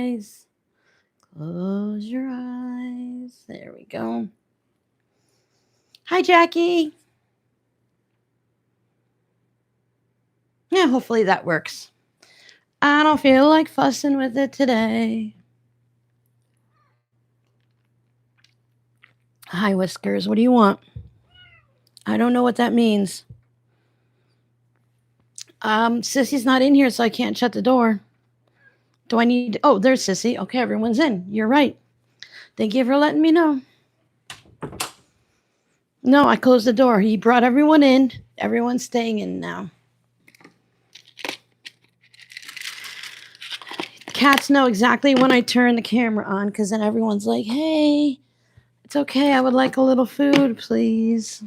eyes. Close your eyes. There we go. Hi, Jackie. Yeah, hopefully that works. I don't feel like fussing with it today. Hi, Whiskers. What do you want? I don't know what that means. Sissy's not in here, so I can't shut the door. Do I need... Oh, there's Sissy. Okay, everyone's in. You're right. Thank you for letting me know. No, I closed the door. He brought everyone in. Everyone's staying in now. Cats know exactly when I turn the camera on, because then everyone's like, hey, it's okay. I would like a little food, please.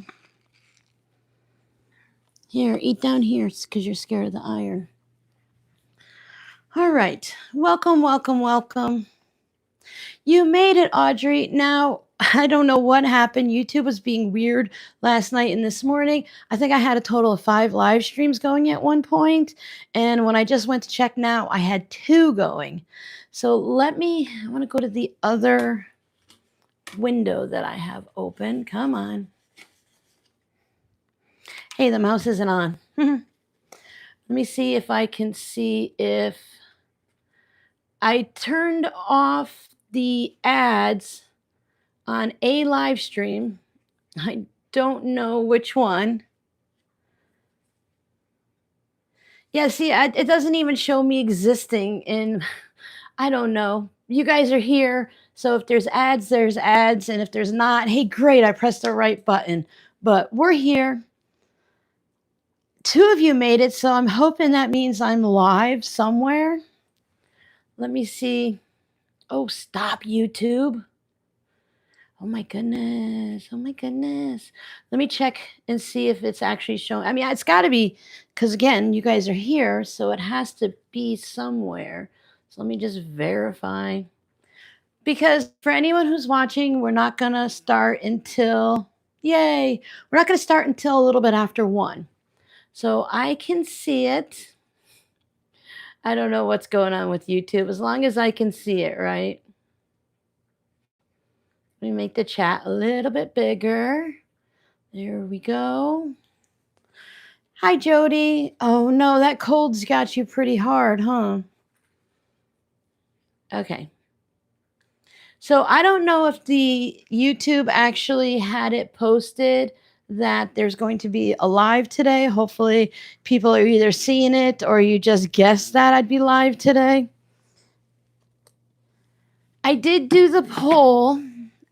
Here, eat down here, because you're scared of the iron. All right. Welcome, welcome, welcome. You made it, Audrey. Now, I don't know what happened. YouTube was being weird last night and this morning. I think I had a total of 5 live streams going at one point. And when I just went to check now, I had 2 going. So I want to go to the other window that I have open. Come on. Hey, the mouse isn't on. Let me see if I can see if I turned off the ads on a live stream. I don't know which one. Yeah, see, it doesn't even show me existing in, I don't know. You guys are here, so if there's ads, there's ads, and if there's not, hey, great, I pressed the right button. But we're here. 2 of you made it, so I'm hoping that means I'm live somewhere. Let me see. Oh, stop, YouTube. Oh my goodness. Oh my goodness. Let me check and see if it's actually showing. I mean, it's got to be, because again, you guys are here, so it has to be somewhere. So let me just verify. Because for anyone who's watching, we're not going to start until, yay, we're not going to start until a little bit after 1. So I can see it. I don't know what's going on with YouTube, as long as I can see it, right? Let me make the chat a little bit bigger. There we go. Hi, Jody. Oh, no, that cold's got you pretty hard, huh? Okay. So I don't know if the YouTube actually had it posted that there's going to be a live today. Hopefully people are either seeing it or you just guessed that I'd be live today. I did do the poll,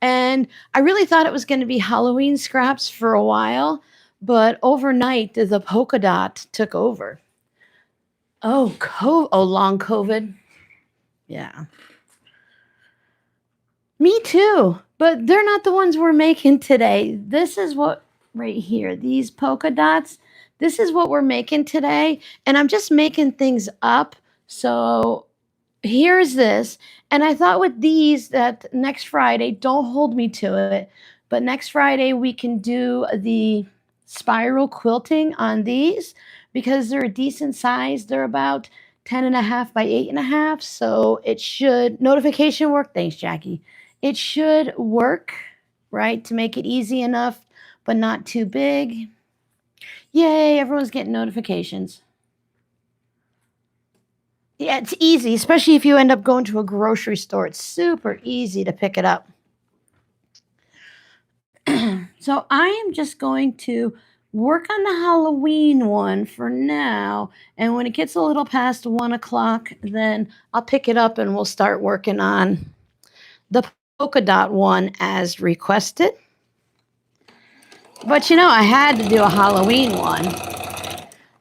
and I really thought it was going to be Halloween scraps for a while, but overnight the polka dot took over. Oh, long COVID. Yeah. Me too, but they're not the ones we're making today. This is what right here, these polka dots, this is what we're making today. And I'm just making things up. So here's this. And I thought with these that next Friday, don't hold me to it, but next Friday we can do the spiral quilting on these because they're a decent size. They're about 10.5 by 8.5. So it should, notification work. Thanks, Jackie. It should work, right, to make it easy enough, but not too big. Yay, everyone's getting notifications. Yeah, it's easy, especially if you end up going to a grocery store. It's super easy to pick it up. So I am just going to work on the Halloween one for now. And when it gets a little past 1 o'clock, then I'll pick it up and we'll start working on the polka dot one as requested. But I had to do a Halloween one.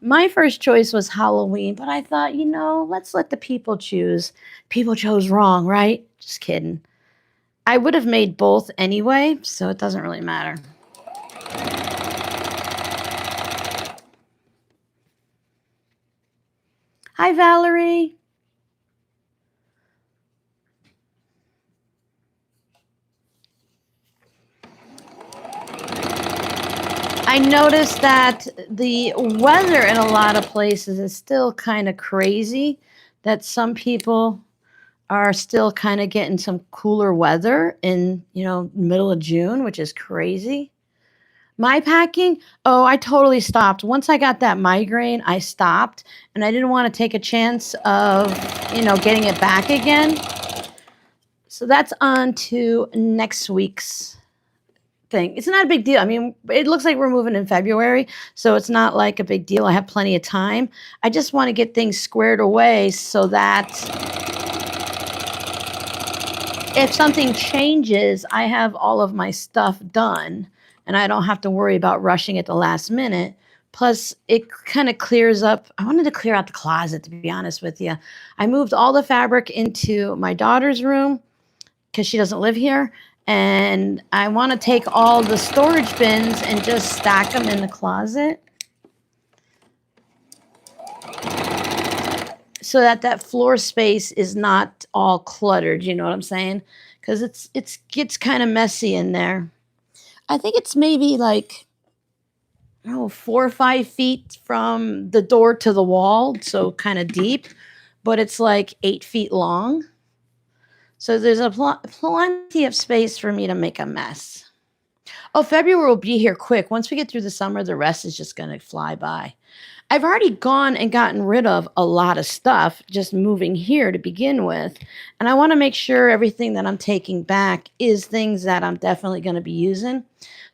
My first choice was Halloween, but I thought, let's let the people choose. People chose wrong, right? Just kidding. I would have made both anyway, so it doesn't really matter. Hi, Valerie. I noticed that the weather in a lot of places is still kind of crazy, that some people are still kind of getting some cooler weather in, middle of June, which is crazy. My packing, oh, I totally stopped. Once I got that migraine, I stopped and I didn't want to take a chance of, getting it back again. So that's on to next week's thing. It's not a big deal. I mean, it looks like we're moving in February, so it's not like a big deal. I have plenty of time. I just want to get things squared away so that if something changes, I have all of my stuff done and I don't have to worry about rushing at the last minute. Plus, it kind of clears up. I wanted to clear out the closet, to be honest with you. I moved all the fabric into my daughter's room because she doesn't live here. And I want to take all the storage bins and just stack them in the closet so that that floor space is not all cluttered. You know what I'm saying? Because it gets kind of messy in there. I think it's maybe like 4 or 5 feet from the door to the wall, so kind of deep, but it's like 8 feet long. So there's plenty of space for me to make a mess. Oh, February will be here quick. Once we get through the summer, the rest is just going to fly by. I've already gone and gotten rid of a lot of stuff just moving here to begin with. And I want to make sure everything that I'm taking back is things that I'm definitely going to be using.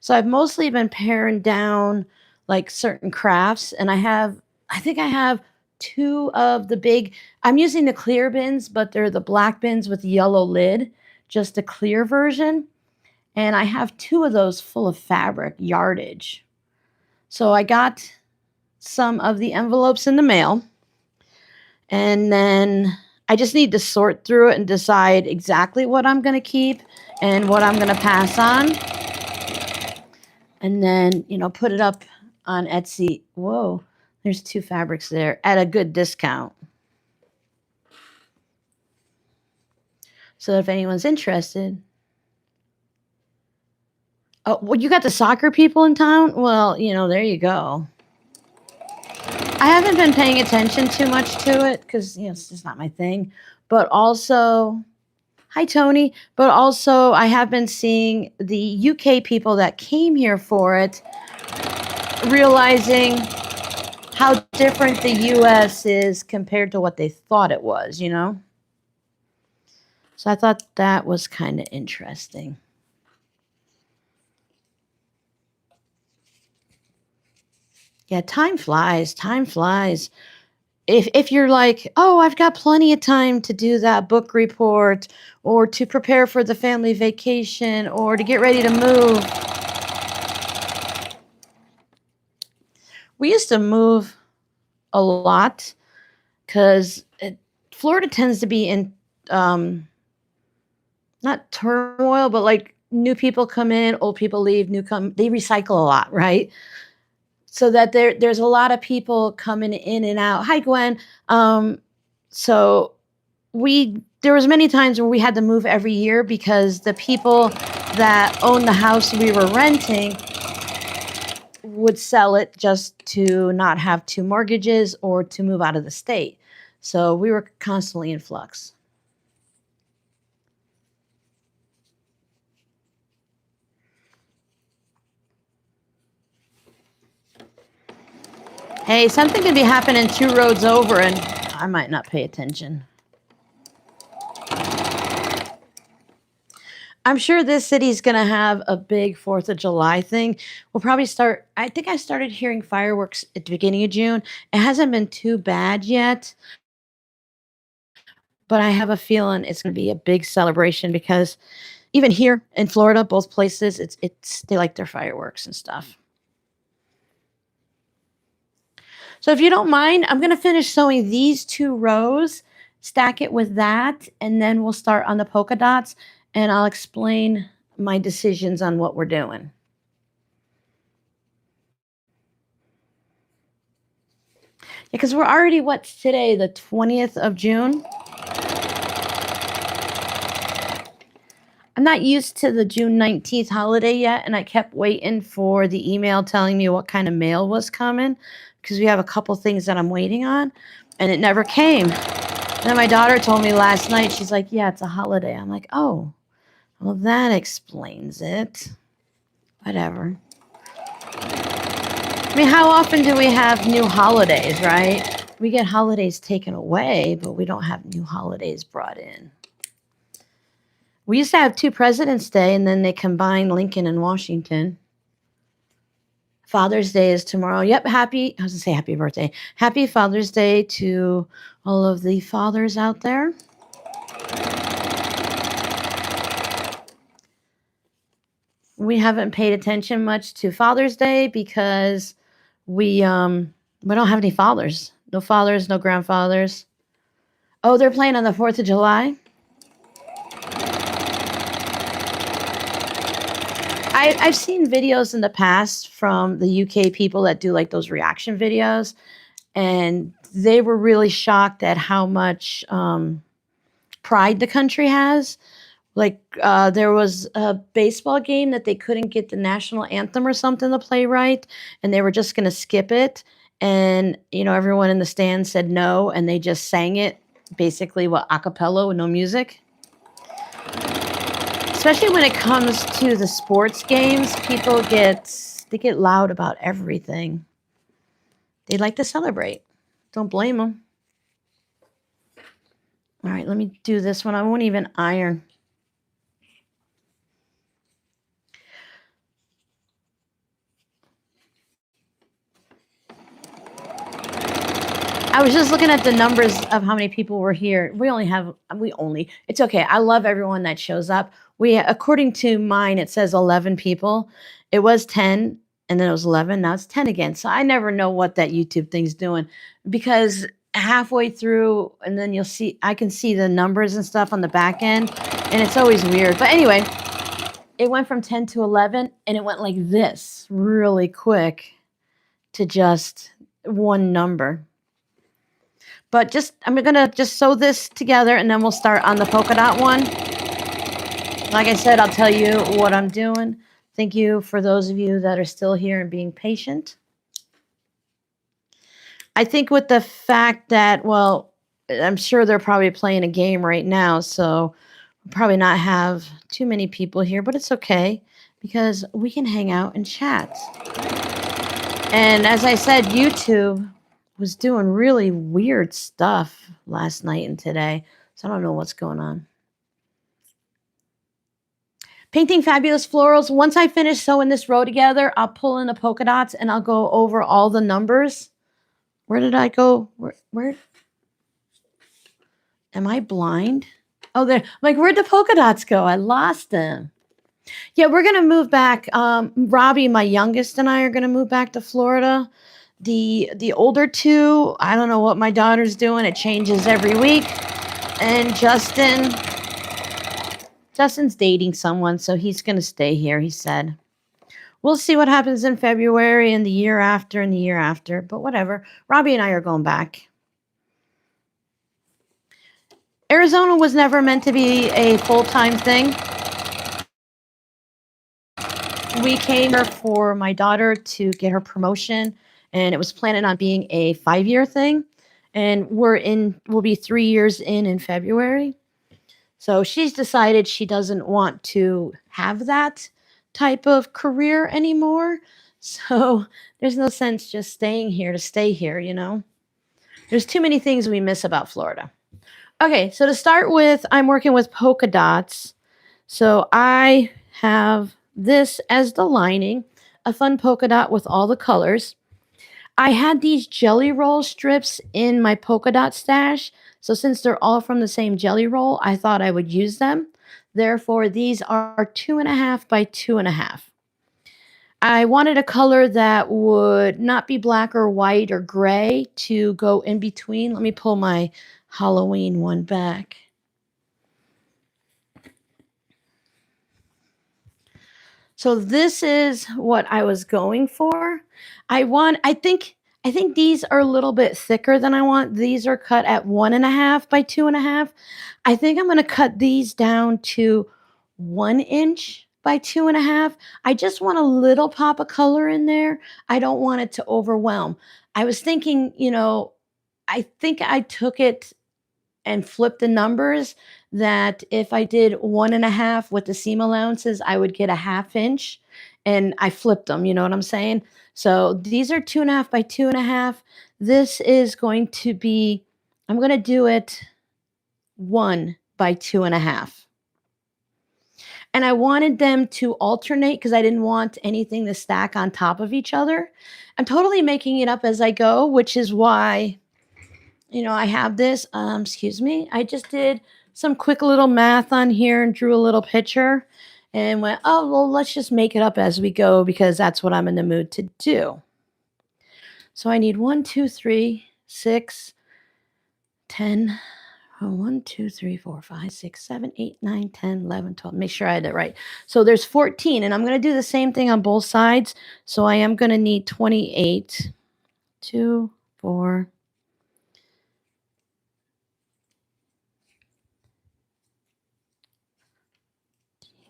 So I've mostly been paring down like certain crafts. And I think I have 2 of the big, I'm using the clear bins, but they're the black bins with the yellow lid, just a clear version. And I have 2 of those full of fabric, yardage. So I got some of the envelopes in the mail. And then I just need to sort through it and decide exactly what I'm going to keep and what I'm going to pass on. And then, put it up on Etsy. Whoa, there's 2 fabrics there at a good discount. So if anyone's interested. Oh, well, you got the soccer people in town? Well, there you go. I haven't been paying attention too much to it because, it's just not my thing. But also, hi, Tony. But also, I have been seeing the UK people that came here for it, realizing how different the US is compared to what they thought it was, So I thought that was kind of interesting. Yeah, time flies. Time flies. If you're like, oh, I've got plenty of time to do that book report or to prepare for the family vacation or to get ready to move. We used to move a lot because Florida tends to be in not turmoil, but like new people come in, old people leave, they recycle a lot, right? So that there's a lot of people coming in and out. Hi, Gwen. So there was many times where we had to move every year because the people that owned the house we were renting would sell it just to not have 2 mortgages or to move out of the state. So we were constantly in flux. Hey, something could be happening 2 roads over and I might not pay attention. I'm sure this city's going to have a big 4th of July thing. We'll probably I think I started hearing fireworks at the beginning of June. It hasn't been too bad yet, but I have a feeling it's going to be a big celebration because even here in Florida, both places, they like their fireworks and stuff. So if you don't mind, I'm going to finish sewing these 2 rows, stack it with that, and then we'll start on the polka dots, and I'll explain my decisions on what we're doing. Because we're already, what's today, the 20th of June? I'm not used to the June 19th holiday yet, and I kept waiting for the email telling me what kind of mail was coming because we have a couple things that I'm waiting on, and it never came. then my daughter told me last night, she's like, yeah, it's a holiday. I'm like, oh, well, that explains it. Whatever. I mean, how often do we have new holidays, right? We get holidays taken away, but we don't have new holidays brought in. We used to have 2 President's Day, and then they combined Lincoln and Washington. Father's Day is tomorrow. Yep, I was going to say happy birthday. Happy Father's Day to all of the fathers out there. We haven't paid attention much to Father's Day because we don't have any fathers. No fathers, no grandfathers. Oh, they're playing on the 4th of July? I've seen videos in the past from the UK people that do like those reaction videos, and they were really shocked at how much pride the country has. Like there was a baseball game that they couldn't get the national anthem or something to play right, and they were just going to skip it. And everyone in the stands said no, and they just sang it basically a cappella with no music. Especially when it comes to the sports games, people get loud about everything. They like to celebrate. Don't blame them. All right, let me do this one. I won't even iron. I was just looking at the numbers of how many people were here. It's okay. I love everyone that shows up. According to mine, it says 11 people. It was 10, and then it was 11. Now it's 10 again. So I never know what that YouTube thing's doing, because halfway through, and then I can see the numbers and stuff on the back end, and it's always weird. But anyway, it went from 10 to 11, and it went like this really quick to just one number. But I'm going to just sew this together, and then we'll start on the polka dot one. Like I said, I'll tell you what I'm doing. Thank you for those of you that are still here and being patient. I think with the fact that, well, I'm sure they're probably playing a game right now, so we'll probably not have too many people here, but it's okay because we can hang out and chat. And as I said, YouTube was doing really weird stuff last night and today, so I don't know what's going on. Painting fabulous florals. Once I finish sewing this row together, I'll pull in the polka dots and I'll go over all the numbers. Where did I go? Where? Am I blind? Oh, there. Like, where'd the polka dots go? I lost them. Yeah, we're going to move back. Robbie, my youngest, and I are going to move back to Florida. The older 2, I don't know what my daughter's doing. It changes every week. And Justin's dating someone, so he's going to stay here, he said. We'll see what happens in February and the year after and the year after, but whatever. Robbie and I are going back. Arizona was never meant to be a full-time thing. We came here for my daughter to get her promotion, and it was planning on being a 5-year thing. And we'll be 3 years in February. So she's decided she doesn't want to have that type of career anymore. So there's no sense just staying here to stay here, There's too many things we miss about Florida. Okay, so to start with, I'm working with polka dots. So I have this as the lining, a fun polka dot with all the colors. I had these jelly roll strips in my polka dot stash. So since they're all from the same jelly roll, I thought I would use them. Therefore, these are 2.5 by 2.5. I wanted a color that would not be black or white or gray to go in between. Let me pull my Halloween one back. So this is what I was going for. I think these are a little bit thicker than I want. These are cut at 1.5 by 2.5. I think I'm going to cut these down to 1 inch by 2.5. I just want a little pop of color in there. I don't want it to overwhelm. I was thinking, I think I took it and flip the numbers, that if I did 1.5 with the seam allowances, I would get a 1/2 inch, and I flipped them, you know what I'm saying? So these are 2.5 by 2.5. This is going to be, I'm going to do it 1 by 2.5. And I wanted them to alternate because I didn't want anything to stack on top of each other. I'm totally making it up as I go, which is why, I have this. Excuse me. I just did some quick little math on here and drew a little picture and went, oh, well, let's just make it up as we go because that's what I'm in the mood to do. So I need 1, 2, 3, 6, 10. Oh, 1, 2, 3, 4, 5, 6, 7, 8, 9, 10, 11, 12. Make sure I had that right. So there's 14, and I'm going to do the same thing on both sides. So I am going to need 28, 2, 4,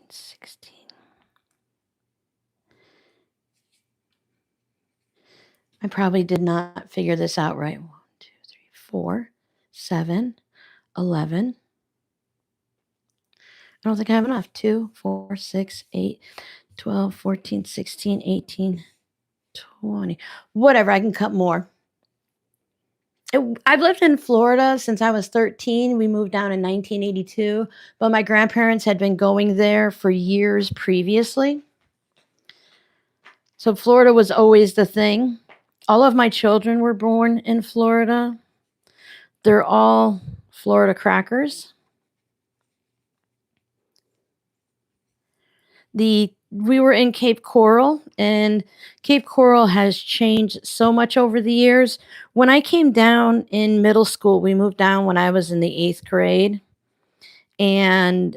16. I probably did not figure this out right. 1, 2, 3, 4, 7, 11. I don't think I have enough. 2, 4, 6, 8, 12, 14, 16, 18, 20. Whatever, I can cut more. I've lived in Florida since I was 13. We moved down in 1982, but my grandparents had been going there for years previously. So Florida was always the thing. All of my children were born in Florida. They're all Florida crackers. We were in Cape Coral, and Cape Coral has changed so much over the years. When I came down in middle school, we moved down when I was in the 8th grade, and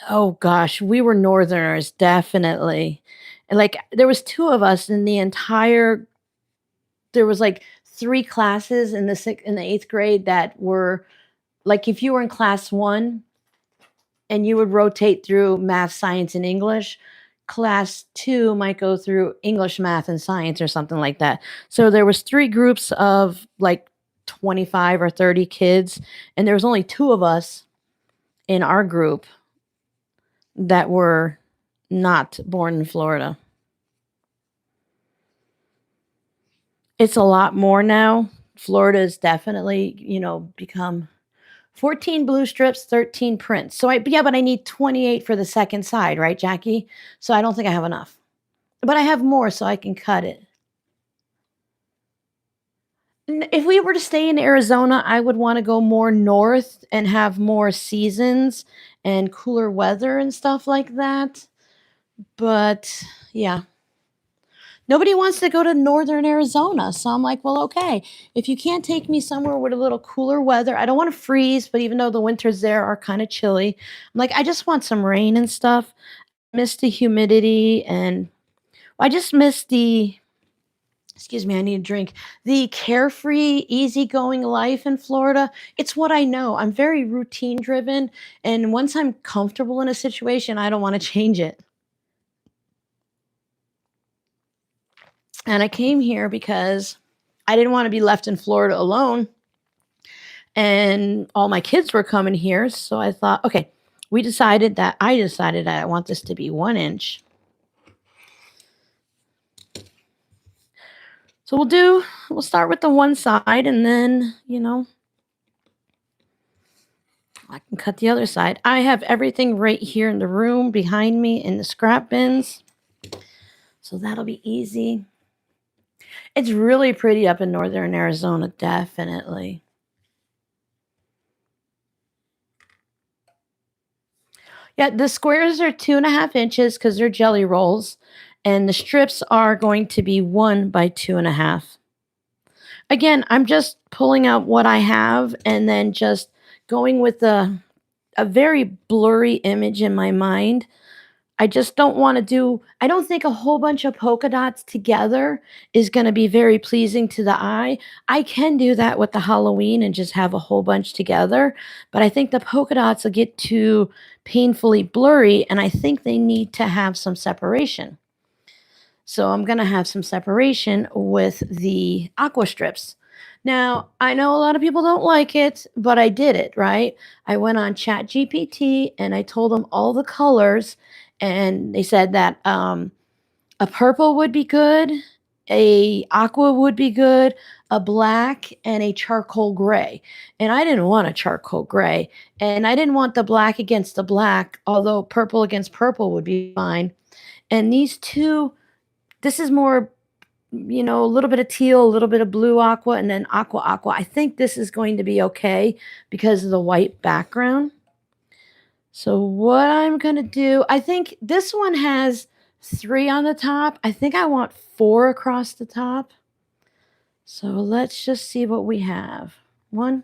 oh gosh, we were northerners, definitely. And like there was two of us in the entire, there was like three classes in the 8th grade that were like, if you were in class 1 and you would rotate through math, science, and English, class 2 might go through English, math, and science or something like that. So there was three groups of like 25 or 30 kids, and there was only two of us in our group that were not born in Florida. It's a lot more now. Florida has definitely, become 14 blue strips, 13 prints. So but I need 28 for the second side, right, Jackie? So I don't think I have enough. But I have more so I can cut it. If we were to stay in Arizona, I would want to go more north and have more seasons and cooler weather and stuff like that. But yeah, nobody wants to go to northern Arizona. So I'm like, well, okay, if you can't take me somewhere with a little cooler weather, I don't want to freeze, but even though the winters there are kind of chilly, I'm like, I just want some rain and stuff. Miss the humidity, and I just miss excuse me, I need a drink. The carefree, easygoing life in Florida. It's what I know. I'm very routine driven. And once I'm comfortable in a situation, I don't want to change it. And I came here because I didn't want to be left in Florida alone. And all my kids were coming here. So I thought, okay, I decided that I want this to be 1 inch. So we'll start with the one side, and then, I can cut the other side. I have everything right here in the room behind me in the scrap bins. So that'll be easy. It's really pretty up in northern Arizona, definitely. Yeah, the squares are 2.5 inches because they're jelly rolls, and the strips are going to be 1 by 2.5. Again, I'm just pulling out what I have and then just going with a very blurry image in my mind. I just don't want to I don't think a whole bunch of polka dots together is going to be very pleasing to the eye. I can do that with the Halloween and just have a whole bunch together, but I think the polka dots will get too painfully blurry, and I think they need to have some separation. So I'm going to have some separation with the aqua strips. Now, I know a lot of people don't like it, but I did it, right? I went on ChatGPT and I told them all the colors, and they said that a purple would be good, a aqua would be good, a black, and a charcoal gray. And I didn't want a charcoal gray, and I didn't want the black against the black, although purple against purple would be fine. And these two, this is more, a little bit of teal, a little bit of blue aqua, and then aqua aqua. I think this is going to be okay because of the white background. So what I'm going to do, I think this one has 3 on the top. I think I want 4 across the top. So let's just see what we have. 1,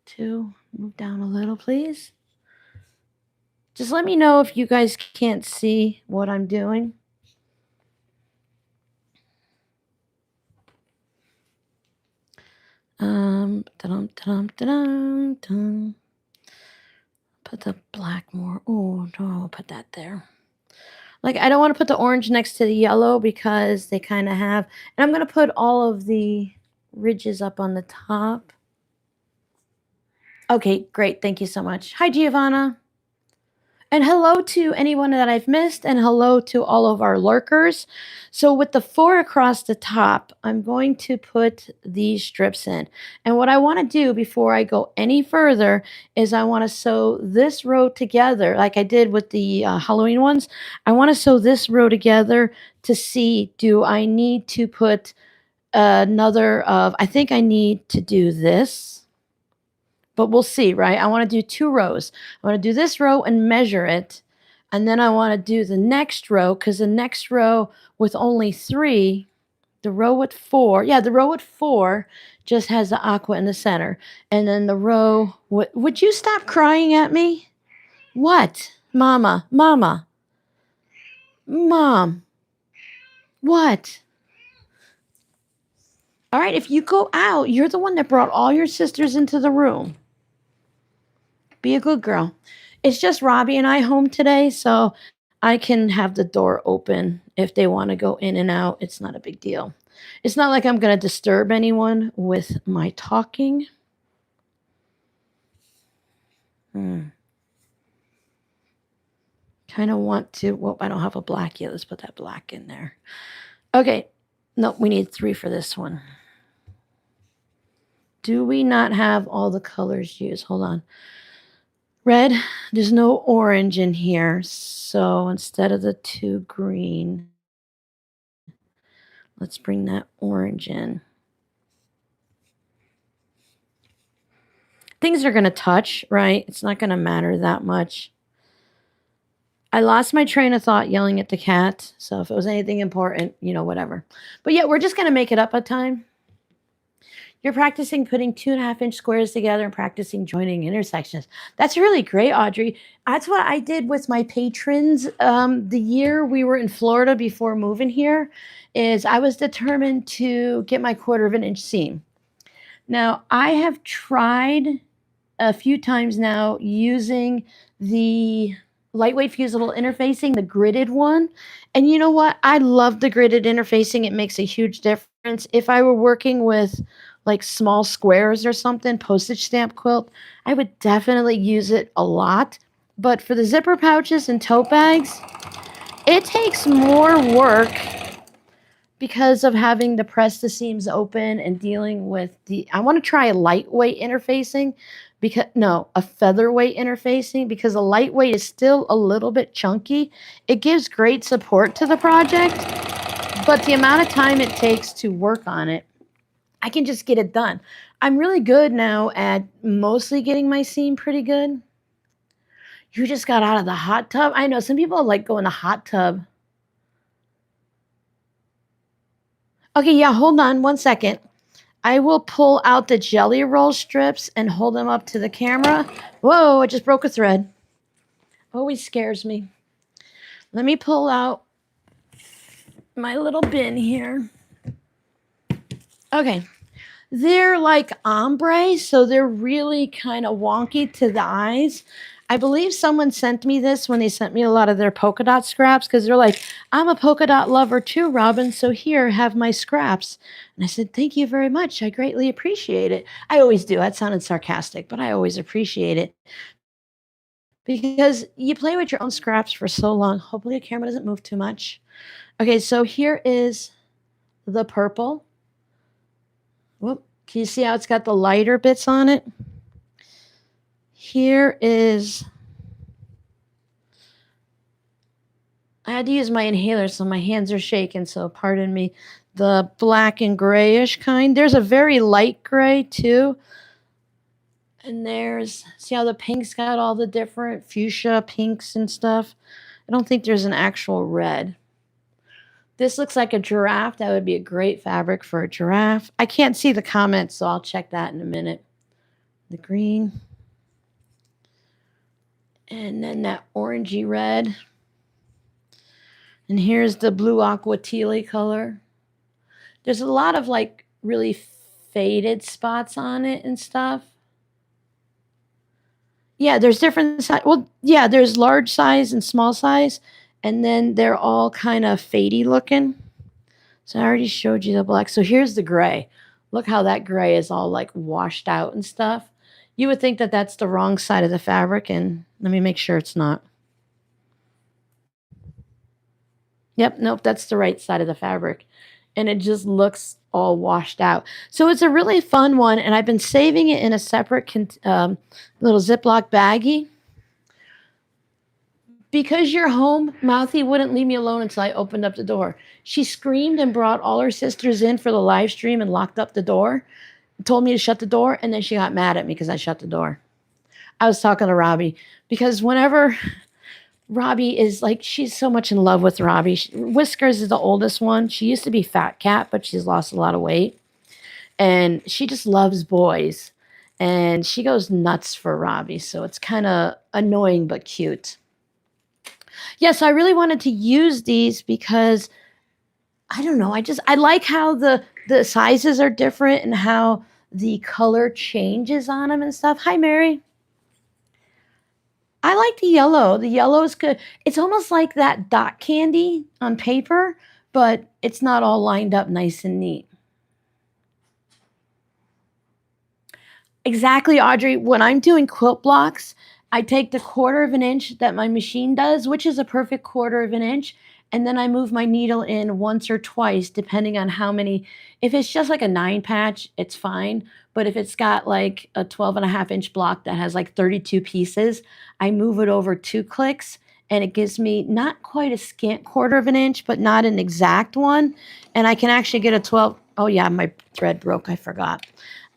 2, move down a little, please. Just let me know if you guys can't see what I'm doing. Put the black more. Oh, no, I'll put that there. Like, I don't want to put the orange next to the yellow because they kind of have, and I'm going to put all of the ridges up on the top. Okay, great. Thank you so much. Hi, Giovanna. And hello to anyone that I've missed, and hello to all of our lurkers. So with the 4 across the top, I'm going to put these strips in. And what I want to do before I go any further is I want to sew this row together like I did with the Halloween ones. I want to sew this row together to see, do I need to put another of, I think I need to do this. But we'll see, right? I want to do 2 rows. I want to do this row and measure it. And then I want to do the next row, because the next row with only 3, the row with 4, the row with 4 just has the aqua in the center. And then the row, would you stop crying at me? What? Mama, Mom. What? All right, if you go out, you're the one that brought all your sisters into the room. Be a good girl. It's just Robbie and I home today, so I can have the door open if they want to go in and out. It's not a big deal. It's not like I'm going to disturb anyone with my talking. Kind of want to, well, I don't have a black yet. Let's put that black in there. Okay. No, we need 3 for this one. Do we not have all the colors used? Hold on. Red, there's no orange in here, so instead of the 2 green, let's bring that orange in. Things are going to touch, right? It's not going to matter that much. I lost my train of thought yelling at the cat, so if it was anything important, whatever. But yeah, we're just going to make it up a time. You're practicing putting 2.5-inch squares together and practicing joining intersections. That's really great, Audrey. That's what I did with my patrons the year we were in Florida before moving here, is I was determined to get my 1/4-inch seam. Now, I have tried a few times now using the lightweight fusible interfacing, the gridded one. And you know what? I love the gridded interfacing. It makes a huge difference. If I were working with like small squares or something, postage stamp quilt, I would definitely use it a lot. But for the zipper pouches and tote bags, it takes more work because of having to press the seams open and dealing with I want to try a lightweight interfacing a featherweight interfacing, because a lightweight is still a little bit chunky. It gives great support to the project, but the amount of time it takes to work on it, I can just get it done. I'm really good now at mostly getting my seam pretty good. You just got out of the hot tub? I know some people like go in the hot tub. Okay, yeah, hold on 1 second. I will pull out the jelly roll strips and hold them up to the camera. Whoa, I just broke a thread. Always scares me. Let me pull out my little bin here. Okay. They're like ombre, so they're really kind of wonky to the eyes. I believe someone sent me this when they sent me a lot of their polka dot scraps because they're like, I'm a polka dot lover too, Robin. So here, have my scraps. And I said, thank you very much. I greatly appreciate it. I always do. That sounded sarcastic, but I always appreciate it because you play with your own scraps for so long. Hopefully, the camera doesn't move too much. Okay, so here is the purple. Whoop. Can you see how it's got the lighter bits on it? Here is, I had to use my inhaler, so my hands are shaking, so pardon me. The black and grayish kind. There's a very light gray too. And there's, see how the pink's got all the different fuchsia pinks and stuff? I don't think there's an actual red. This looks like a giraffe. That would be a great fabric for a giraffe. I can't see the comments, so I'll check that in a minute. The green. And then that orangey red. And here's the blue aqua tealy color. There's a lot of like really faded spots on it and stuff. Yeah, there's different size. Well, yeah, there's large size and small size. And then they're all kind of fadey looking. So I already showed you the black. So here's the gray. Look how that gray is all like washed out and stuff. You would think that that's the wrong side of the fabric. And let me make sure it's not. Yep, nope, that's the right side of the fabric. And it just looks all washed out. So it's a really fun one, and I've been saving it in a separate little Ziploc baggie. Because you're home, Mouthy wouldn't leave me alone until I opened up the door. She screamed and brought all her sisters in for the live stream and locked up the door, told me to shut the door, and then she got mad at me because I shut the door. I was talking to Robbie because whenever Robbie is like, she's so much in love with Robbie. Whiskers is the oldest one. She used to be Fat Cat, but she's lost a lot of weight. And she just loves boys. And she goes nuts for Robbie. So it's kind of annoying but cute. Yeah, so I really wanted to use these because, I don't know, I like how the sizes are different and how the color changes on them and stuff. Hi, Mary. I like the yellow. The yellow is good. It's almost like that dot candy on paper, but it's not all lined up nice and neat. Exactly, Audrey. When I'm doing quilt blocks, I take the 1/4 of an inch that my machine does, which is a perfect 1/4 of an inch, and then I move my needle in once or twice, depending on how many. If it's just like a 9 patch, it's fine. But if it's got like a 12.5 inch block that has like 32 pieces, I move it over 2 clicks, and it gives me not quite a scant 1/4 of an inch, but not an exact one. And I can actually get a 12. Oh yeah, my thread broke. I forgot.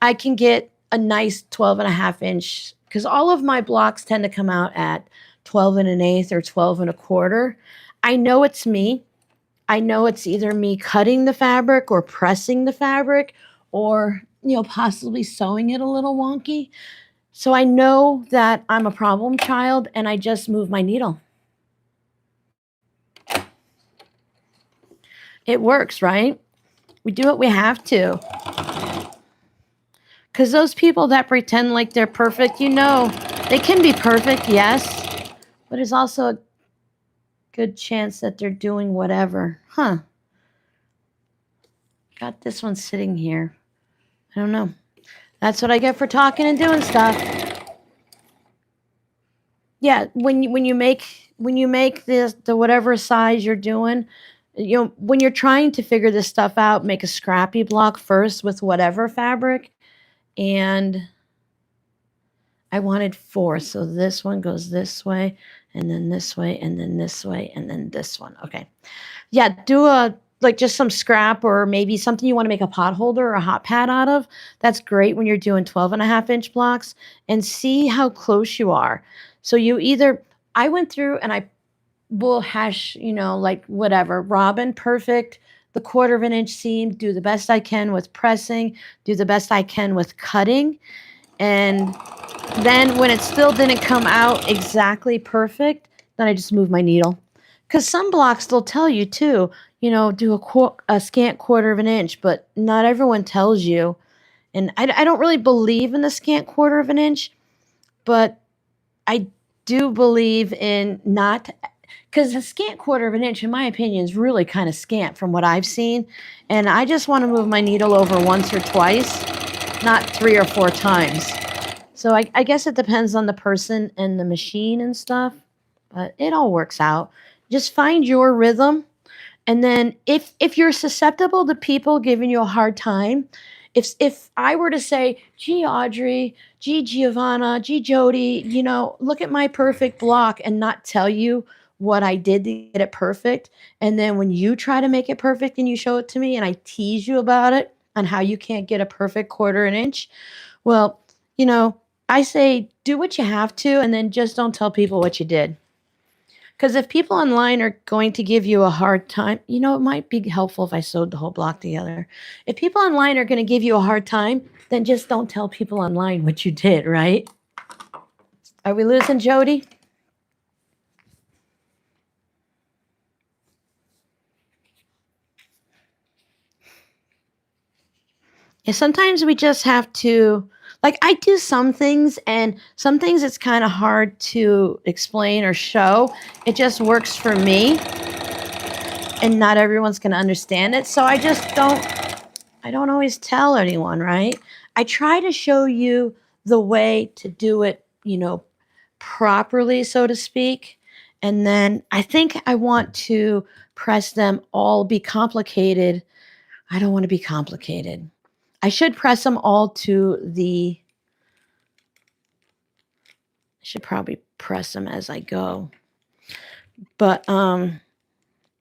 I can get a nice 12.5 inch, because all of my blocks tend to come out at 12 1/8 or 12 1/4. I know it's me. I know it's either me cutting the fabric or pressing the fabric or, possibly sewing it a little wonky. So I know that I'm a problem child and I just move my needle. It works, right? We do what we have to. Because those people that pretend like they're perfect, they can be perfect, yes, but there's also a good chance that they're doing whatever. Huh. Got this one sitting here. I don't know. That's what I get for talking and doing stuff. Yeah, when you make this the whatever size you're doing, when you're trying to figure this stuff out, make a scrappy block first with whatever fabric. And I wanted 4. So this one goes this way, and then this way, and then this way, and then this one. Okay. Yeah, do just some scrap or maybe something you want to make a pot holder or a hot pad out of. That's great when you're doing 12.5 inch blocks, and see how close you are. So I went through and I will hash, whatever. Robin, perfect. The 1/4 of an inch seam, do the best I can with pressing, do the best I can with cutting. And then when it still didn't come out exactly perfect, then I just move my needle. Because some blocks, they'll tell you too, do a scant 1/4 of an inch, but not everyone tells you. And I don't really believe in the scant 1/4 of an inch, but I do believe in not, because a scant quarter of an inch, in my opinion, is really kind of scant from what I've seen. And I just want to move my needle over once or twice, not 3 or 4 times. So I guess it depends on the person and the machine and stuff, but it all works out. Just find your rhythm. And then if you're susceptible to people giving you a hard time, if I were to say, gee, Audrey, gee, Giovanna, gee, Jody, look at my perfect block and not tell you what I did to get it perfect. And then when you try to make it perfect and you show it to me and I tease you about it on how you can't get a perfect quarter an inch, well, I say do what you have to and then just don't tell people what you did. Because if people online are going to give you a hard time, it might be helpful if I sewed the whole block together. If people online are going to give you a hard time, then just don't tell people online what you did, right? Are we losing Jody? Yeah, sometimes we just have to, like, I do some things, and some things it's kind of hard to explain or show. It just works for me, and not everyone's going to understand it. So I don't always tell anyone, right? I try to show you the way to do it, properly, so to speak. And then I think I want to press them all be complicated. I don't want to be complicated. I should press them all to the, I should probably press them as I go. But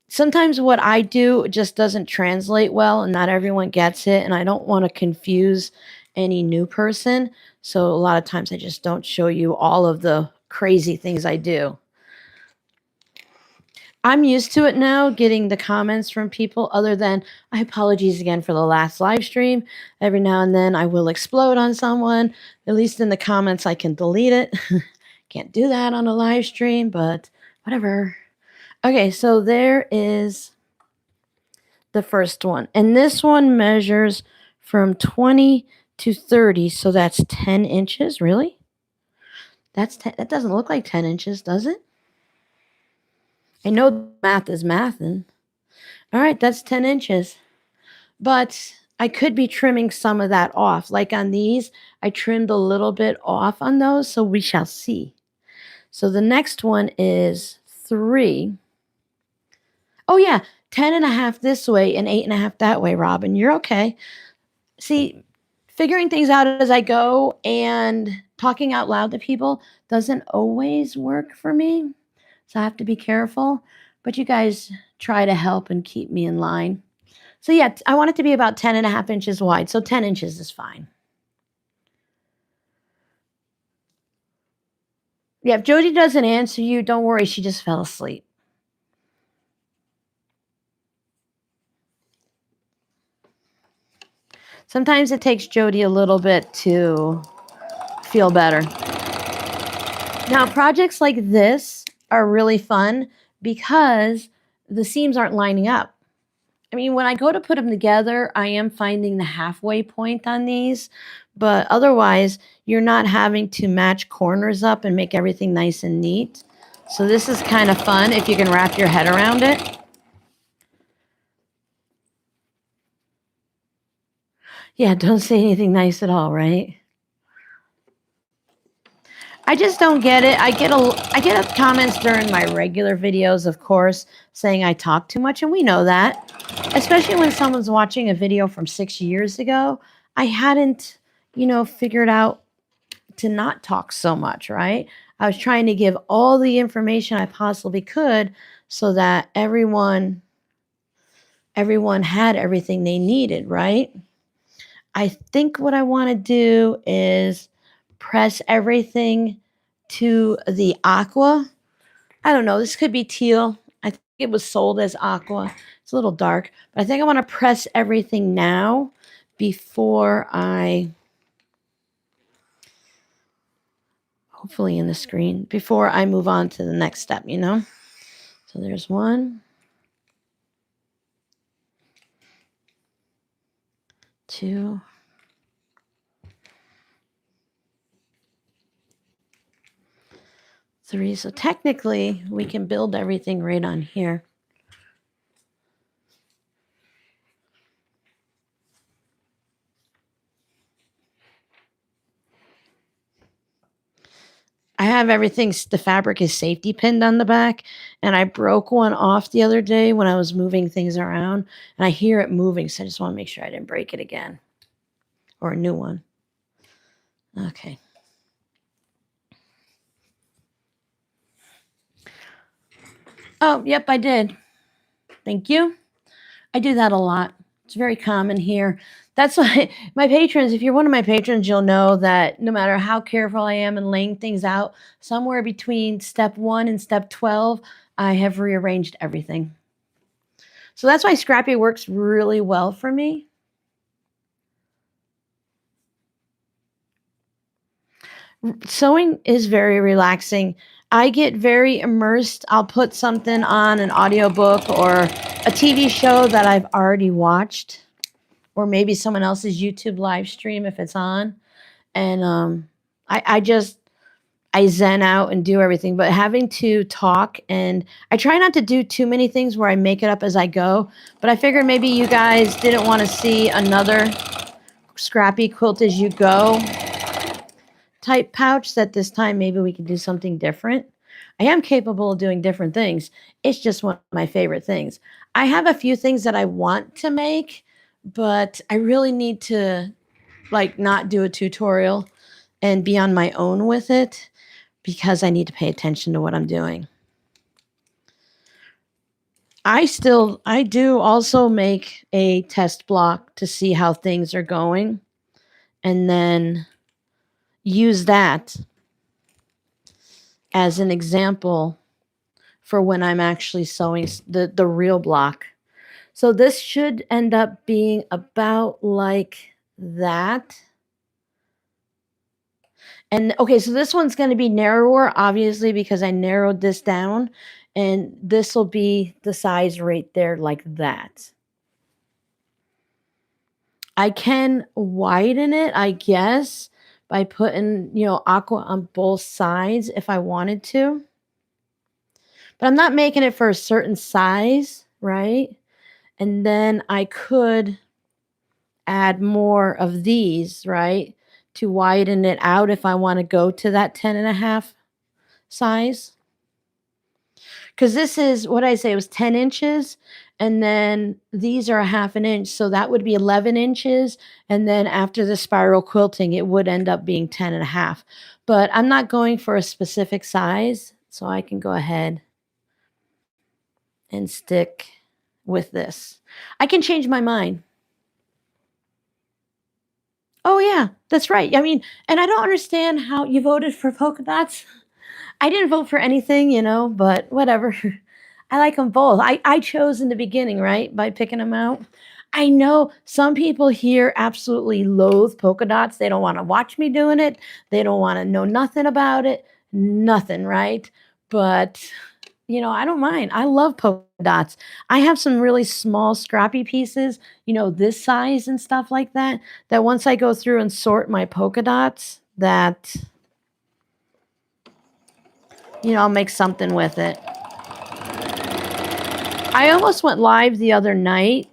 sometimes what I do just doesn't translate well and not everyone gets it. And I don't want to confuse any new person. So a lot of times I just don't show you all of the crazy things I do. I'm used to it now, getting the comments from people other than, I apologies again for the last live stream. Every now and then I will explode on someone. At least in the comments I can delete it. Can't do that on a live stream, but whatever. Okay, so there is the first one. And this one measures from 20 to 30, so that's 10 inches. Really? That doesn't look like 10 inches, does it? I know math is mathing. All right, that's 10 inches. But I could be trimming some of that off. Like on these, I trimmed a little bit off on those, so we shall see. So the next one is 3. Oh, yeah, 10 and a half this way and 8 and a half that way, Robin. You're okay. See, figuring things out as I go and talking out loud to people doesn't always work for me. So I have to be careful. But you guys try to help and keep me in line. So yeah, I want it to be about 10 and a half inches wide. So 10 inches is fine. Yeah, if Jody doesn't answer you, don't worry. She just fell asleep. Sometimes it takes Jody a little bit to feel better. Now, projects like this are really fun because the seams aren't lining up. I mean, when I go to put them together, I am finding the halfway point on these, but otherwise, you're not having to match corners up and make everything nice and neat. So this is kind of fun if you can wrap your head around it. Yeah, don't say anything nice at all, right? I just don't get it. I get comments during my regular videos, of course, saying I talk too much, and we know that. Especially when someone's watching a video from 6 years ago, I hadn't, figured out to not talk so much, right? I was trying to give all the information I possibly could so that everyone had everything they needed, right? I think what I want to do is press everything to the aqua. I don't know. This could be teal. I think it was sold as aqua. It's a little dark, but I think I want to press everything now before I, hopefully in the screen, before I move on to the next step, So there's 1, 2, 3. So technically, we can build everything right on here. I have everything, the fabric is safety pinned on the back, and I broke one off the other day when I was moving things around, and I hear it moving, so I just want to make sure I didn't break it again, or a new one. Okay. Oh, yep, I did. Thank you. I do that a lot. It's very common here. That's why my patrons, if you're one of my patrons, you'll know that no matter how careful I am in laying things out, somewhere between step 1 and step 12, I have rearranged everything. So that's why Scrappy works really well for me. Sewing is very relaxing. I get very immersed. I'll put something on an audiobook or a TV show that I've already watched, or maybe someone else's YouTube live stream if it's on. And I zen out and do everything. But having to talk, and I try not to do too many things where I make it up as I go. But I figured maybe you guys didn't want to see another Scrappy quilt as you go type pouch, that this time maybe we can do something different. I am capable of doing different things. It's just one of my favorite things. I have a few things that I want to make, but I really need to like not do a tutorial and be on my own with it because I need to pay attention to what I'm doing. I do also make a test block to see how things are going and then use that as an example for when I'm actually sewing the real block. So this should end up being about like that. And okay, so this one's going to be narrower, obviously, because I narrowed this down. And this will be the size right there, like that. I can widen it, I guess, by putting, aqua on both sides if I wanted to. But I'm not making it for a certain size, right? And then I could add more of these, right, to widen it out if I want to go to that 10.5 size. Because this is what I say, it was 10 inches. And then these are a half an inch. So that would be 11 inches. And then after the spiral quilting, it would end up being 10.5. But I'm not going for a specific size. So I can go ahead and stick with this. I can change my mind. Oh, yeah, that's right. I mean, and I don't understand how you voted for polka dots. I didn't vote for anything, but whatever. I like them both. I chose in the beginning, right, by picking them out. I know some people here absolutely loathe polka dots. They don't want to watch me doing it. They don't want to know nothing about it. Nothing, right? But I don't mind. I love polka dots. I have some really small scrappy pieces, this size and stuff like that, that once I go through and sort my polka dots, that, I'll make something with it. I almost went live the other night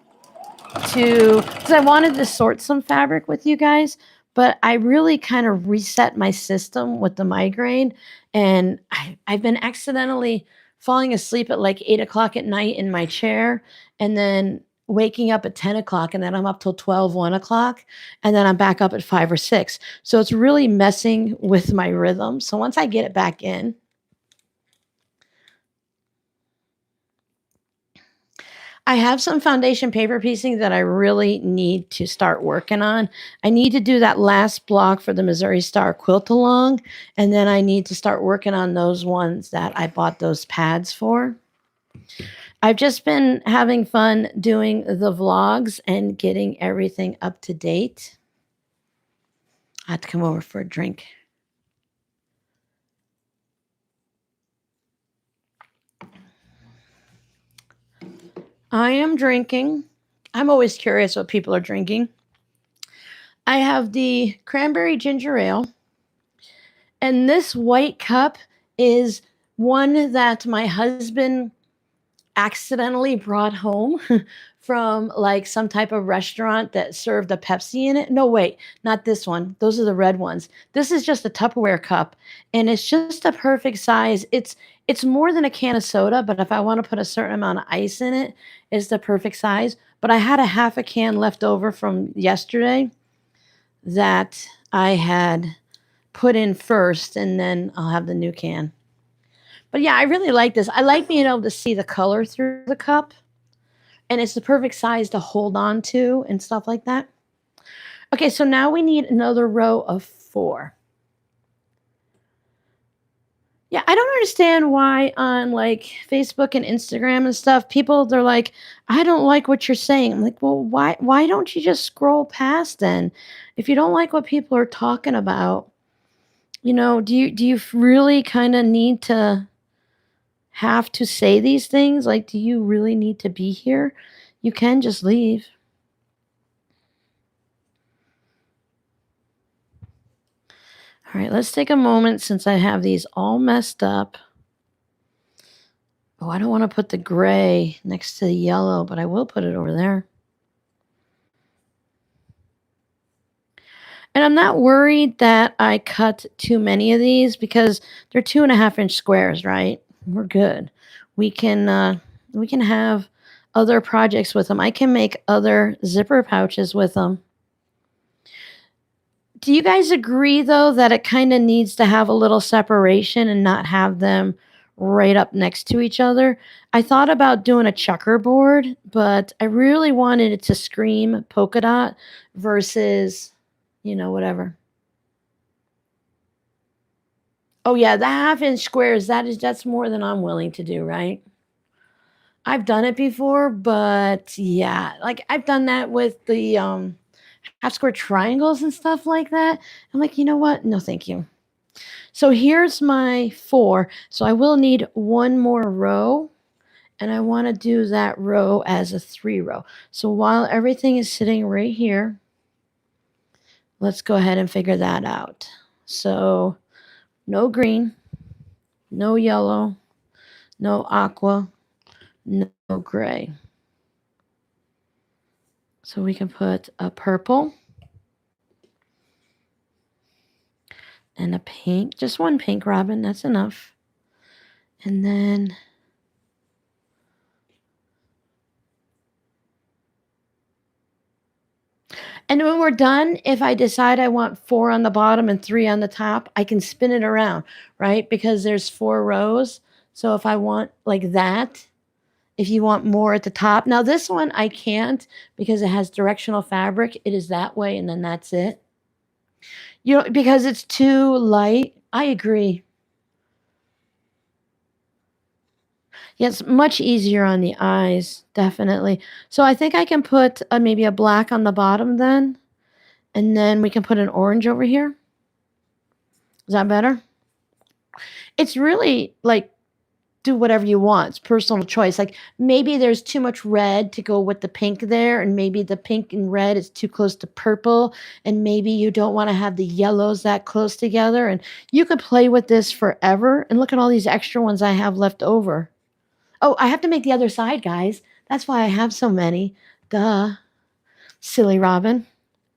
because I wanted to sort some fabric with you guys, but I really kind of reset my system with the migraine, and I've been accidentally falling asleep at like 8 o'clock at night in my chair, and then waking up at 10 o'clock, and then I'm up till 12, 1 o'clock, and then I'm back up at 5 or 6. So it's really messing with my rhythm. So once I get it back in, I have some foundation paper piecing that I really need to start working on. I need to do that last block for the Missouri Star quilt along, and then I need to start working on those ones that I bought those pads for. I've just been having fun doing the vlogs and getting everything up to date. I have to come over for a drink. I am drinking. I'm always curious what people are drinking. I have the cranberry ginger ale, and this white cup is one that my husband accidentally brought home from like some type of restaurant that served a Pepsi in it. No, wait, not this one. Those are the red ones. This is just a Tupperware cup and it's just a perfect size. It's more than a can of soda, but if I want to put a certain amount of ice in it, it's the perfect size. But I had a half a can left over from yesterday that I had put in first and then I'll have the new can. But yeah, I really like this. I like being able to see the color through the cup, and it's the perfect size to hold on to and stuff like that. Okay, so now we need another row of 4. Yeah, I don't understand why on like Facebook and Instagram and stuff, people they're like, "I don't like what you're saying." I'm like, "Well, why don't you just scroll past then? If you don't like what people are talking about, do you really kind of need to have to say these things? Like, do you really need to be here? You can just leave." All right, let's take a moment since I have these all messed up. Oh, I don't want to put the gray next to the yellow, but I will put it over there. And I'm not worried that I cut too many of these because they're 2.5-inch squares, right? We're good. We can we can have other projects with them. I can make other zipper pouches with them. Do you guys agree though that it kind of needs to have a little separation and not have them right up next to each other? I thought about doing a checkerboard, but I really wanted it to scream polka dot versus, whatever. Oh yeah, the half-inch squares, that's more than I'm willing to do, right? I've done it before, but yeah, like I've done that with the half square triangles and stuff like that. I'm like, you know what? No, thank you. So here's my 4. So I will need one more row, and I want to do that row as a 3 row. So while everything is sitting right here, let's go ahead and figure that out. So no green, no yellow, no aqua, no gray. So we can put a purple and a pink, just one pink, Robin, that's enough. And then when we're done, if I decide I want 4 on the bottom and 3 on the top, I can spin it around, right? Because there's 4 rows. So if I want like that, if you want more at the top. Now this one I can't because it has directional fabric. It is that way and then that's it. Because it's too light. I agree. Yeah, it's much easier on the eyes, definitely. So I think I can put maybe a black on the bottom then, and then we can put an orange over here. Is that better? It's really like do whatever you want. It's personal choice. Like maybe there's too much red to go with the pink there, and maybe the pink and red is too close to purple, and maybe you don't want to have the yellows that close together. And you could play with this forever. And look at all these extra ones I have left over. Oh, I have to make the other side, guys. That's why I have so many. Duh. Silly Robin.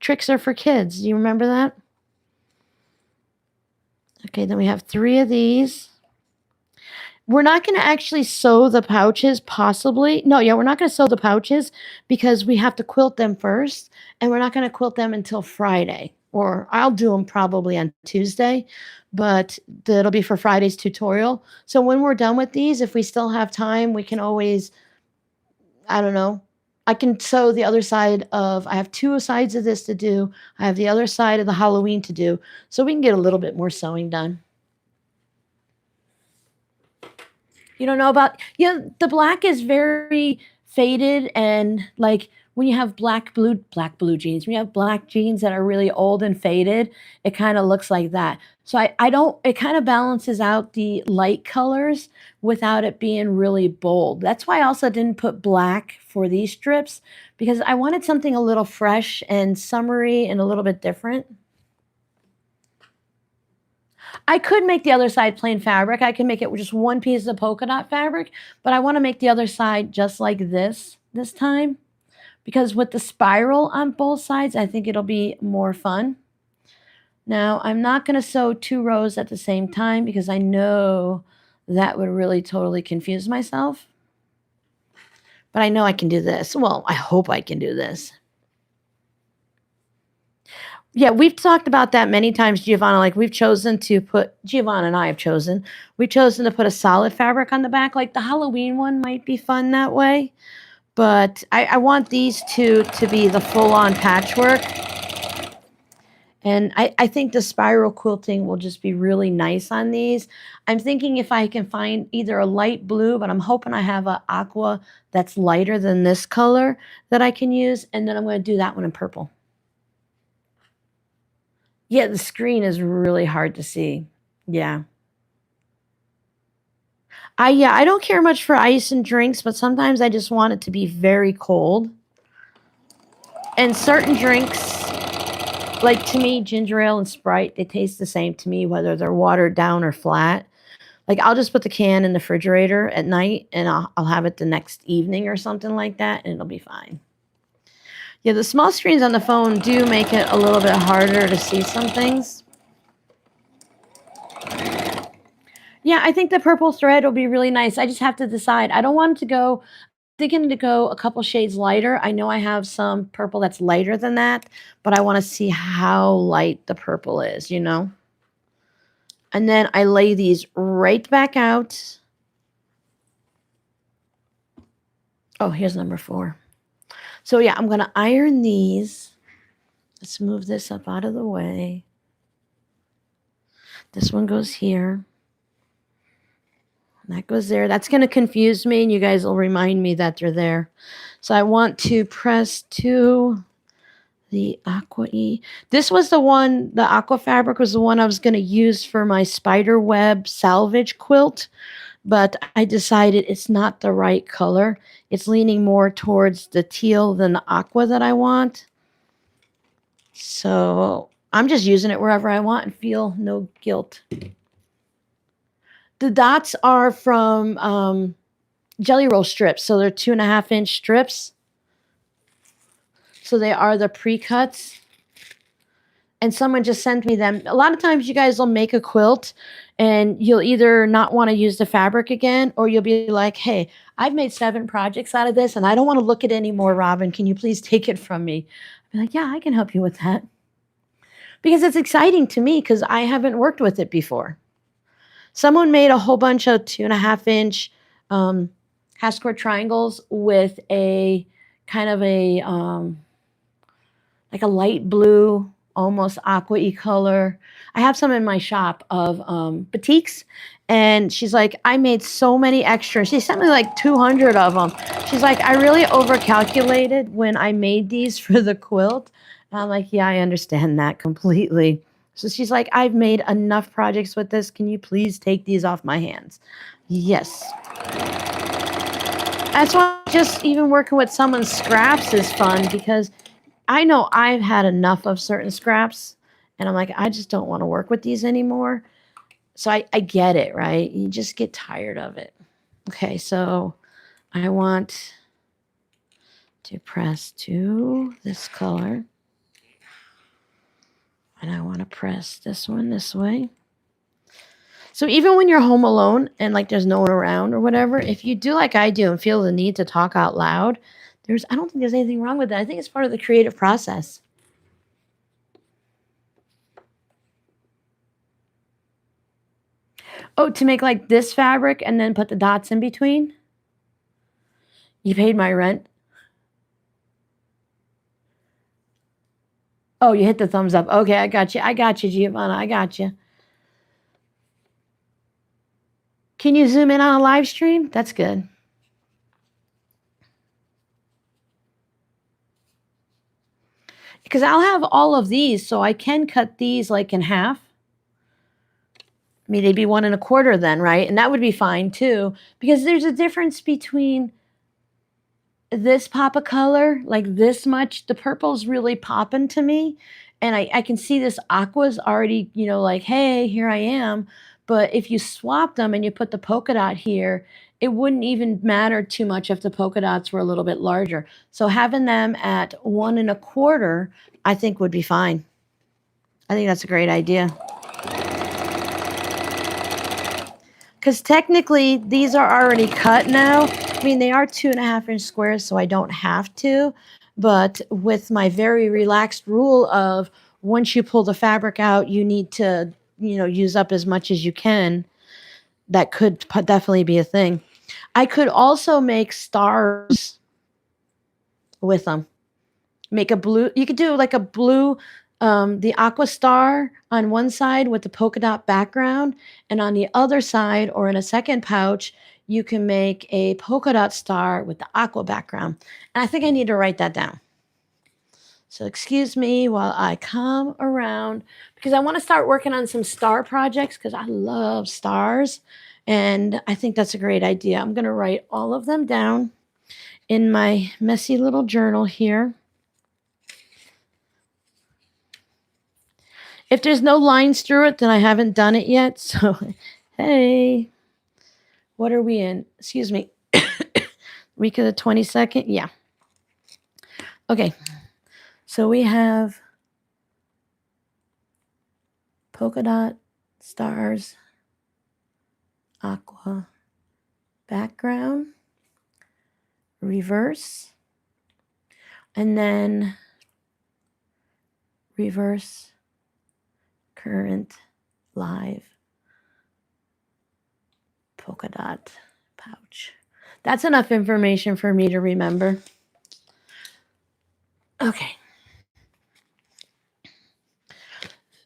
Tricks are for kids. Do you remember that? Okay, then we have 3 of these. We're not going to actually sew the pouches, possibly. No, yeah, we're not going to sew the pouches because we have to quilt them first, and we're not going to quilt them until Friday. Or I'll do them probably on Tuesday, but it'll be for Friday's tutorial. So when we're done with these, if we still have time, we can always, I don't know, I can sew the other side of, I have 2 sides of this to do. I have the other side of the Halloween to do. So we can get a little bit more sewing done. You don't know about, the black is very faded and like when you have black blue jeans, when you have black jeans that are really old and faded, it kind of looks like that. So I don't, it kind of balances out the light colors without it being really bold. That's why I also didn't put black for these strips because I wanted something a little fresh and summery and a little bit different. I could make the other side plain fabric. I can make it with just one piece of polka dot fabric, but I want to make the other side just like this time, because with the spiral on both sides, I think it'll be more fun. Now, I'm not going to sew 2 rows at the same time because I know that would really totally confuse myself. But I know I can do this. Well, I hope I can do this. Yeah, we've talked about that many times, Giovanna. Like we've chosen to put, Giovanna and I have chosen, we've chosen to put a solid fabric on the back. Like the Halloween one might be fun that way. But I want these two to be the full-on patchwork. And I think the spiral quilting will just be really nice on these. I'm thinking if I can find either a light blue, but I'm hoping I have an aqua that's lighter than this color that I can use. And then I'm going to do that one in purple. Yeah, the screen is really hard to see. Yeah. I don't care much for ice and drinks, but sometimes I just want it to be very cold. And certain drinks, like to me, ginger ale and Sprite, they taste the same to me, whether they're watered down or flat. Like I'll just put the can in the refrigerator at night and I'll have it the next evening or something like that, and it'll be fine. Yeah, the small screens on the phone do make it a little bit harder to see some things. Yeah, I think the purple thread will be really nice. I just have to decide. I don't want it to go, thinking to go a couple shades lighter. I know I have some purple that's lighter than that, but I want to see how light the purple is, you know? And then I lay these right back out. Oh, here's number 4. So yeah, I'm going to iron these. Let's move this up out of the way. This one goes here. That goes there. That's going to confuse me, and you guys will remind me that they're there. So I want to press to the aqua E. This was the one, the aqua fabric was the one I was going to use for my spider web salvage quilt, but I decided it's not the right color. It's leaning more towards the teal than the aqua that I want. So I'm just using it wherever I want and feel no guilt. The dots are from jelly roll strips. So they're 2.5-inch strips. So they are the pre-cuts. And someone just sent me them. A lot of times you guys will make a quilt and you'll either not want to use the fabric again, or you'll be like, hey, I've made 7 projects out of this and I don't want to look at it anymore, Robin. Can you please take it from me? I'll be like, yeah, I can help you with that. Because it's exciting to me because I haven't worked with it before. Someone made a whole bunch of 2.5-inch half-square triangles with a kind of a like a light blue, almost aqua-y color. I have some in my shop of batiks, and she's like, I made so many extras. She sent me like 200 of them. She's like, I really overcalculated when I made these for the quilt. And I'm like, yeah, I understand that completely. So she's like, I've made enough projects with this. Can you please take these off my hands? Yes. That's why just even working with someone's scraps is fun, because I know I've had enough of certain scraps and I'm like, I just don't want to work with these anymore. So I get it, right? You just get tired of it. Okay, so I want to press to this color. And I want to press this one this way. So even when you're home alone and like there's no one around or whatever, if you do like I do and feel the need to talk out loud, I don't think there's anything wrong with that. I think it's part of the creative process. Oh, to make like this fabric and then put the dots in between? You paid my rent? Oh, you hit the thumbs up. Okay, I got you. I got you, Giovanna. I got you. Can you zoom in on a live stream? That's good. Because I'll have all of these, so I can cut these like in half. I mean, they'd be 1 1/4 then, right? And that would be fine too, because there's a difference between this pop of color, like this much. The purple's really popping to me. And I can see this aqua's already, like, hey, here I am. But if you swap them and you put the polka dot here, it wouldn't even matter too much if the polka dots were a little bit larger. So having them at 1 1/4, I think would be fine. I think that's a great idea. Because technically these are already cut now. I mean, they are 2.5-inch squares, so I don't have to. But with my very relaxed rule of once you pull the fabric out, you need to, use up as much as you can, that could definitely be a thing. I could also make stars with them. Make a blue, you could do like a blue, the aqua star on one side with the polka dot background, and on the other side or in a second pouch, you can make a polka dot star with the aqua background. And I think I need to write that down. So excuse me while I come around, because I want to start working on some star projects because I love stars. And I think that's a great idea. I'm going to write all of them down in my messy little journal here. If there's no lines through it, then I haven't done it yet. So, hey, what are we in? Excuse me. Week of the 22nd? Yeah. Okay. So we have polka dot, stars, aqua, background, reverse, and then reverse, current, live, polka dot, pouch. That's enough information for me to remember. Okay.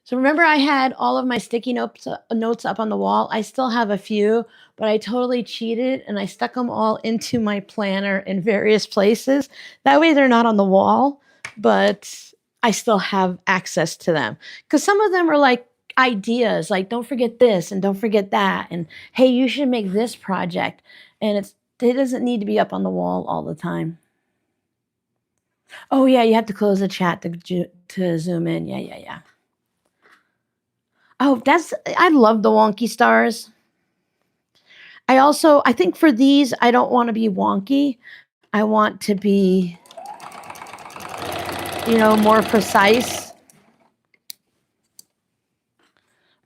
So remember I had all of my sticky notes up on the wall. I still have a few, but I totally cheated and I stuck them all into my planner in various places. That way they're not on the wall, but I still have access to them. Because some of them are like ideas, like don't forget this and don't forget that. And hey, you should make this project. And it doesn't need to be up on the wall all the time. Oh yeah, you have to close the chat to zoom in. Yeah. Oh, I love the wonky stars. I think for these, I don't want to be wonky. I want to be, more precise.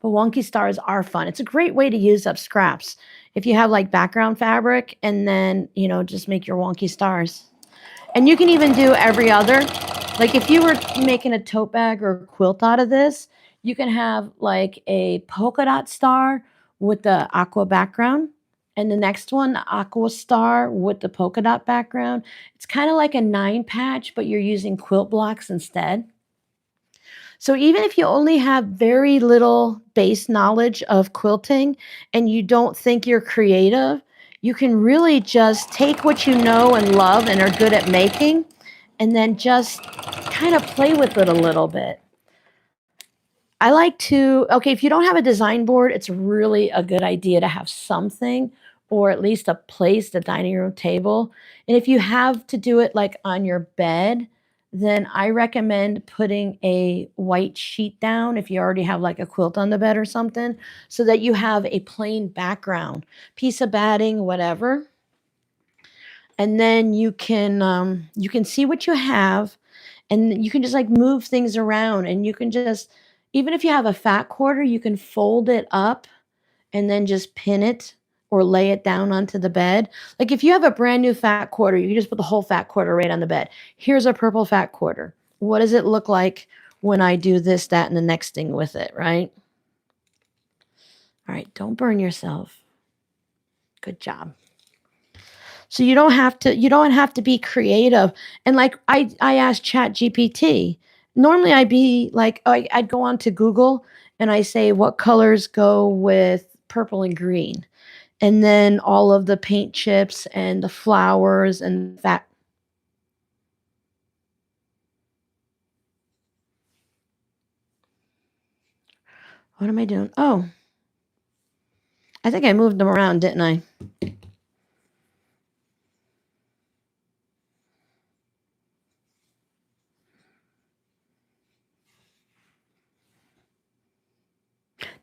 But wonky stars are fun. It's a great way to use up scraps. If you have like background fabric and then, just make your wonky stars. And you can even do every other. Like if you were making a tote bag or a quilt out of this, you can have like a polka dot star with the aqua background. And the next one, the aqua star with the polka dot background. It's kind of like a 9 patch, but you're using quilt blocks instead. So even if you only have very little base knowledge of quilting and you don't think you're creative, you can really just take what you know and love and are good at making and then just kind of play with it a little bit. I like to, okay, if you don't have a design board, it's really a good idea to have something or at least a place, the dining room table. And if you have to do it like on your bed, then I recommend putting a white sheet down if you already have like a quilt on the bed or something, so that you have a plain background, piece of batting, whatever. And then you can see what you have, and you can just like move things around, and you can just, even if you have a fat quarter, you can fold it up and then just pin it or lay it down onto the bed. Like if you have a brand new fat quarter, you can just put the whole fat quarter right on the bed. Here's a purple fat quarter. What does it look like when I do this, that, and the next thing with it, right? All right, don't burn yourself. Good job. So you don't have to be creative. And like I asked Chat GPT. Normally I'd be like, I'd go on to Google and I say what colors go with purple and green. And then all of the paint chips and the flowers and that. What am I doing? Oh, I think I moved them around, didn't I?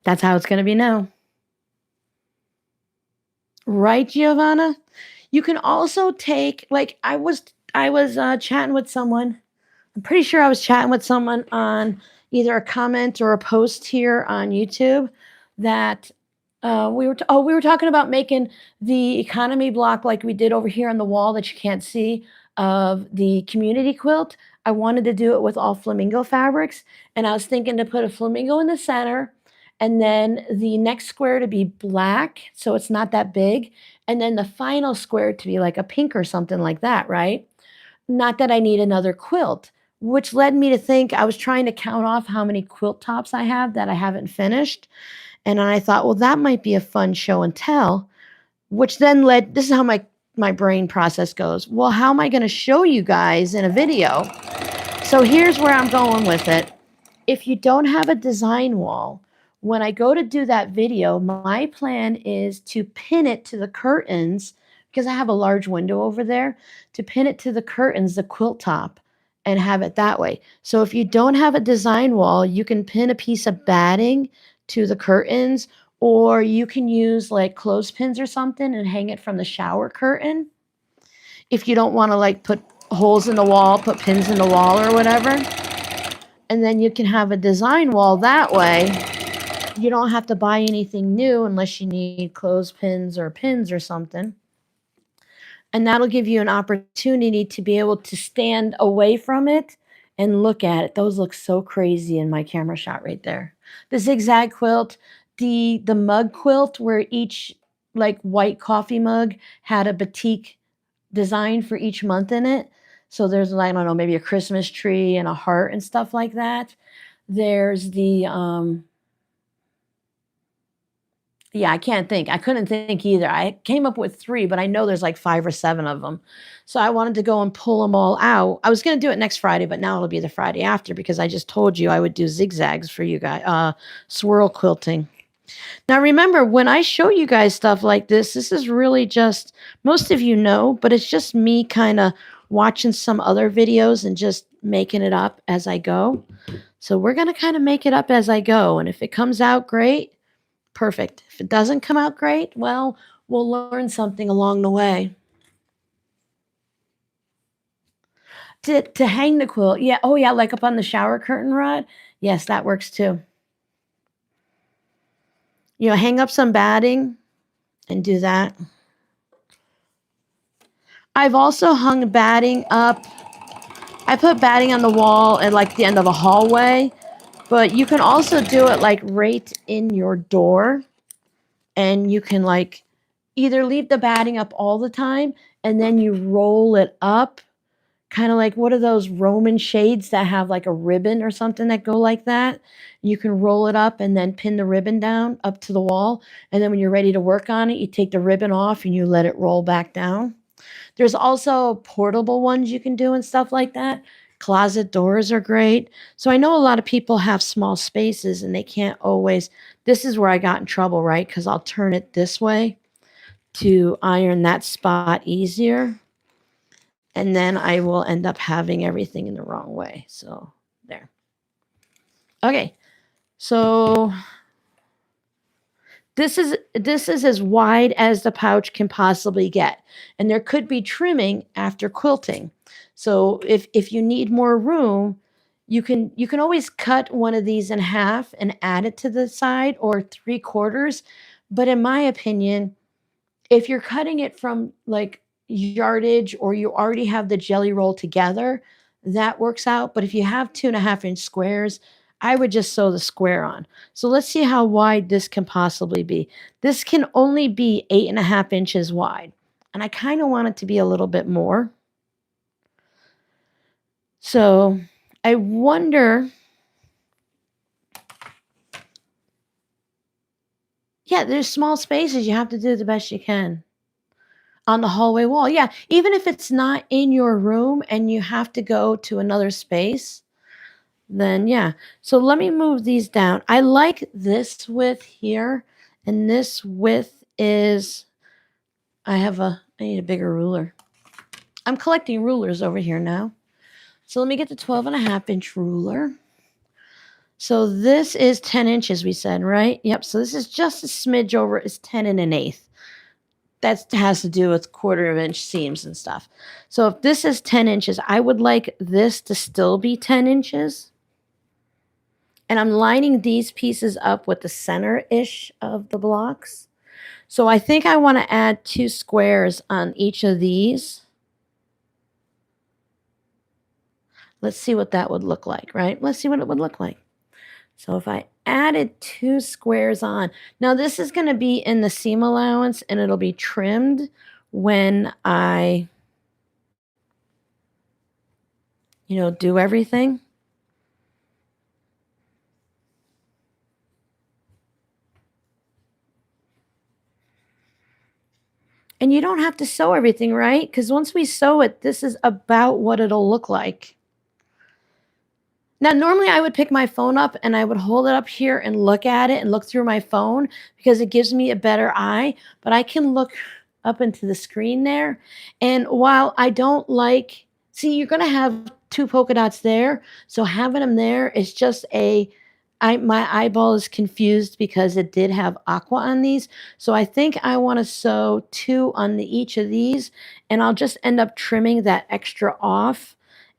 That's how it's going to be now. Right, Giovanna? You can also take, like, I was chatting with someone. I'm pretty sure I was chatting with someone on either a comment or a post here on YouTube that we were talking about making the economy block like we did over here on the wall that you can't see of the community quilt. I wanted to do it with all flamingo fabrics, and I was thinking to put a flamingo in the center, and then the next square to be black, so it's not that big, and then the final square to be like a pink or something like that, right? Not that I need another quilt, which led me to think I was trying to count off how many quilt tops I have that I haven't finished. And I thought, well, that might be a fun show and tell, which then led, this is how my brain process goes. Well, how am I going to show you guys in a video? So here's where I'm going with it. If you don't have a design wall, when I go to do that video, my plan is to pin it to the curtains, because I have a large window over there, to pin it to the curtains, the quilt top, and have it that way. So if you don't have a design wall, you can pin a piece of batting to the curtains, or you can use like clothespins or something and hang it from the shower curtain. If you don't want to like put holes in the wall, put pins in the wall or whatever. And then you can have a design wall that way. You don't have to buy anything new unless you need clothespins or pins or something. And that'll give you an opportunity to be able to stand away from it and look at it. Those look so crazy in my camera shot right there. The zigzag quilt, the mug quilt where each like white coffee mug had a batik design for each month in it. So there's, I don't know, maybe a Christmas tree and a heart and stuff like that. There's the yeah, I can't think. I couldn't think either. I came up with 3, but I know there's like 5 or 7 of them. So I wanted to go and pull them all out. I was going to do it next Friday, but now it'll be the Friday after because I just told you I would do zigzags for you guys, swirl quilting. Now remember, when I show you guys stuff like this is really just, most of you know, but it's just me kind of watching some other videos and just making it up as I go. So we're going to kind of make it up as I go. And if it comes out great, perfect. If it doesn't come out great, well, we'll learn something along the way. To hang the quilt, yeah. Oh, yeah, like up on the shower curtain rod. Yes, that works too. You know, hang up some batting and do that. I've also hung batting up. I put batting on the wall at like the end of a hallway, but you can also do it like right in your door. And you can like either leave the batting up all the time and then you roll it up, kind of like, what are those Roman shades that have like a ribbon or something that go like that? You can roll it up and then pin the ribbon down up to the wall. And then when you're ready to work on it, you take the ribbon off and you let it roll back down. There's also portable ones you can do and stuff like that. Closet doors are great. So I know a lot of people have small spaces and they can't always, this is where I got in trouble, right? Because I'll turn it this way to iron that spot easier. And then I will end up having everything in the wrong way. So there. Okay. So this is as wide as the pouch can possibly get. And there could be trimming after quilting. So if you need more room, you can always cut one of these in half and add it to the side, or 3/4. But in my opinion, if you're cutting it from like yardage or you already have the jelly roll together, that works out. But if you have 2.5-inch squares, I would just sew the square on. So let's see how wide this can possibly be. This can only be 8.5 inches wide. And I kind of want it to be a little bit more. So I wonder, yeah, there's small spaces. You have to do the best you can. On the hallway wall. Yeah, even if it's not in your room and you have to go to another space, then yeah. So let me move these down. I like this width here, and this width is, I need a bigger ruler. I'm collecting rulers over here now. So let me get the 12.5-inch ruler. So this is 10 inches, we said, right? Yep. So this is just a smidge over. It's 10 and an eighth. That has to do with quarter of inch seams and stuff. So if this is 10 inches, I would like this to still be 10 inches. And I'm lining these pieces up with the center-ish of the blocks. So I think I want to add 2 squares on each of these. Let's see what that would look like, right? Let's see what it would look like. So if I added 2 squares on, now this is going to be in the seam allowance and it'll be trimmed when I, do everything. And you don't have to sew everything, right? Because once we sew it, this is about what it'll look like. Now, normally I would pick my phone up and I would hold it up here and look at it and look through my phone because it gives me a better eye, but I can look up into the screen there. And while I don't like, see, you're going to have 2 polka dots there. So having them there is just my eyeball is confused because it did have aqua on these. So I think I want to sew 2 on each of these and I'll just end up trimming that extra off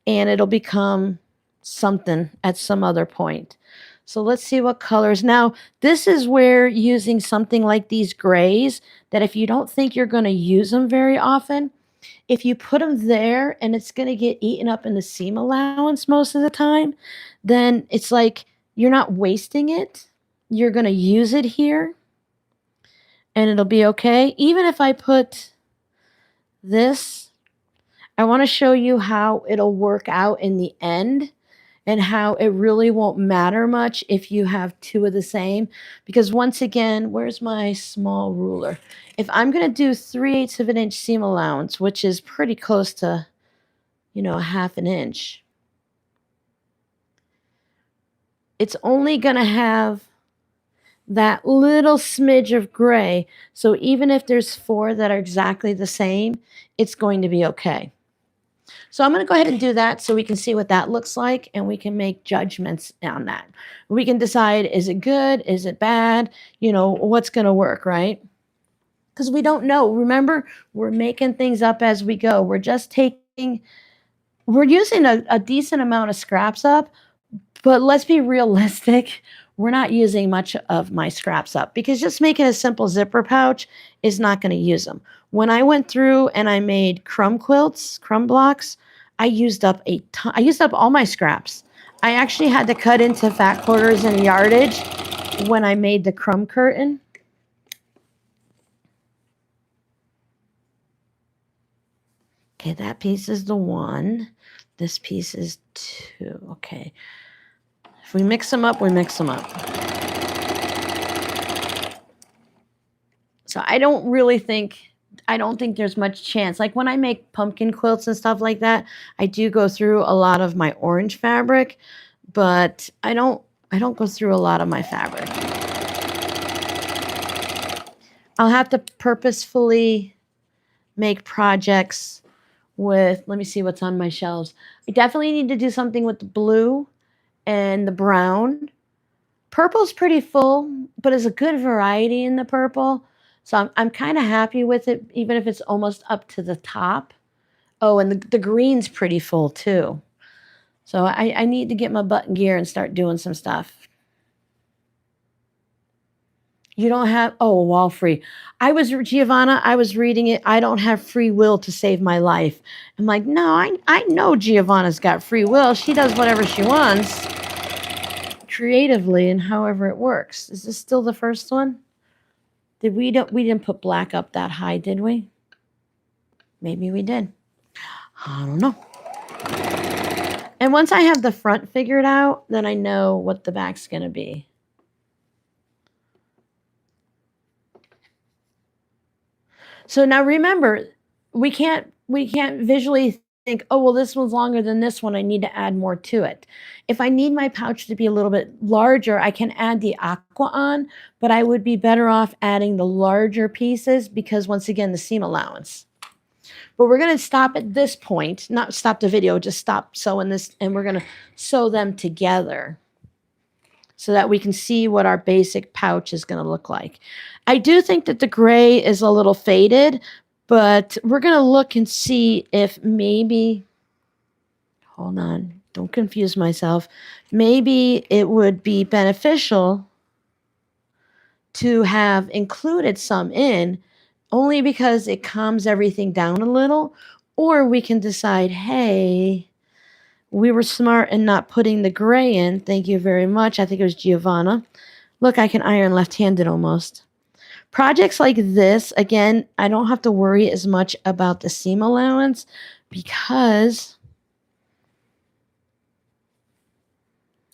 and it'll become something at some other point. So let's see what colors. Now, this is where using something like these grays, that if you don't think you're going to use them very often, if you put them there and it's going to get eaten up in the seam allowance most of the time, then it's like you're not wasting it. You're going to use it here and it'll be okay. Even if I put this, I want to show you how it'll work out in the end and how it really won't matter much if you have 2 of the same. Because once again, where's my small ruler? If I'm going to do 3/8 of an inch seam allowance, which is pretty close to, a 1/2 an inch, it's only going to have that little smidge of gray. So even if there's 4 that are exactly the same, it's going to be okay. So I'm going to go ahead and do that so we can see what that looks like and we can make judgments on that. We can decide, is it good? Is it bad? What's going to work, right? Because we don't know. Remember, we're making things up as we go. We're using a decent amount of scraps up, but let's be realistic. We're not using much of my scraps up because just making a simple zipper pouch is not going to use them. When I went through and I made crumb blocks, I used up a ton. I used up all my scraps. I actually had to cut into fat quarters and yardage when I made the crumb curtain. Okay, that piece is the 1. This piece is 2. Okay. If we mix them up, we mix them up. So I don't think there's much chance. Like when I make pumpkin quilts and stuff like that, I do go through a lot of my orange fabric, but I don't go through a lot of my fabric. I'll have to purposefully make projects with, let me see what's on my shelves. I definitely need to do something with the blue and the brown. Purple's pretty full, but there's a good variety in the purple. So I'm kind of happy with it, even if it's almost up to the top. Oh, and the green's pretty full too. So I need to get my butt in gear and start doing some stuff. You don't have, wall free. Giovanna, I was reading it. I don't have free will to save my life. I'm like, no, I know Giovanna's got free will. She does whatever she wants creatively and however it works. Is this still the first one? We didn't put black up that high, did we? Maybe we did. I don't know. And once I have the front figured out, then I know what the back's going to be. So now remember, we can't visually think, oh, well, this one's longer than this one. I need to add more to it. If I need my pouch to be a little bit larger, I can add the aqua on, but I would be better off adding the larger pieces because, once again, the seam allowance. But we're going to stop at this point, not stop the video, just stop sewing this, and we're going to sew them together. so that we can see what our basic pouch is going to look like. I do think that the gray is a little faded, but we're going to look and see if maybe, hold on, don't confuse myself. Maybe it would be beneficial to have included some in, only because it calms everything down a little. Or we can decide, hey, we were smart in not putting the gray in. Thank you very much. I think it was Giovanna. Look, I can iron left-handed almost. Projects like this, again, I don't have to worry as much about the seam allowance because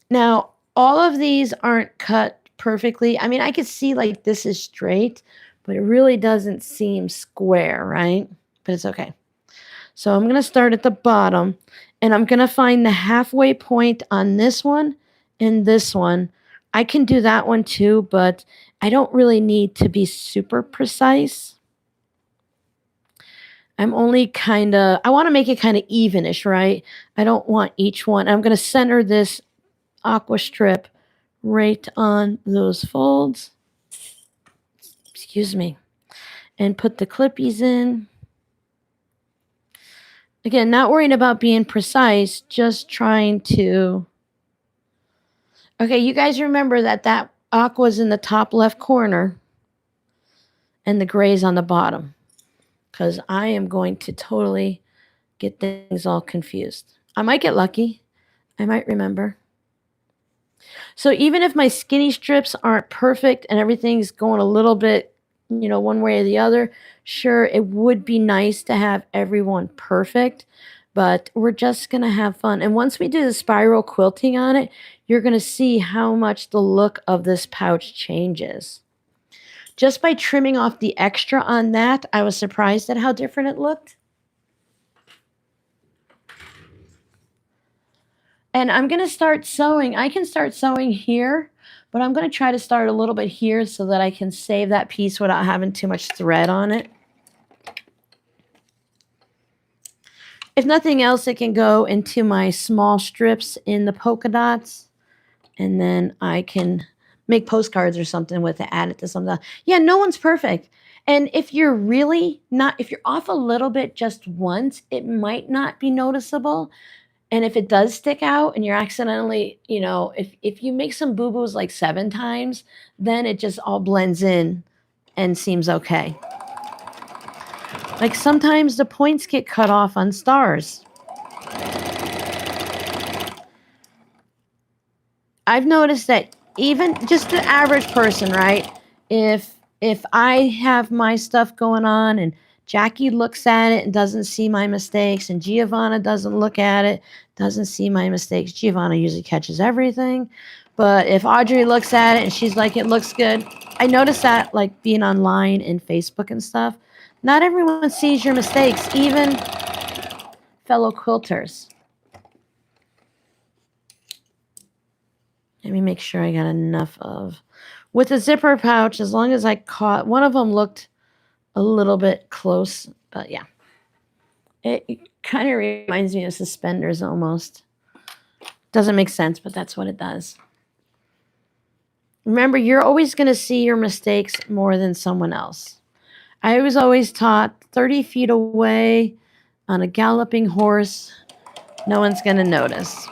now all of these aren't cut perfectly. I mean, I could see like this is straight, but it really doesn't seem square, right? But it's okay. So I'm going to start at the bottom, and I'm going to find the halfway point on this one and this one. I can do that one too, but I don't really need to be super precise. I'm only kind of, I want to make it kind of evenish, right? I don't want each one. I'm going to center this aqua strip right on those folds. Excuse me. And put the clippies in. Again, not worrying about being precise, just trying to... Okay, you guys remember that aqua's in the top left corner and the gray's on the bottom, because I am going to totally get things all confused. I might get lucky. I might remember. So even if my skinny strips aren't perfect and everything's going a little bit, one way or the other, sure, it would be nice to have everyone perfect, but we're just going to have fun. And once we do the spiral quilting on it, you're going to see how much the look of this pouch changes. Just by trimming off the extra on that, I was surprised at how different it looked. And I'm going to start sewing. I can start sewing here, but I'm going to try to start a little bit here so that I can save that piece without having too much thread on it. If nothing else, it can go into my small strips in the polka dots, and then I can make postcards or something with it, add it to something. Yeah, no one's perfect. And if you're really not, if you're off a little bit just once, it might not be noticeable. And if it does stick out and you're accidentally, if you make some boo-boos like 7 times, then it just all blends in and seems okay. Like sometimes the points get cut off on stars. I've noticed that even just the average person, right? If I have my stuff going on and Jackie looks at it and doesn't see my mistakes, and Giovanna doesn't look at it, doesn't see my mistakes. Giovanna usually catches everything. But if Audrey looks at it and she's like, it looks good. I notice that like being online and Facebook and stuff. Not everyone sees your mistakes, even fellow quilters. Let me make sure I got enough of... With the zipper pouch, as long as I caught... One of them looked a little bit close, but yeah. It kind of reminds me of suspenders almost. Doesn't make sense, but that's what it does. Remember, you're always going to see your mistakes more than someone else. I was always taught 30 feet away on a galloping horse, no one's going to notice.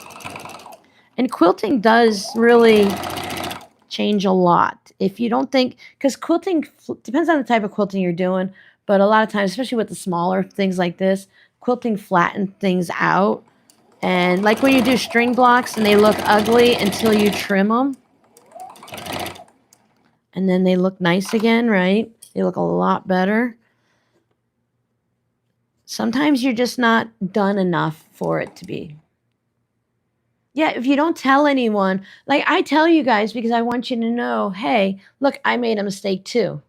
And quilting does really change a lot. If you don't think, because quilting depends on the type of quilting you're doing, but a lot of times, especially with the smaller things like this, quilting flattens things out. And like when you do string blocks and they look ugly until you trim them. And then they look nice again, right? They look a lot better. Sometimes you're just not done enough for it to be. Yeah, if you don't tell anyone, like I tell you guys because I want you to know, hey, look, I made a mistake too.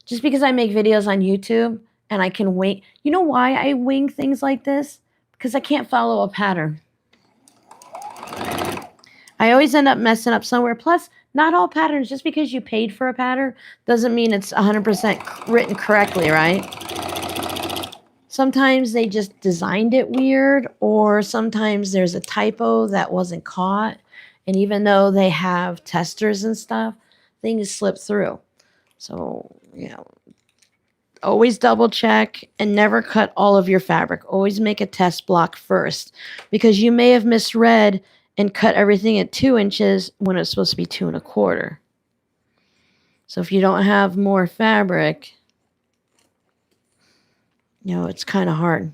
Just because I make videos on YouTube and I can wing, you know why I wing things like this? Because I can't follow a pattern. I always end up messing up somewhere. Plus, not all patterns, just because you paid for a pattern, doesn't mean it's 100% written correctly, right? Sometimes they just designed it weird, or sometimes there's a typo that wasn't caught. And even though they have testers and stuff, things slip through. So, always double check and never cut all of your fabric. Always make a test block first because you may have misread and cut everything at 2 inches when it's supposed to be 2 1/4. So if you don't have more fabric, it's kind of hard.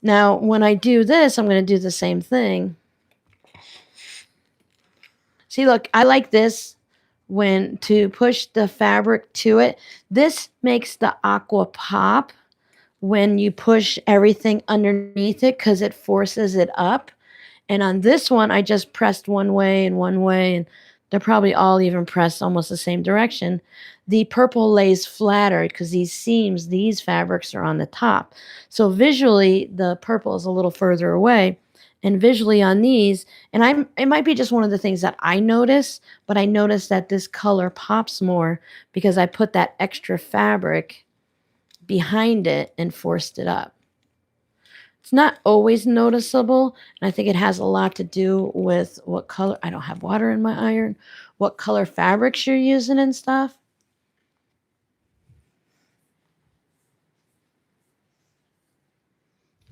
Now, when I do this, I'm going to do the same thing. See, look, I like this when to push the fabric to it. This makes the aqua pop when you push everything underneath it because it forces it up. And on this one, I just pressed one way, and they're probably all even pressed almost the same direction. The purple lays flatter because these fabrics are on the top. So visually, the purple is a little further away. And visually on these, and it might be just one of the things that I notice, but I notice that this color pops more because I put that extra fabric behind it and forced it up. It's not always noticeable, and I think it has a lot to do with what color. I don't have water in my iron. What color fabrics you're using and stuff.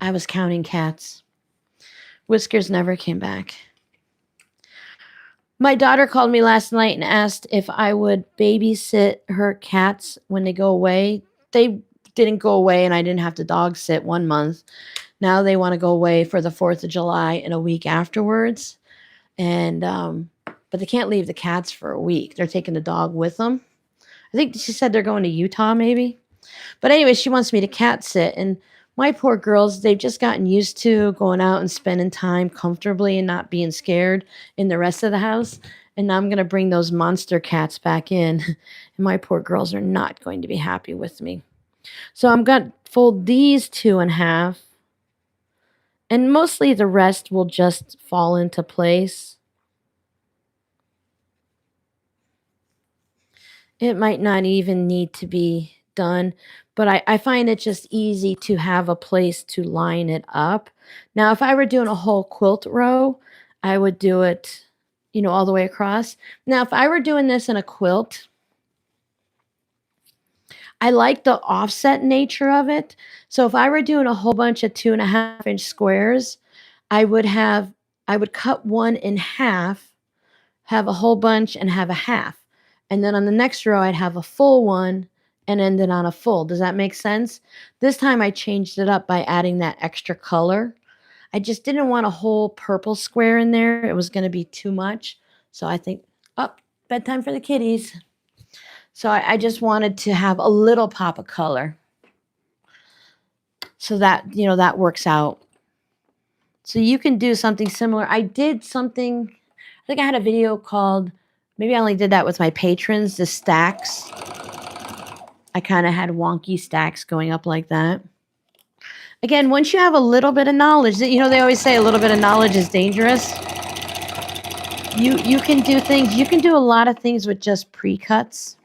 I was counting cats. Whiskers never came back. My daughter called me last night and asked if I would babysit her cats when they go away. They didn't go away, and I didn't have to dog sit 1 month. Now they want to go away for the 4th of July and a week afterwards. And but they can't leave the cats for a week. They're taking the dog with them. I think she said they're going to Utah maybe. But anyway, she wants me to cat sit. And my poor girls, they've just gotten used to going out and spending time comfortably and not being scared in the rest of the house. And now I'm going to bring those monster cats back in. And my poor girls are not going to be happy with me. So I'm going to fold these 2 in half. And mostly the rest will just fall into place. It might not even need to be done, but I find it just easy to have a place to line it up. Now, if I were doing a whole quilt row, I would do it, all the way across. Now, if I were doing this in a quilt, I like the offset nature of it. So if I were doing a whole bunch of 2.5-inch squares, I would cut one in half, have a whole bunch, and have a half. And then on the next row, I'd have a full one and end it on a full. Does that make sense? This time I changed it up by adding that extra color. I just didn't want a whole purple square in there. It was going to be too much. So I think, bedtime for the kitties. So I just wanted to have a little pop of color. So that, that works out. So you can do something similar. I did something, I think I had a video called, maybe I only did that with my patrons, the stacks. I kind of had wonky stacks going up like that. Again, once you have a little bit of knowledge, they always say a little bit of knowledge is dangerous. You can do things. You can do a lot of things with just pre-cuts.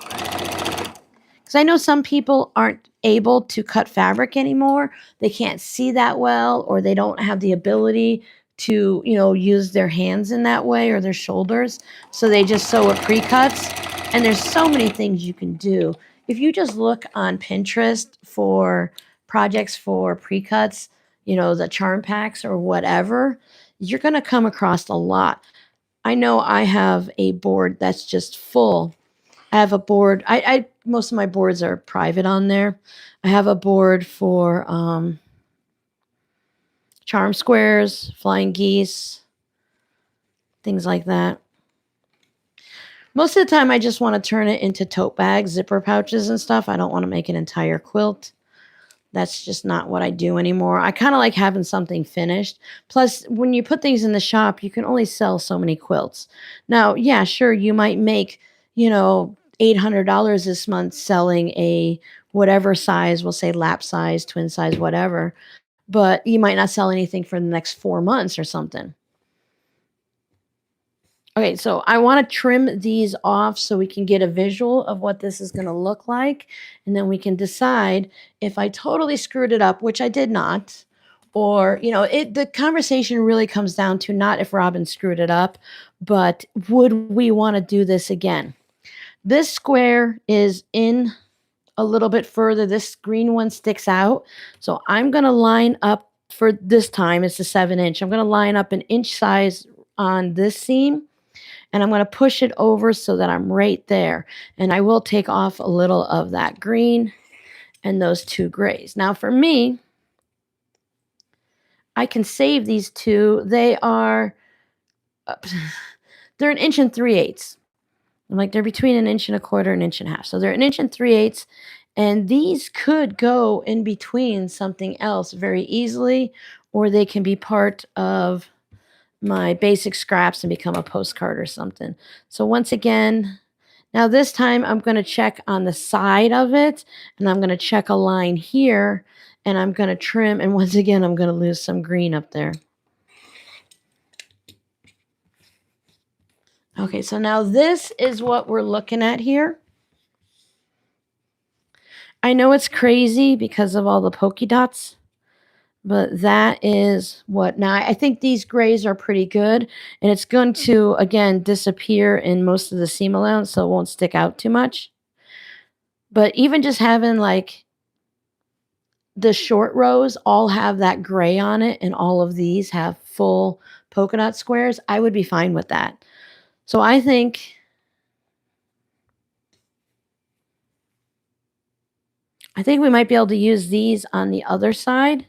Because I know some people aren't able to cut fabric anymore. They can't see that well, or they don't have the ability to, use their hands in that way or their shoulders. So they just sew with pre-cuts. And there's so many things you can do. If you just look on Pinterest for projects for pre-cuts, the charm packs or whatever, you're going to come across a lot. I know I have a board that's just full. I have a board. I most of my boards are private on there. I have a board for charm squares, flying geese, things like that. Most of the time, I just want to turn it into tote bags, zipper pouches and stuff. I don't want to make an entire quilt. That's just not what I do anymore. I kind of like having something finished. Plus, when you put things in the shop, you can only sell so many quilts. Now, yeah, sure, you might make, $800 this month selling a whatever size, we'll say lap size, twin size, whatever. But you might not sell anything for the next 4 months or something. Okay, so I want to trim these off so we can get a visual of what this is going to look like. And then we can decide if I totally screwed it up, which I did not, Or, the conversation really comes down to not if Robin screwed it up, but would we want to do this again? This square is in a little bit further. This green one sticks out. So I'm going to line up for this time. It's a 7-inch. I'm going to line up an inch size on this seam, and I'm going to push it over so that I'm right there. And I will take off a little of that green and those two grays. Now for me, I can save these two. They are, they're 1 3/8. I'm like, they're between 1 1/4 and 1.5 inches. So they're 1 3/8. And these could go in between something else very easily, or they can be part of my basic scraps and become a postcard or something. So once again, now this time I'm going to check on the side of it, and I'm going to check a line here, and I'm going to trim. And once again, I'm going to lose some green up there. Okay, so now this is what we're looking at here. I know it's crazy because of all the polka dots, but that is what. Now, I think these grays are pretty good, and it's going to, again, disappear in most of the seam allowance, so it won't stick out too much. But even just having, like, the short rows all have that gray on it, and all of these have full polka dot squares, I would be fine with that. So I think we might be able to use these on the other side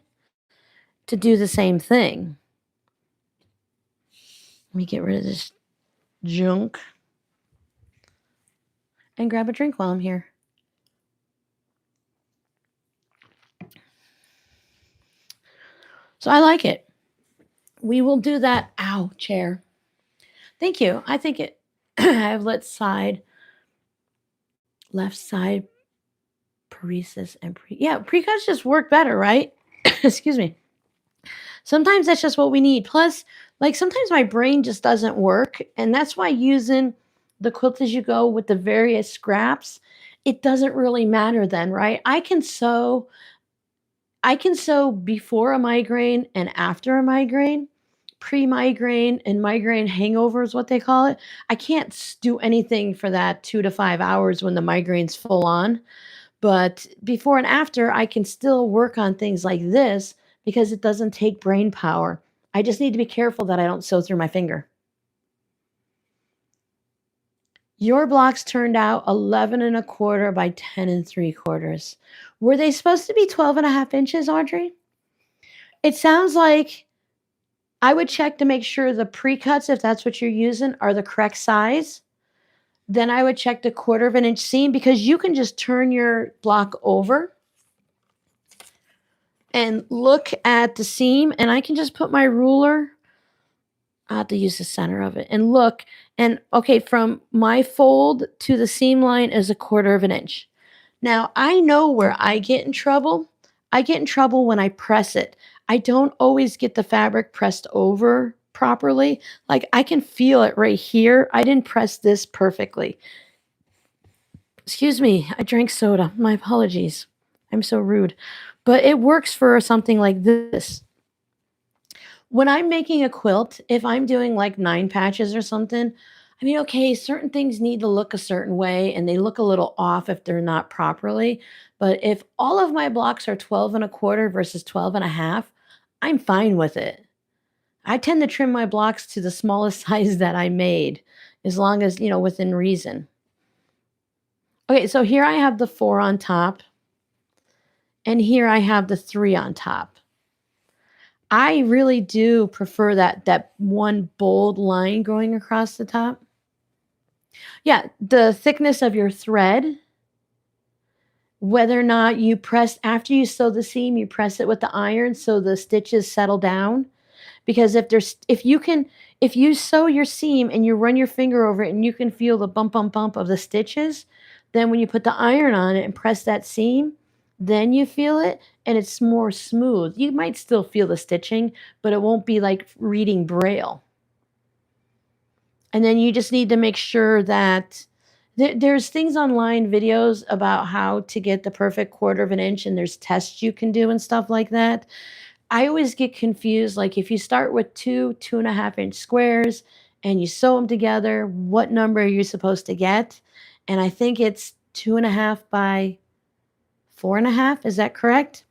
to do the same thing. Let me get rid of this junk and grab a drink while I'm here. So I like it. We will do that. Ow, chair. Thank you. I think it. I have left side, paresis, and pre-cuts just work better, right? Excuse me. Sometimes that's just what we need. Plus, like, sometimes my brain just doesn't work, and that's why using the Quilt As You Go with the various scraps, it doesn't really matter then, right? I can sew before a migraine and after a migraine, pre-migraine and migraine hangover is what they call it. I can't do anything for that 2 to 5 hours when the migraine's full on. But before and after, I can still work on things like this because it doesn't take brain power. I just need to be careful that I don't sew through my finger. Your blocks turned out 11 1/4 by 10 3/4. Were they supposed to be 12 1/2 inches, Audrey? It sounds like I would check to make sure the pre-cuts, if that's what you're using, are the correct size. Then I would check the 1/4 inch seam, because you can just turn your block over and look at the seam, and I can just put my ruler. I have to use the center of it and look. And okay, from my fold to the seam line is a 1/4 inch. Now, I know where I get in trouble. I get in trouble when I press it. I don't always get the fabric pressed over properly. Like, I can feel it right here. I didn't press this perfectly. Excuse me, I drank soda. My apologies. I'm so rude. But it works for something like this. When I'm making a quilt, if I'm doing like 9 patches or something, I mean, okay, certain things need to look a certain way, and they look a little off if they're not properly. But if all of my blocks are 12 1/4 versus 12 1/2, I'm fine with it. I tend to trim my blocks to the smallest size that I made, as long as, within reason. Okay, so here I have the 4 on top, and here I have the 3 on top. I really do prefer that one bold line going across the top. Yeah, the thickness of your thread, whether or not you press after you sew the seam, you press it with the iron so the stitches settle down. Because if you sew your seam and you run your finger over it and you can feel the bump, bump, bump of the stitches, then when you put the iron on it and press that seam, then you feel it and it's more smooth. You might still feel the stitching, but it won't be like reading Braille. And then you just need to make sure that there's things online, videos about how to get the perfect 1/4 inch, and there's tests you can do and stuff like that. I always get confused. Like if you start with 2.5 inch squares and you sew them together, what number are you supposed to get? And I think it's 2.5 by 4.5. Is that correct?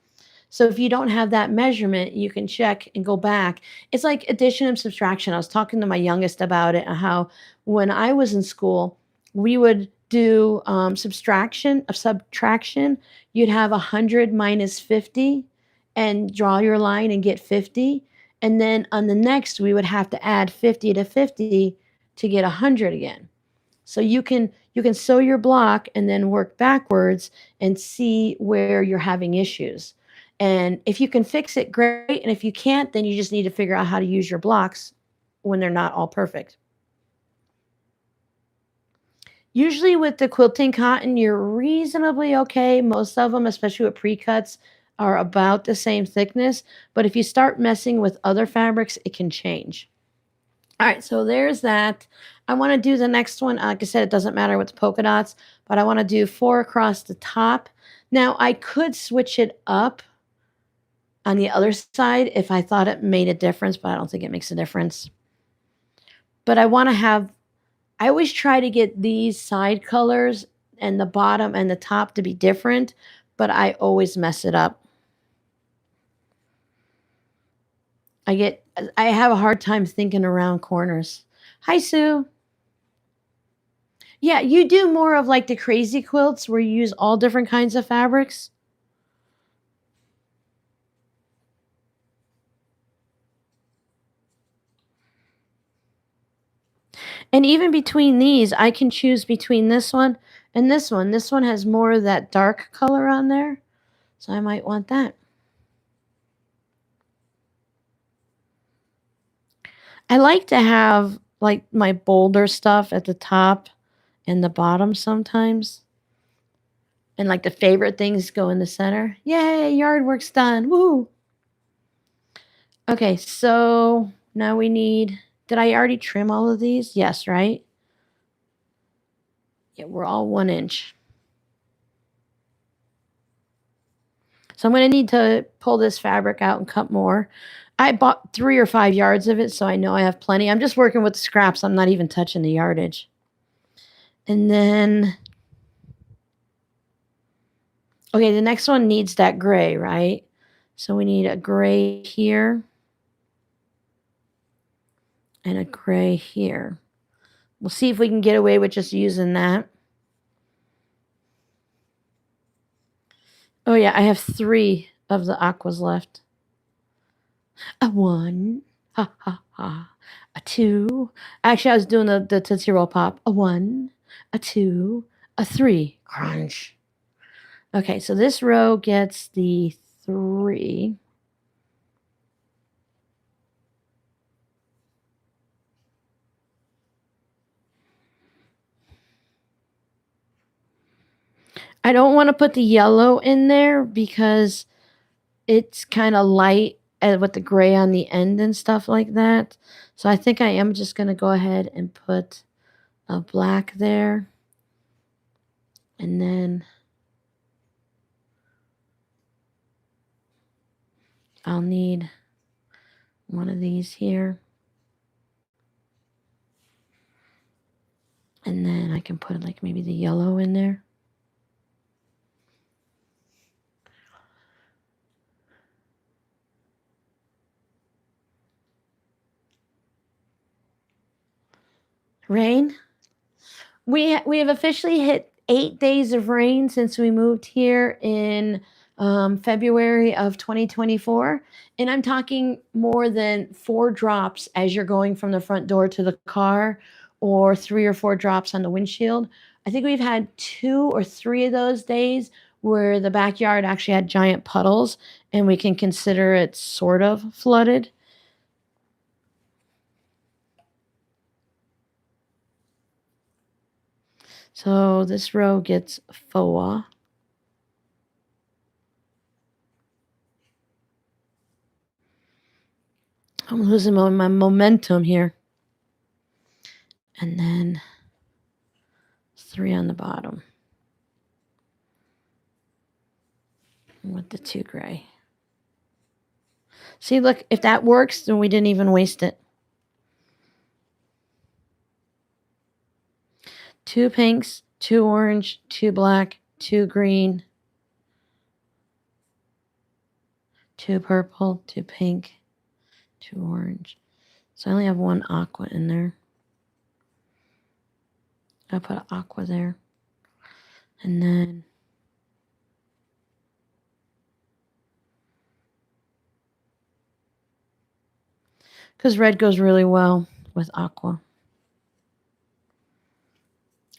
So if you don't have that measurement, you can check and go back. It's like addition and subtraction. I was talking to my youngest about it and how when I was in school, we would do subtraction. You'd have 100 minus 50 and draw your line and get 50. And then on the next, we would have to add 50 to 50 to get 100 again. So you can sew your block and then work backwards and see where you're having issues. And if you can fix it, great. And if you can't, then you just need to figure out how to use your blocks when they're not all perfect. Usually with the quilting cotton, you're reasonably okay. Most of them, especially with pre-cuts, are about the same thickness. But if you start messing with other fabrics, it can change. All right, so there's that. I want to do the next one. Like I said, it doesn't matter with the polka dots, but I want to do 4 across the top. Now, I could switch it up on the other side if I thought it made a difference, but I don't think it makes a difference. But I always try to get these side colors and the bottom and the top to be different, but I always mess it up. I have a hard time thinking around corners. Hi, Sue. Yeah, you do more of like the crazy quilts where you use all different kinds of fabrics. And even between these, I can choose between this one and this one. This one has more of that dark color on there, so I might want that. I like to have like my bolder stuff at the top and the bottom sometimes. And like the favorite things go in the center. Yay, yard work's done. Woo! Okay, so now we need, did I already trim all of these? Yes, right? Yeah, we're all 1 inch. So I'm going to need to pull this fabric out and cut more. I bought 3 or 5 yards of it, so I know I have plenty. I'm just working with the scraps. I'm not even touching the yardage. And then, okay, the next one needs that gray, right? So we need a gray here and a gray here. We'll see if we can get away with just using that. Oh yeah, I have 3 of the aquas left. A 1, ha ha ha. A 2. Actually, I was doing the Tootsie Roll Pop. A 1, a 2, a 3. Crunch. Okay, so this row gets the 3. I don't want to put the yellow in there because it's kind of light with the gray on the end and stuff like that. So I think I am just going to go ahead and put a black there. And then I'll need one of these here. And then I can put like maybe the yellow in there. Rain. We have officially hit 8 days of rain since we moved here in February of 2024, and I'm talking more than 4 drops as you're going from the front door to the car, or 3 or 4 drops on the windshield. I think we've had 2 or 3 of those days where the backyard actually had giant puddles, and we can consider it sort of flooded. So this row gets FOA. I'm losing my momentum here. And then 3 on the bottom with the 2 gray. See, look, if that works, then we didn't even waste it. 2 pinks, 2 orange, 2 black, 2 green, 2 purple, 2 pink, 2 orange. So I only have 1 aqua in there. I'll put aqua there. And then because red goes really well with aqua.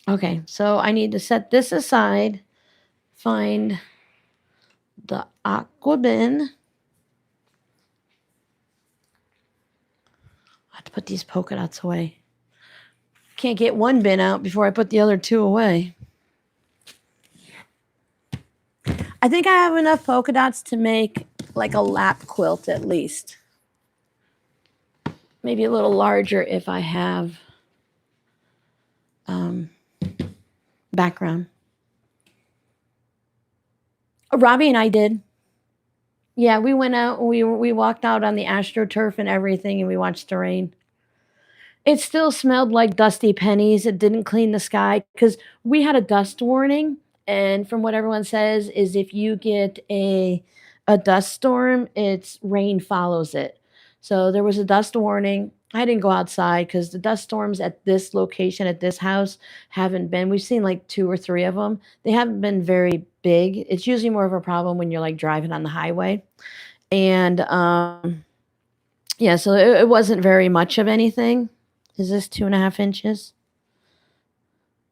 Okay, so I need to set this aside, find the aqua bin. I have to put these polka dots away. Can't get one bin out before I put the other 2 away. I think I have enough polka dots to make like a lap quilt at least. Maybe a little larger if I have background. Robbie and I did. Yeah, we went out and we walked out on the AstroTurf and everything, and we watched the rain. It still smelled like dusty pennies. It didn't clean the sky because we had a dust warning. And from what everyone says is if you get a dust storm, it's rain follows it. So there was a dust warning. I didn't go outside because the dust storms at this location, at this house, haven't been. We've seen like 2 or 3 of them. They haven't been very big. It's usually more of a problem when you're like driving on the highway. And yeah, so it wasn't very much of anything. Is this 2.5 inches?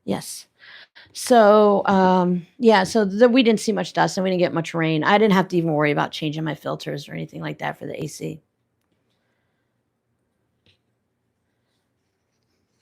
Yes. So, yeah, so we didn't see much dust and we didn't get much rain. I didn't have to even worry about changing my filters or anything like that for the AC.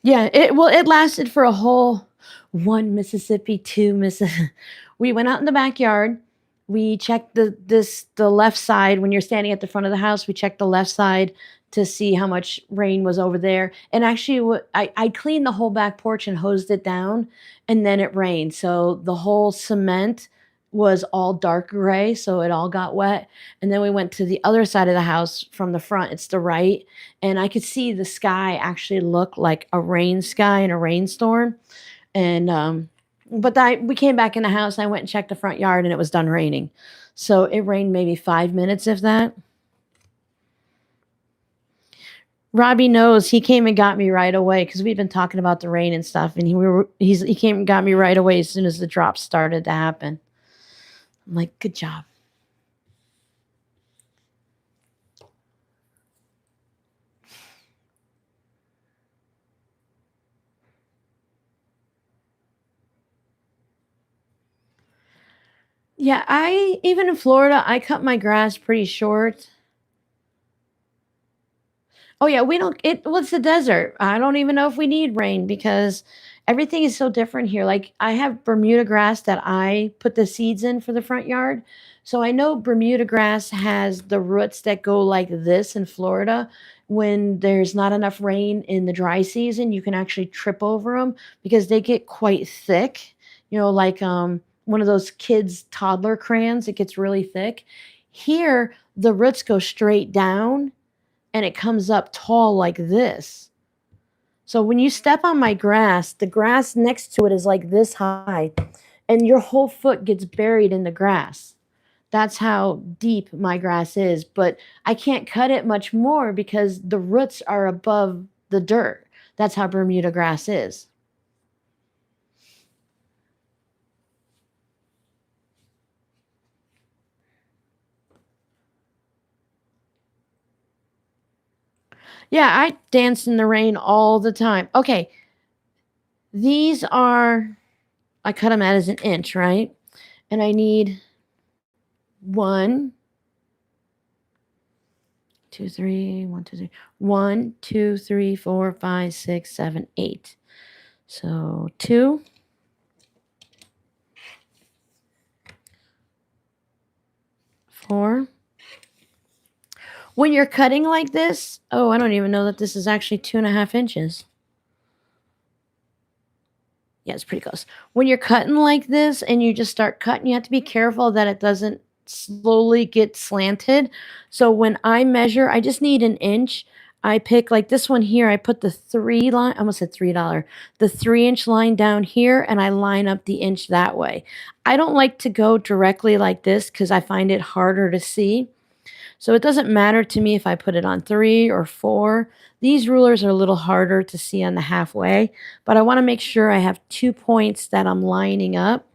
Yeah, it lasted for a whole 1 Mississippi, 2 Mississippi. We went out in the backyard. We checked the left side when you're standing at the front of the house. We checked the left side to see how much rain was over there. And actually, I cleaned the whole back porch and hosed it down, and then it rained. So the whole cement was all dark gray, so it all got wet. And then we went to the other side of the house from the front. It's the right, and I could see the sky actually look like a rain sky in a rainstorm. And but we came back in the house. I went and checked the front yard, and it was done raining. So it rained maybe 5 minutes, if that. Robbie knows. He came and got me right away because we've been talking about the rain and stuff, and he came and got me right away as soon as the drops started to happen. I'm like, good job. Yeah, even in Florida, I cut my grass pretty short. Oh yeah, we don't well, it's the desert. I don't even know if we need rain because everything is so different here. Like I have Bermuda grass that I put the seeds in for the front yard. So I know Bermuda grass has the roots that go like this in Florida. When there's not enough rain in the dry season, you can actually trip over them because they get quite thick. Like one of those kids toddler crayons, it gets really thick. Here, the roots go straight down and it comes up tall like this. So when you step on my grass, the grass next to it is like this high, and your whole foot gets buried in the grass. That's how deep my grass is, but I can't cut it much more because the roots are above the dirt. That's how Bermuda grass is. Yeah, I dance in the rain all the time. Okay, these are, I cut them out as an inch, right? And I need 1, 2, 3, 1, 2, 3, 1, 2, 3, 4, 5, 6, 7, 8. So 2, 4. When you're cutting like this, oh, I don't even know that this is actually 2.5 inches. Yeah, it's pretty close. When you're cutting like this and you just start cutting, you have to be careful that it doesn't slowly get slanted. So when I measure, I just need an inch. I pick like this one here. I put the three line, I almost said $3, the 3 inch line down here, and I line up the inch that way. I don't like to go directly like this because I find it harder to see. So it doesn't matter to me if I put it on 3 or 4. These rulers are a little harder to see on the halfway, but I want to make sure I have 2 points that I'm lining up.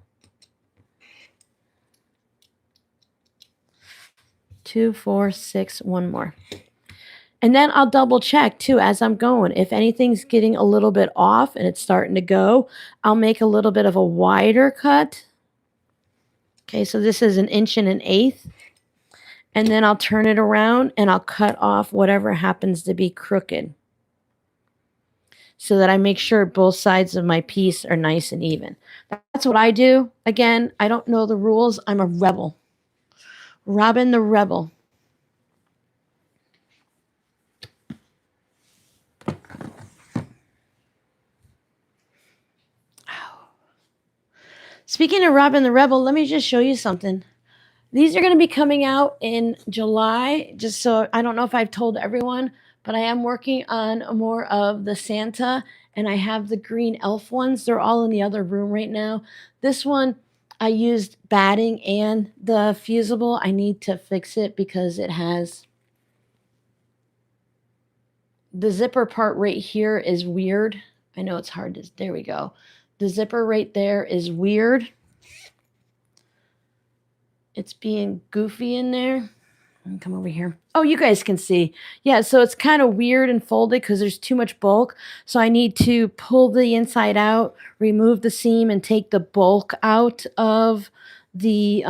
2, 4, 6, one more. And then I'll double check too as I'm going. If anything's getting a little bit off and it's starting to go, I'll make a little bit of a wider cut. Okay, so this is 1 1/8 inch. And then I'll turn it around and I'll cut off whatever happens to be crooked, so that I make sure both sides of my piece are nice and even. That's what I do. Again, I don't know the rules. I'm a rebel. Robin the Rebel. Speaking of Robin the Rebel, let me just show you something. These are going to be coming out in July, just so I don't know if I've told everyone, but I am working on more of the Santa, and I have the green elf ones. They're all in the other room right now. This one, I used batting and the fusible. I need to fix it because it has the zipper part right here is weird. I know it's hard to, there we go. The zipper right there is weird. It's being goofy in there. Come over here. Oh, you guys can see. Yeah, so it's kind of weird and folded because there's too much bulk. So I need to pull the inside out, remove the seam, and take the bulk out of the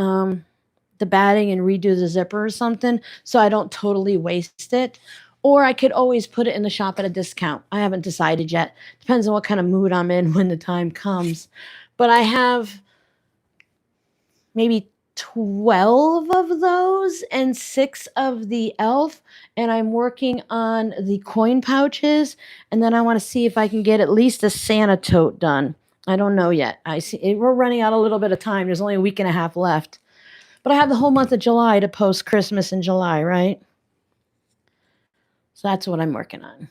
batting and redo the zipper or something, so I don't totally waste it. Or I could always put it in the shop at a discount. I haven't decided yet. Depends on what kind of mood I'm in when the time comes. But I have maybe 12 of those and 6 of the elf, and I'm working on the coin pouches, and then I want to see if I can get at least a Santa tote done. I don't know yet. I see we're running out a little bit of time. There's only a week and a half left. But I have the whole month of July to post Christmas in July, right? So that's what I'm working on.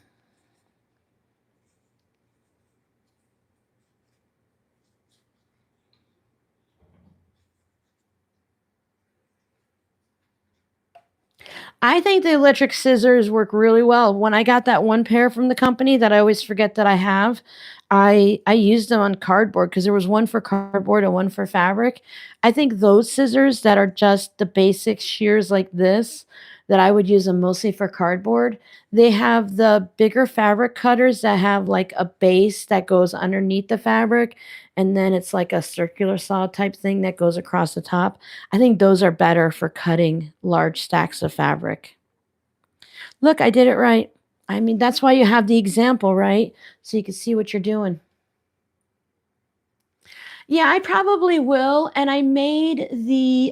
I think the electric scissors work really well. When I got that one pair from the company that I always forget that I have, I used them on cardboard because there was one for cardboard and one for fabric. I think those scissors that are just the basic shears like this, that I would use them mostly for cardboard. They have the bigger fabric cutters that have like a base that goes underneath the fabric, and then it's like a circular saw type thing that goes across the top. I think those are better for cutting large stacks of fabric. Look, I did it right. I mean, that's why you have the example, right? So you can see what you're doing. Yeah, I probably will. And I made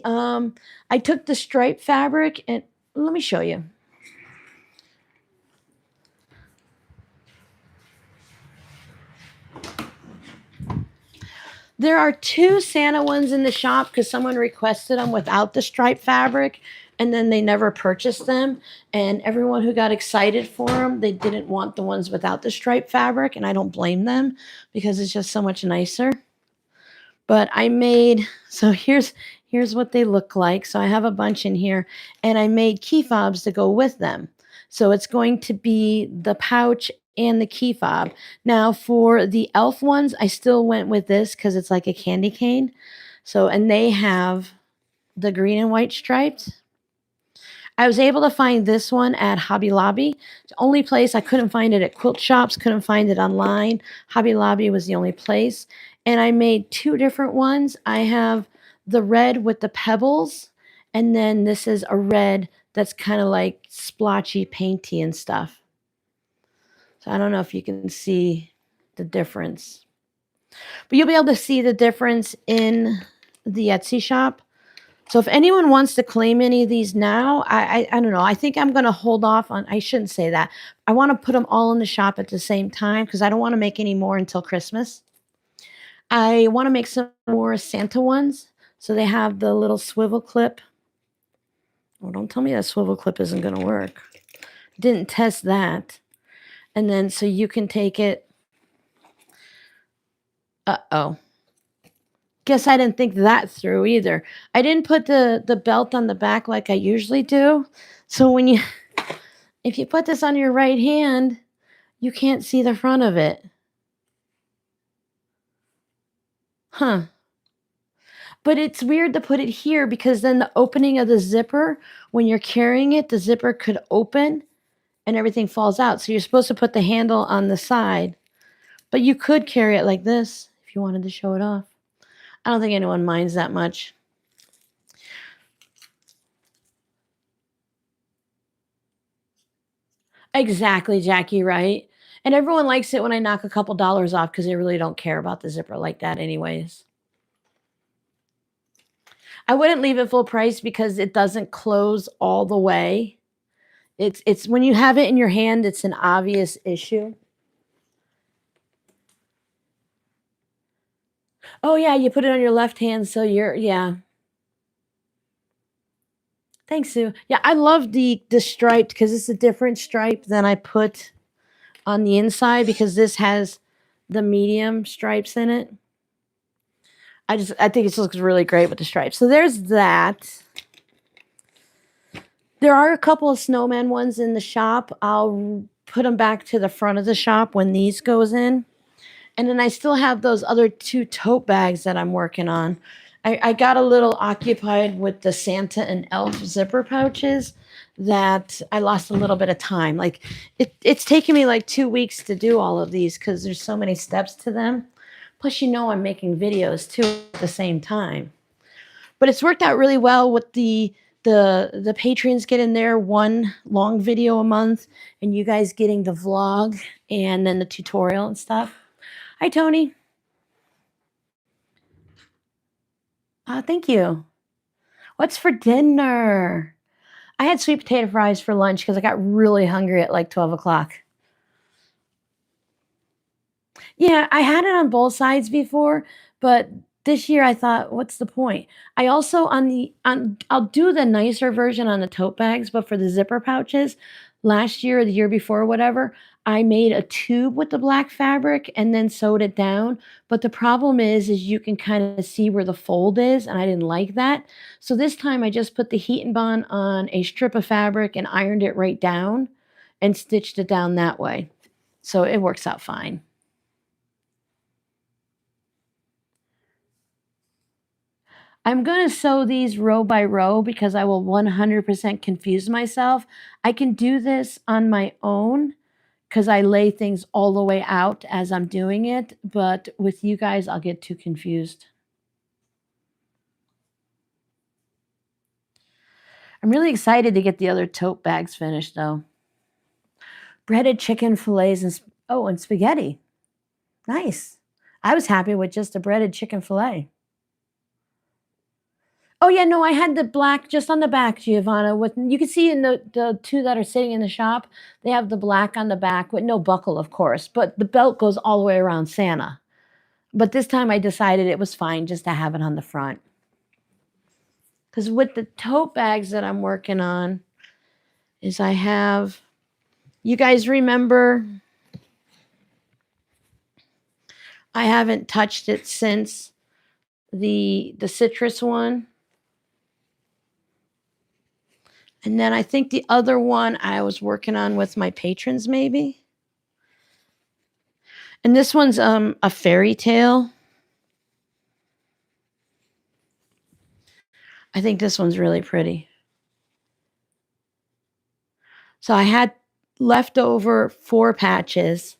I took the striped fabric and let me show you. There are 2 Santa ones in the shop because someone requested them without the striped fabric, and then they never purchased them. And everyone who got excited for them, they didn't want the ones without the striped fabric, and I don't blame them because it's just so much nicer. But I made, so here's what they look like. So I have a bunch in here, and I made key fobs to go with them. So it's going to be the pouch and the key fob. Now for the elf ones, I still went with this because it's like a candy cane. So, and they have the green and white stripes. I was able to find this one at Hobby Lobby. The only place I couldn't find it at quilt shops, couldn't find it online. Hobby Lobby was the only place. And I made 2 different ones. I have the red with the pebbles, and then this is a red that's kind of like splotchy, painty and stuff. So I don't know if you can see the difference. But you'll be able to see the difference in the Etsy shop. So if anyone wants to claim any of these now, I don't know. I think I'm going to hold off on, I shouldn't say that. I want to put them all in the shop at the same time because I don't want to make any more until Christmas. I want to make some more Santa ones. So they have the little swivel clip Well, don't tell me that swivel clip isn't going to work. Didn't test that. And then so you can take it. Uh-oh. Guess I didn't think that through either. I didn't put the belt on the back like I usually do. So when you if you put this on your right hand, you can't see the front of it. Huh. But it's weird to put it here because then the opening of the zipper, when you're carrying it, the zipper could open and everything falls out. So you're supposed to put the handle on the side, but you could carry it like this if you wanted to show it off. I don't think anyone minds that much. Exactly, Jackie, right? And everyone likes it when I knock a couple dollars off because they really don't care about the zipper like that anyways. I wouldn't leave it full price because it doesn't close all the way. It's when you have it in your hand, it's an obvious issue. Oh yeah, you put it on your left hand, so yeah. Thanks, Sue. Yeah, I love the striped because it's a different stripe than I put on the inside because this has the medium stripes in it. I think it just looks really great with the stripes. So there's that. There are a couple of snowman ones in the shop. I'll put them back to the front of the shop when these goes in. And then I still have those other 2 tote bags that I'm working on. I got a little occupied with the Santa and Elf zipper pouches that I lost a little bit of time. Like it's taken me like 2 weeks to do all of these because there's so many steps to them. Plus, I'm making videos too at the same time. But it's worked out really well with the patrons getting their one long video a month and you guys getting the vlog and then the tutorial and stuff. Hi, Tony. Thank you. What's for dinner? I had sweet potato fries for lunch because I got really hungry at like 12 o'clock. Yeah, I had it on both sides before, but this year I thought, what's the point? I also I'll do the nicer version on the tote bags, but for the zipper pouches, last year or the year before, whatever, I made a tube with the black fabric and then sewed it down. But the problem is you can kind of see where the fold is, and I didn't like that. So this time I just put the heat and bond on a strip of fabric and ironed it right down and stitched it down that way. So it works out fine. I'm going to sew these row by row because I will 100% confuse myself. I can do this on my own because I lay things all the way out as I'm doing it, but with you guys, I'll get too confused. I'm really excited to get the other tote bags finished though. Breaded chicken fillets and spaghetti. Nice. I was happy with just a breaded chicken fillet. Oh yeah, no, I had the black just on the back, Giovanna. With you can see in the 2 that are sitting in the shop, they have the black on the back with no buckle, of course, but the belt goes all the way around Santa. But this time I decided it was fine just to have it on the front. Because with the tote bags that I'm working on, is I have, you guys remember, I haven't touched it since the citrus one. And then I think the other one I was working on with my patrons, maybe. And this one's a fairy tale. I think this one's really pretty. So I had leftover 4 patches,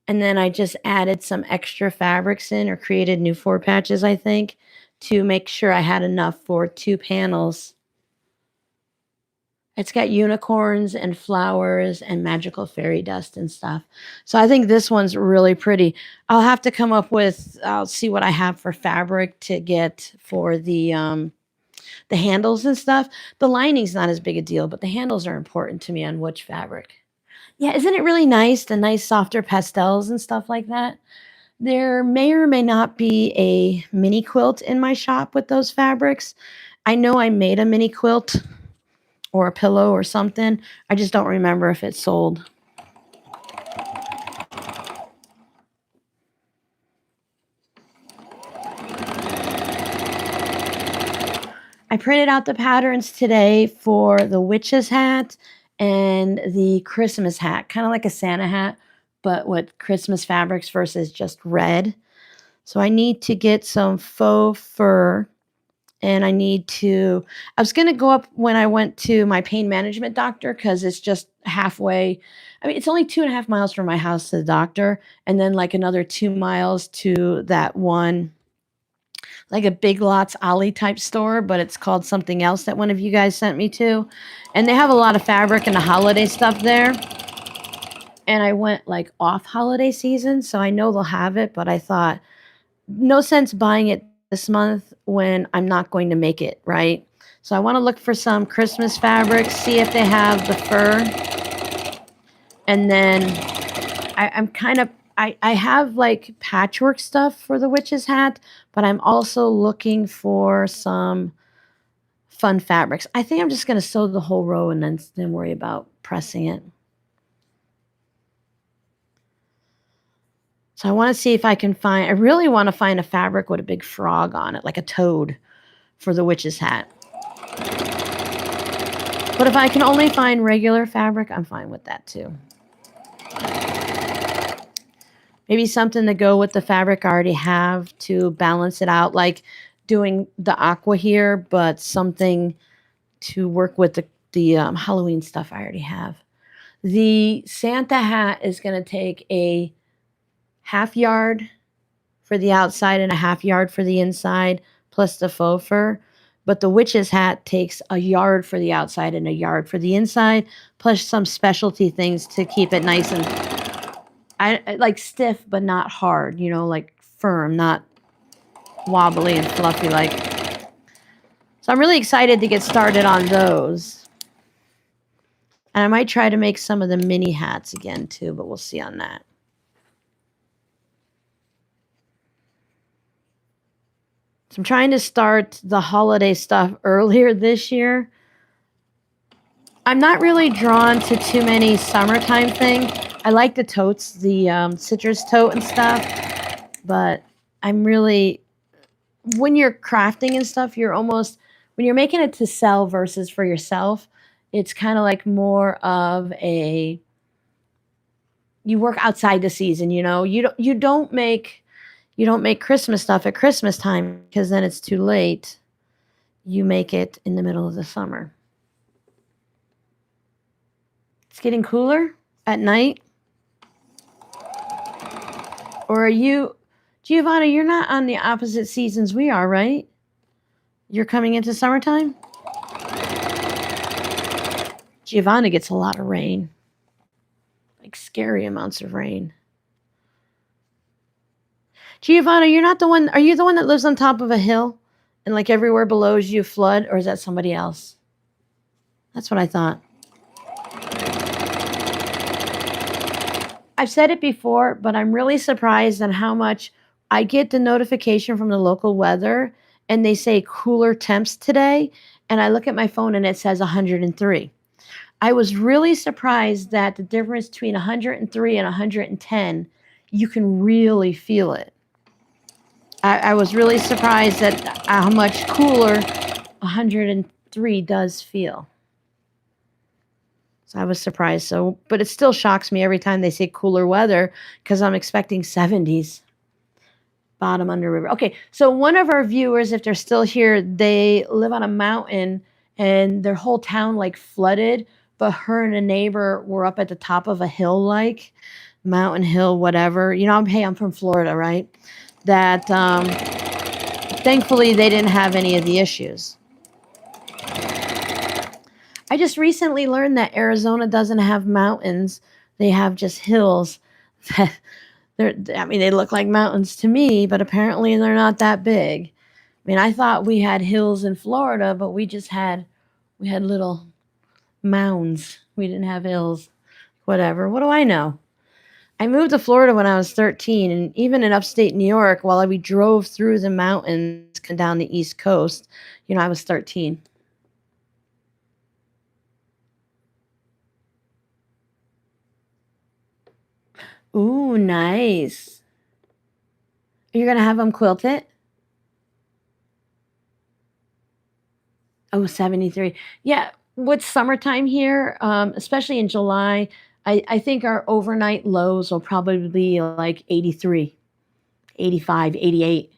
and then I just added some extra fabrics in or created new 4 patches, I think, to make sure I had enough for 2 panels. It's got unicorns and flowers and magical fairy dust and stuff. So I think this one's really pretty. I'll have to come up with, I'll see what I have for fabric to get for the handles and stuff. The lining's not as big a deal, but the handles are important to me on which fabric. Yeah, isn't it really nice? The nice softer pastels and stuff like that. There may or may not be a mini quilt in my shop with those fabrics. I know I made a mini quilt or a pillow or something. I just don't remember if it's sold. I printed out the patterns today for the witch's hat and the Christmas hat, kind of like a Santa hat, but with Christmas fabrics versus just red. So I need to get some faux fur, and I was going to go up when I went to my pain management doctor because it's just halfway. I mean, it's only 2.5 miles from my house to the doctor, and then like another 2 miles to that one, like a Big Lots Ollie type store, but it's called something else that one of you guys sent me to. And they have a lot of fabric and the holiday stuff there. And I went like off holiday season, so I know they'll have it, but I thought, no sense buying it this month when I'm not going to make it, right? So I want to look for some Christmas fabrics, see if they have the fur. And then I have like patchwork stuff for the witch's hat, but I'm also looking for some fun fabrics. I think I'm just going to sew the whole row and then worry about pressing it. So I want to see if I really want to find a fabric with a big frog on it, like a toad for the witch's hat. But if I can only find regular fabric, I'm fine with that too. Maybe something to go with the fabric I already have to balance it out, like doing the aqua here, but something to work with the Halloween stuff I already have. The Santa hat is going to take a half yard for the outside and a half yard for the inside, plus the faux fur. But the witch's hat takes a yard for the outside and a yard for the inside, plus some specialty things to keep it nice and like stiff, but not hard, like firm, not wobbly and fluffy like. So I'm really excited to get started on those. And I might try to make some of the mini hats again too, but we'll see on that. So I'm trying to start the holiday stuff earlier this year. I'm not really drawn to too many summertime things. I like the totes, the citrus tote and stuff, but I'm really, when you're crafting and stuff, when you're making it to sell versus for yourself, it's kind of like more of you work outside the season, you don't make Christmas stuff at Christmas time because then it's too late. You make it in the middle of the summer. It's getting cooler at night. Or are you, Giovanna, you're not on the opposite seasons we are, right? You're coming into summertime? Giovanna gets a lot of rain. Like scary amounts of rain. Giovanna, you're not the one, are you the one that lives on top of a hill? And like everywhere below you flood? Or is that somebody else? That's what I thought. I've said it before, but I'm really surprised at how much I get the notification from the local weather and they say cooler temps today. And I look at my phone and it says 103. I was really surprised that the difference between 103 and 110, you can really feel it. I was really surprised at how much cooler 103 does feel. So I was surprised. But it still shocks me every time they say cooler weather because I'm expecting 70s. Bottom under river. Okay, so one of our viewers, if they're still here, they live on a mountain and their whole town like flooded, but her and a neighbor were up at the top of a hill, like mountain hill, whatever. Hey, I'm from Florida, right? That thankfully they didn't have any of the issues. I just recently learned that Arizona doesn't have mountains. They have just hills. They look like mountains to me, but apparently they're not that big. I thought we had hills in Florida, but we had little mounds. We didn't have hills. Whatever. What do I know? I moved to Florida when I was 13, and even in upstate New York, while we drove through the mountains down the East Coast, I was 13. Ooh, nice. You're going to have them quilt it? Oh, 73. Yeah, with summertime here, especially in July, I think our overnight lows will probably be like 83, 85, 88.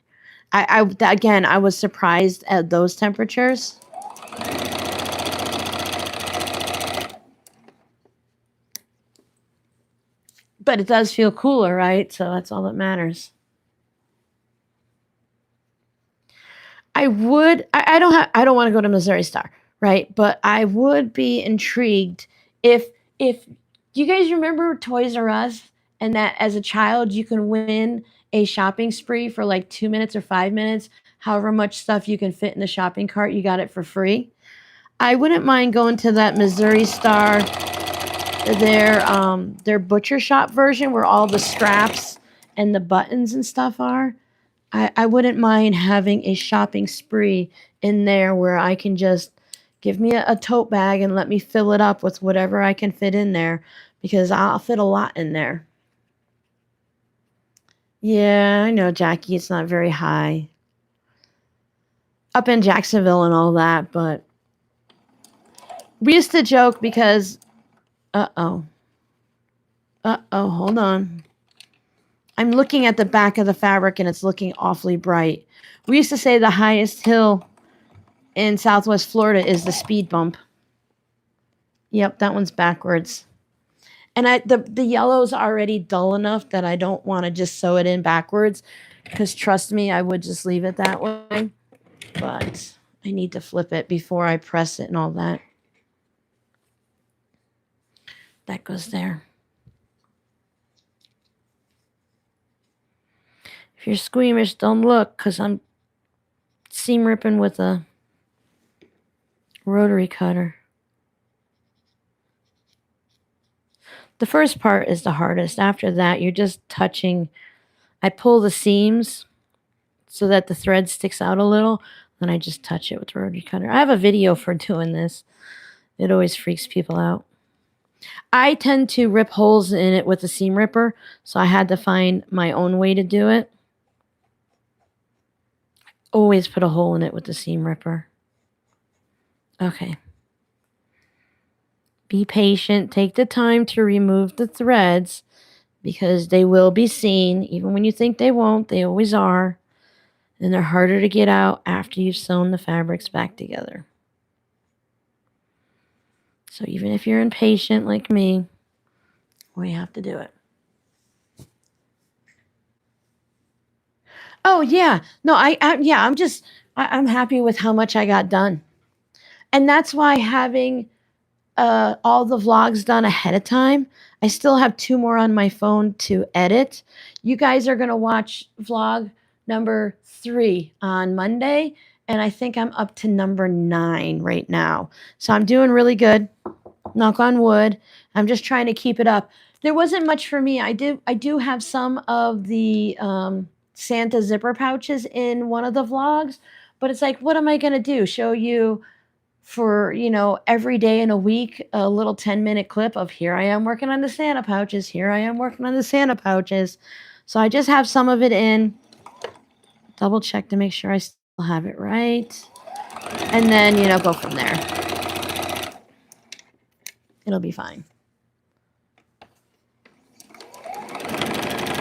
Again, I was surprised at those temperatures. But it does feel cooler, right? So that's all that matters. I don't want to go to Missouri Star, right? But I would be intrigued if you guys remember Toys R Us and that as a child you can win a shopping spree for like 2 minutes or 5 minutes, however much stuff you can fit in the shopping cart, you got it for free. I wouldn't mind going to that Missouri Star, their butcher shop version where all the straps and the buttons and stuff are. I wouldn't mind having a shopping spree in there where I can just give me a tote bag and let me fill it up with whatever I can fit in there because I'll fit a lot in there. Yeah, I know, Jackie, it's not very high up in Jacksonville and all that, but we used to joke because, uh-oh, hold on. I'm looking at the back of the fabric and it's looking awfully bright. We used to say the highest hill in Southwest Florida is the speed bump. Yep, that one's backwards. And the yellow's already dull enough that I don't want to just sew it in backwards because trust me, I would just leave it that way. But I need to flip it before I press it and all that. That goes there. If you're squeamish, don't look because I'm seam ripping with a rotary cutter. The first part is the hardest. After that, you're just touching. I pull the seams so that the thread sticks out a little. Then I just touch it with the rotary cutter. I have a video for doing this. It always freaks people out. I tend to rip holes in it with a seam ripper, so I had to find my own way to do it. Always put a hole in it with the seam ripper. Okay. Be patient. Take the time to remove the threads because they will be seen. Even when you think they won't, they always are. And they're harder to get out after you've sewn the fabrics back together. So even if you're impatient like me, we have to do it. Oh yeah, no, I'm happy with how much I got done, and that's why having all the vlogs done ahead of time. I still have 2 more on my phone to edit. You guys are gonna watch vlog number 3 on Monday, and I think I'm up to number 9 right now. So I'm doing really good. Knock on wood. I'm just trying to keep it up. There wasn't much for me. I do have some of the Santa zipper pouches in one of the vlogs, but it's like, what am I going to do? Show you for, every day in a week, a little 10-minute clip of here I am working on the Santa pouches. Here I am working on the Santa pouches. So I just have some of it in. Double check to make sure I still have it right. And then, go from there. It'll be fine.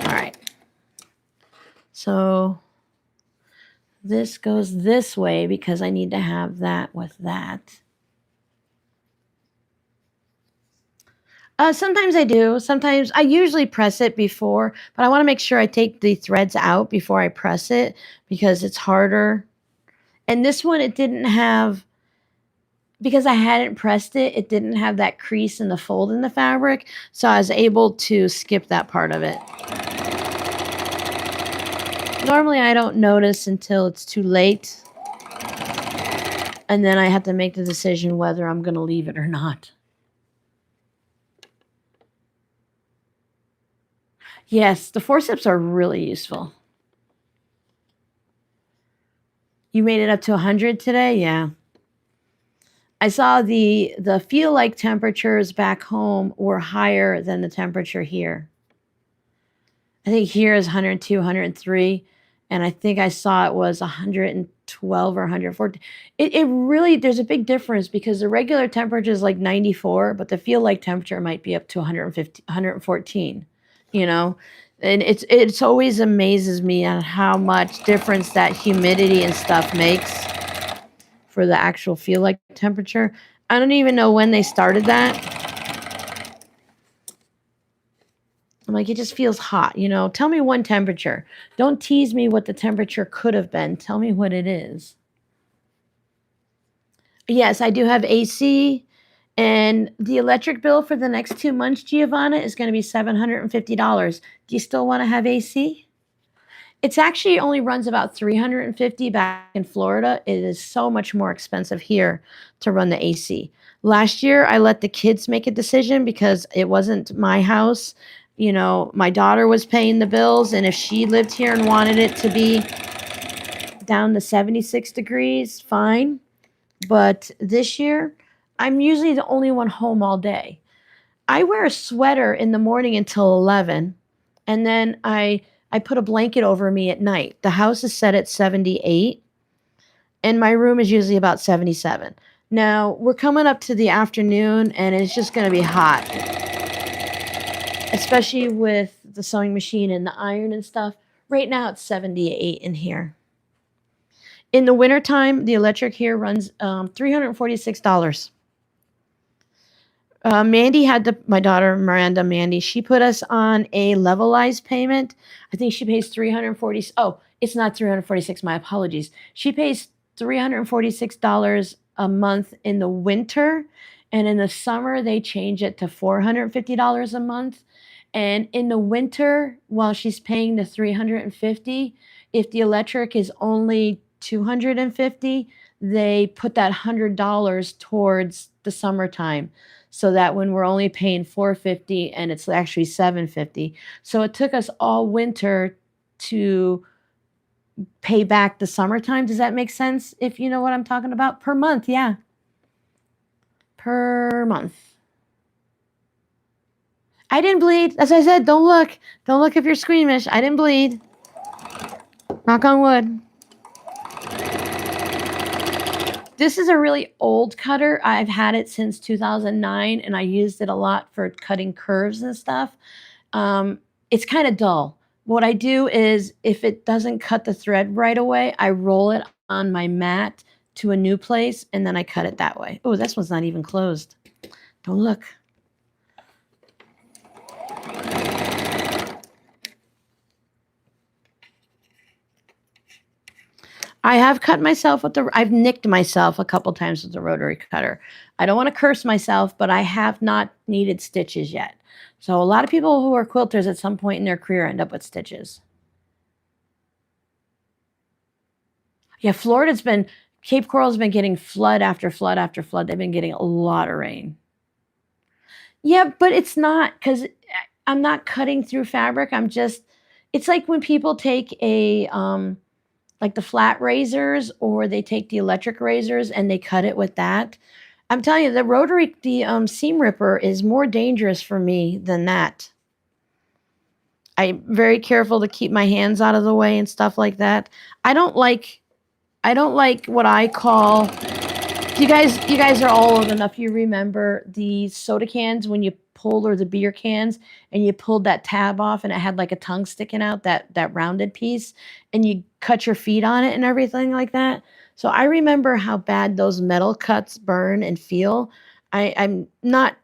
All right. So this goes this way because I need to have that with that. Sometimes I do. Sometimes I usually press it before, but I want to make sure I take the threads out before I press it because it's harder. And this one, it didn't have, because I hadn't pressed it, it didn't have that crease in the fold in the fabric. So I was able to skip that part of it. Normally I don't notice until it's too late. And then I have to make the decision whether I'm going to leave it or not. Yes, the forceps are really useful. You made it up to 100 today? Yeah. I saw the feel like temperatures back home were higher than the temperature here. I think here is 102, 103, and I think I saw it was 112 or 114. It really, there's a big difference because the regular temperature is like 94, but the feel like temperature might be up to 150, 114, you know? And it's always amazes me on how much difference that humidity and stuff makes for the actual feel like temperature. I don't even know when they started that. I'm like, it just feels hot, you know? Tell me one temperature. Don't tease me what the temperature could have been. Tell me what it is. Yes, I do have AC, and the electric bill for the next 2 months, Giovanna, is going to be $750. Do you still want to have AC? It's actually only runs about 350 back in Florida. It is so much more expensive here to run the AC. Last year, I let the kids make a decision because it wasn't my house. You know, my daughter was paying the bills, and if she lived here and wanted it to be down to 76 degrees, fine. But this year, I'm usually the only one home all day. I wear a sweater in the morning until 11, and then I put a blanket over me at night. The house is set at 78, and my room is usually about 77. Now, we're coming up to the afternoon, and it's just going to be hot, especially with the sewing machine and the iron and stuff. Right now, it's 78 in here. In the wintertime, the electric here runs $346. Mandy had my daughter Miranda, Mandy, she put us on a levelized payment. I think she pays 340. Oh, it's not 346. My apologies. She pays $346 a month in the winter, and in the summer they change it to $450 a month. And in the winter, while she's paying the 350, if the electric is only 250, they put that $100 towards the summertime, so that when we're only paying 450 and it's actually 750. So it took us all winter to pay back the summertime. Does that make sense? If you know what I'm talking about? Per month, yeah. Per month. I didn't bleed. As I said, don't look. Don't look if you're squeamish. I didn't bleed. Knock on wood. This is a really old cutter. I've had it since 2009, and I used it a lot for cutting curves and stuff. It's kind of dull. What I do is, if it doesn't cut the thread right away, I roll it on my mat to a new place, and then I cut it that way. Oh, this one's not even closed. Don't look. I have cut myself with I've nicked myself a couple times with the rotary cutter. I don't want to curse myself, but I have not needed stitches yet. So a lot of people who are quilters at some point in their career end up with stitches. Yeah, Cape Coral's been getting flood after flood after flood. They've been getting a lot of rain. Yeah, but it's not, because I'm not cutting through fabric. It's like when people take like the flat razors, or they take the electric razors and they cut it with that. I'm telling you, the seam ripper is more dangerous for me than that. I'm very careful to keep my hands out of the way and stuff like that. I don't like what I call, you guys are all old enough. You remember the soda cans when you pulled, or the beer cans, and you pulled that tab off and it had like a tongue sticking out, that rounded piece, and you cut your feet on it and everything like that. So I remember how bad those metal cuts burn and feel. I'm not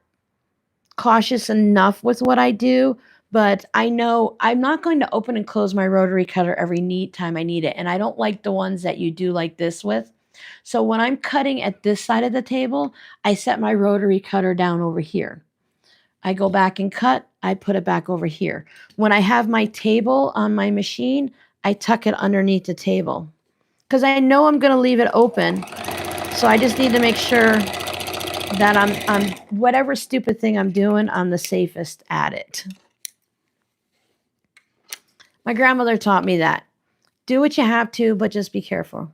cautious enough with what I do, but I know I'm not going to open and close my rotary cutter every time I need it. And I don't like the ones that you do like this with. So when I'm cutting at this side of the table, I set my rotary cutter down over here. I go back and cut, I put it back over here. When I have my table on my machine, I tuck it underneath the table, because I know I'm going to leave it open. So I just need to make sure that I'm whatever stupid thing I'm doing, I'm the safest at it. My grandmother taught me that. Do what you have to, but just be careful.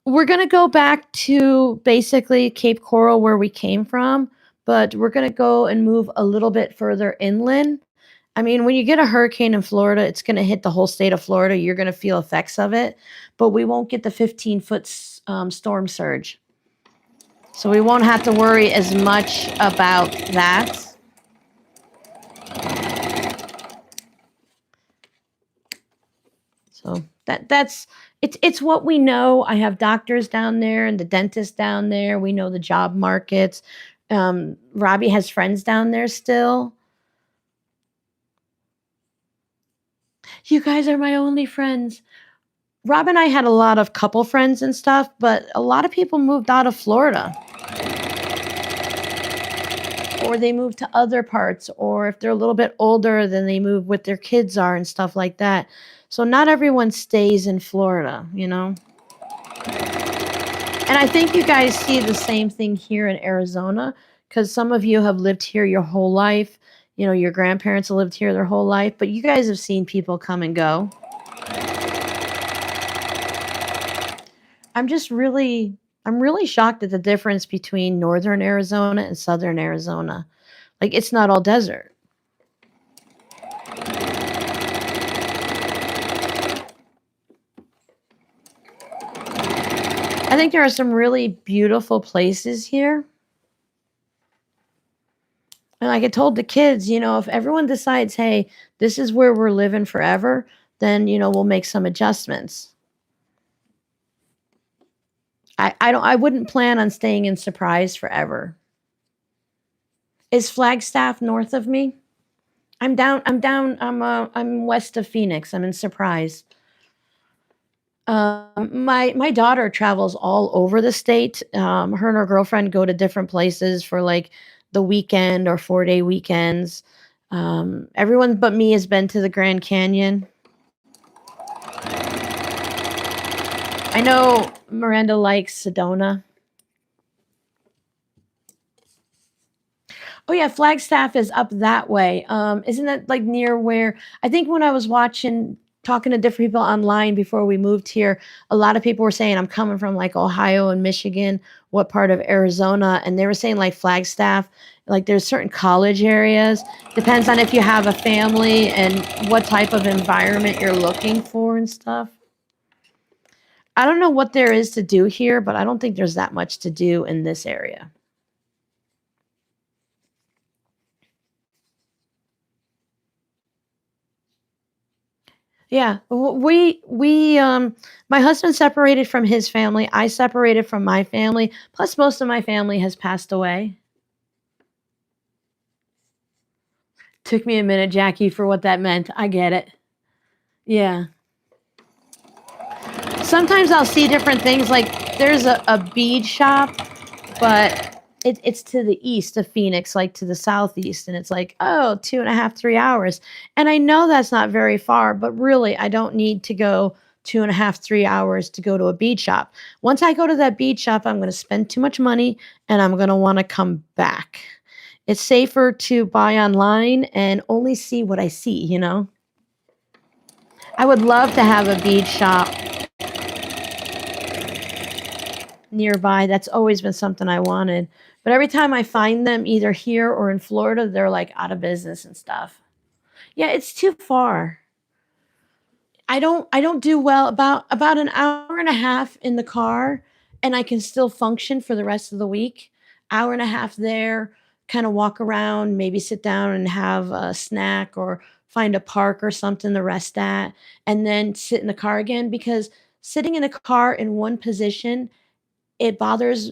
We're going to go back to basically Cape Coral, where we came from, but we're going to go and move a little bit further inland. I mean, when you get a hurricane in Florida, it's going to hit the whole state of Florida. You're going to feel effects of it, but we won't get the 15-foot storm surge. So we won't have to worry as much about that. So it's what we know. I have doctors down there and the dentist down there. We know the job markets. Robbie has friends down there still. You guys are my only friends. Rob and I had a lot of couple friends and stuff, but a lot of people moved out of Florida. Or they move to other parts, or if they're a little bit older, then they move with their kids are and stuff like that. So not everyone stays in Florida, you know? And I think you guys see the same thing here in Arizona, because some of you have lived here your whole life. You know, your grandparents have lived here their whole life, but you guys have seen people come and go. I'm really shocked at the difference between northern Arizona and southern Arizona. Like, it's not all desert. I think there are some really beautiful places here. And like I told the kids, you know, if everyone decides, hey, this is where we're living forever, then, you know, we'll make some adjustments. I wouldn't plan on staying in Surprise forever. Is Flagstaff north of me? I'm west of Phoenix. I'm in Surprise. My daughter travels all over the state. Her and her girlfriend go to different places for like the weekend or 4-day weekends. Everyone but me has been to the Grand Canyon. I know Miranda likes Sedona. Oh yeah, Flagstaff is up that way. Isn't that like near where I think when I was talking to different people online before we moved here, a lot of people were saying I'm coming from like Ohio and Michigan, what part of Arizona, and they were saying like Flagstaff, like there's certain college areas. Depends on if you have a family and what type of environment you're looking for and stuff. I don't know what there is to do here, but I don't think there's that much to do in this area. Yeah, my husband separated from his family. I separated from my family. Plus, most of my family has passed away. Took me a minute, Jackie, for what that meant. I get it. Yeah. Sometimes I'll see different things. Like there's a bead shop, but it's to the east of Phoenix, like to the southeast, and it's like, oh, 2.5, 3 hours. And I know that's not very far, but really, I don't need to go 2.5, 3 hours to go to a bead shop. Once I go to that bead shop, I'm going to spend too much money, and I'm going to want to come back. It's safer to buy online and only see what I see, you know? I would love to have a bead shop nearby. That's always been something I wanted. But every time I find them, either here or in Florida, they're like out of business and stuff. Yeah, it's too far. I don't do well about an hour and a half in the car, and I can still function for the rest of the week. Hour and a half there, kind of walk around, maybe sit down and have a snack or find a park or something to rest at, and then sit in the car again because sitting in a car in one position, it bothers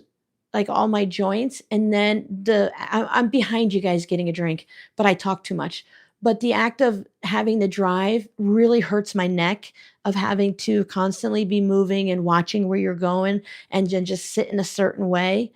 like all my joints. And then I'm behind you guys getting a drink, but I talk too much. But the act of having the drive really hurts my neck, of having to constantly be moving and watching where you're going and then just sit in a certain way.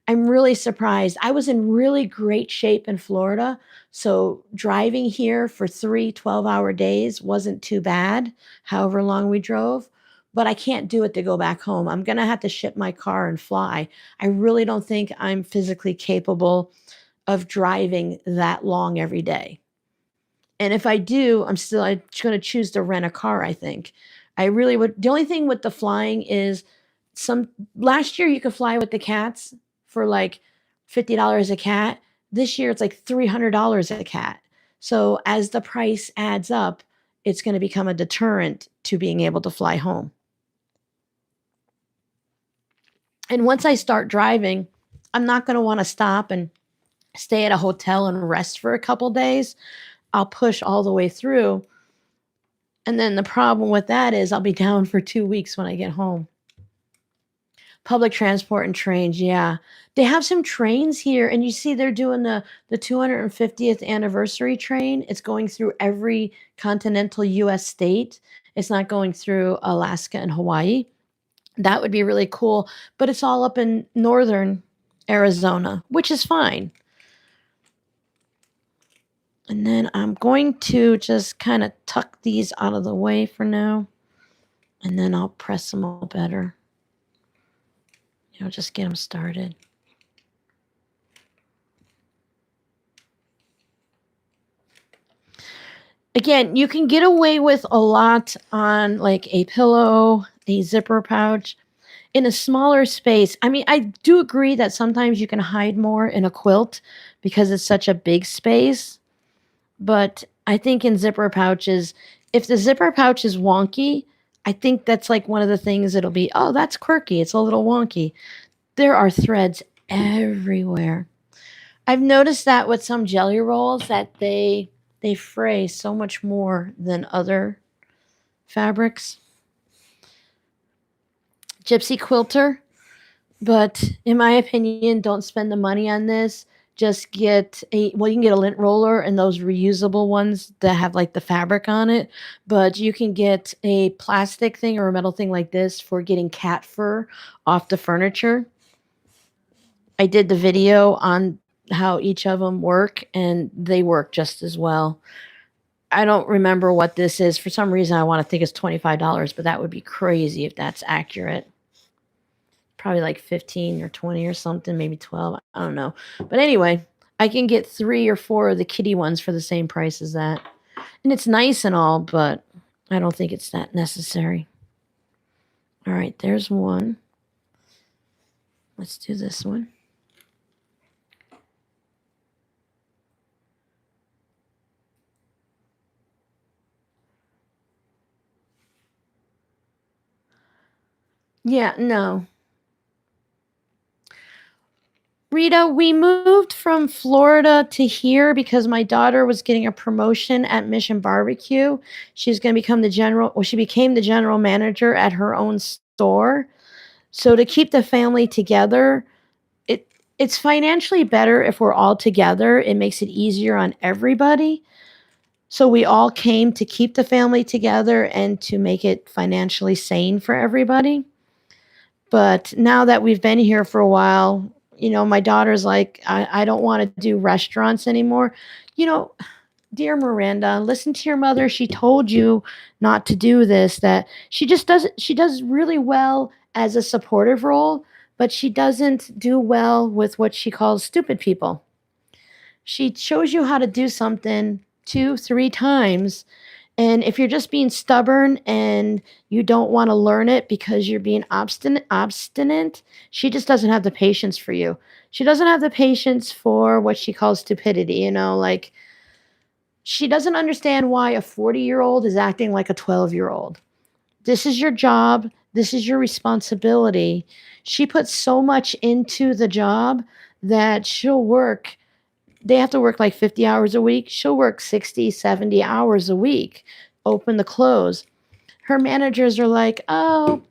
I'm really surprised. I was in really great shape in Florida. So driving here for 3 12-hour days wasn't too bad, however long we drove. But I can't do it to go back home. I'm going to have to ship my car and fly. I really don't think I'm physically capable of driving that long every day. And if I do, I'm going to choose to rent a car, I think. I really would. The only thing with the flying is some last year you could fly with the cats for like $50 a cat. This year it's like $300 a cat. So as the price adds up, it's going to become a deterrent to being able to fly home. And once I start driving, I'm not going to want to stop and stay at a hotel and rest for a couple days. I'll push all the way through. And then the problem with that is I'll be down for 2 weeks when I get home. Public transport and trains, yeah. They have some trains here, and you see they're doing the 250th anniversary train. It's going through every continental US state. It's not going through Alaska and Hawaii. That would be really cool, but it's all up in northern Arizona, which is fine. And then I'm going to just kind of tuck these out of the way for now, and then I'll press them all better. Just get them started. Again, you can get away with a lot on like a pillow, a zipper pouch, in a smaller space. I mean, I do agree that sometimes you can hide more in a quilt because it's such a big space. But I think in zipper pouches, if the zipper pouch is wonky, I think that's like one of the things that'll be, oh, that's quirky. It's a little wonky. There are threads everywhere. I've noticed that with some jelly rolls that they fray so much more than other fabrics. Gypsy quilter, but in my opinion, don't spend the money on this. Just get you can get a lint roller and those reusable ones that have like the fabric on it, but you can get a plastic thing or a metal thing like this for getting cat fur off the furniture. I did the video on how each of them work, and they work just as well. I don't remember what this is. For some reason, I want to think it's $25, but that would be crazy if that's accurate. Probably like 15 or 20 or something, maybe 12. I don't know. But anyway, I can get 3 or 4 of the kitty ones for the same price as that. And it's nice and all, but I don't think it's that necessary. All right, there's one. Let's do this one. Yeah, no. Rita, we moved from Florida to here because my daughter was getting a promotion at Mission Barbecue. She's going to become she became the general manager at her own store. So to keep the family together, it's financially better if we're all together. It makes it easier on everybody. So we all came to keep the family together and to make it financially sane for everybody. But now that we've been here for a while, my daughter's like, I don't want to do restaurants anymore. You know, dear Miranda, listen to your mother. She told you not to do this, that she does really well as a supportive role, but she doesn't do well with what she calls stupid people. She shows you how to do something 2, 3 times, and if you're just being stubborn and you don't want to learn it because you're being obstinate, she just doesn't have the patience for you. She doesn't have the patience for what she calls stupidity, like she doesn't understand why a 40-year-old is acting like a 12-year-old. This is your job, this is your responsibility. She puts so much into the job that they have to work like 50 hours a week. She'll work 60, 70 hours a week, open the close. Her managers are like, oh,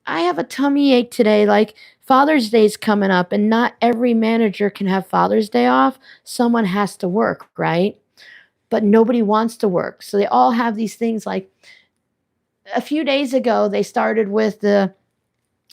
I have a tummy ache today. Like Father's Day's coming up, and not every manager can have Father's Day off. Someone has to work, right? But nobody wants to work. So they all have these things like a few days ago, they started with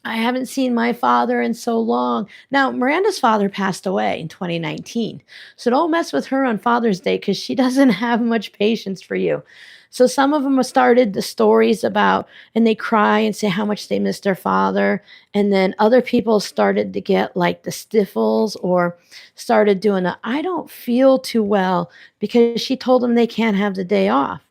I haven't seen my father in so long. Now, Miranda's father passed away in 2019. So don't mess with her on Father's Day because she doesn't have much patience for you. So some of them started the stories about, and they cry and say how much they miss their father. And then other people started to get like the stiffles or started doing I don't feel too well because she told them they can't have the day off.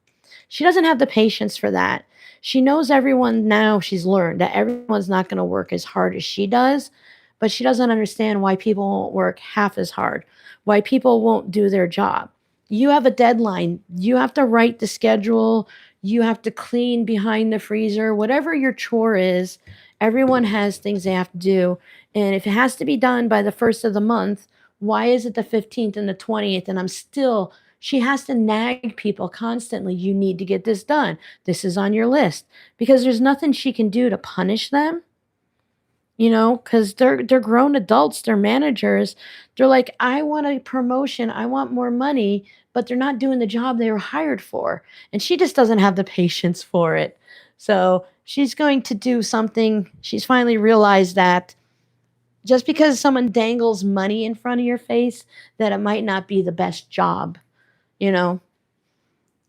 She doesn't have the patience for that. She knows everyone now, she's learned that everyone's not going to work as hard as she does, but she doesn't understand why people won't work half as hard, why people won't do their job. You have a deadline. You have to write the schedule. You have to clean behind the freezer. Whatever your chore is, everyone has things they have to do. And if it has to be done by the first of the month, why is it the 15th and the 20th? And she has to nag people constantly. You need to get this done. This is on your list because there's nothing she can do to punish them, because they're grown adults, they're managers. They're like, I want a promotion, I want more money, but they're not doing the job they were hired for. And she just doesn't have the patience for it. So she's going to do something. She's finally realized that just because someone dangles money in front of your face, that it might not be the best job. You know,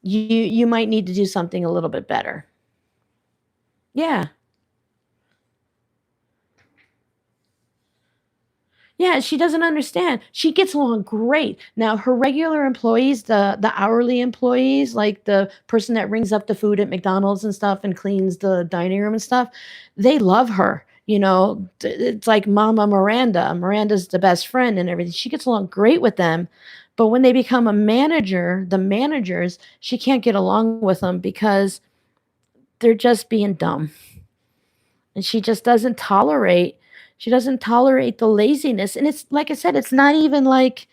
you might need to do something a little bit better. Yeah. Yeah, she doesn't understand. She gets along great. Now, her regular employees, the hourly employees, like the person that rings up the food at McDonald's and stuff and cleans the dining room and stuff, they love her. It's like Mama Miranda. Miranda's the best friend and everything. She gets along great with them. But when they become a manager, the managers, she can't get along with them because they're just being dumb. And she doesn't tolerate the laziness. And it's like I said, it's not even like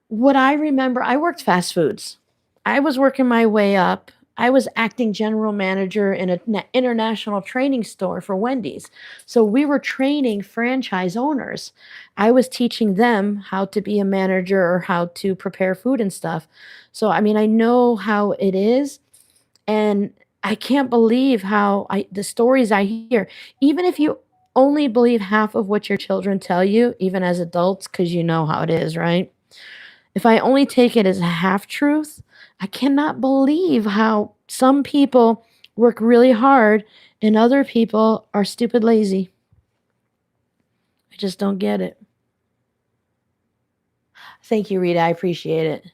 what I remember. I worked fast foods. I was working my way up. I was acting general manager in an international training store for Wendy's. So we were training franchise owners. I was teaching them how to be a manager or how to prepare food and stuff. So I mean, I know how it is. And I can't believe the stories I hear, even if you only believe half of what your children tell you, even as adults, because you know how it is, right? If I only take it as a half truth, I cannot believe how some people work really hard and other people are stupid lazy. I just don't get it. Thank you, Rita. I appreciate it.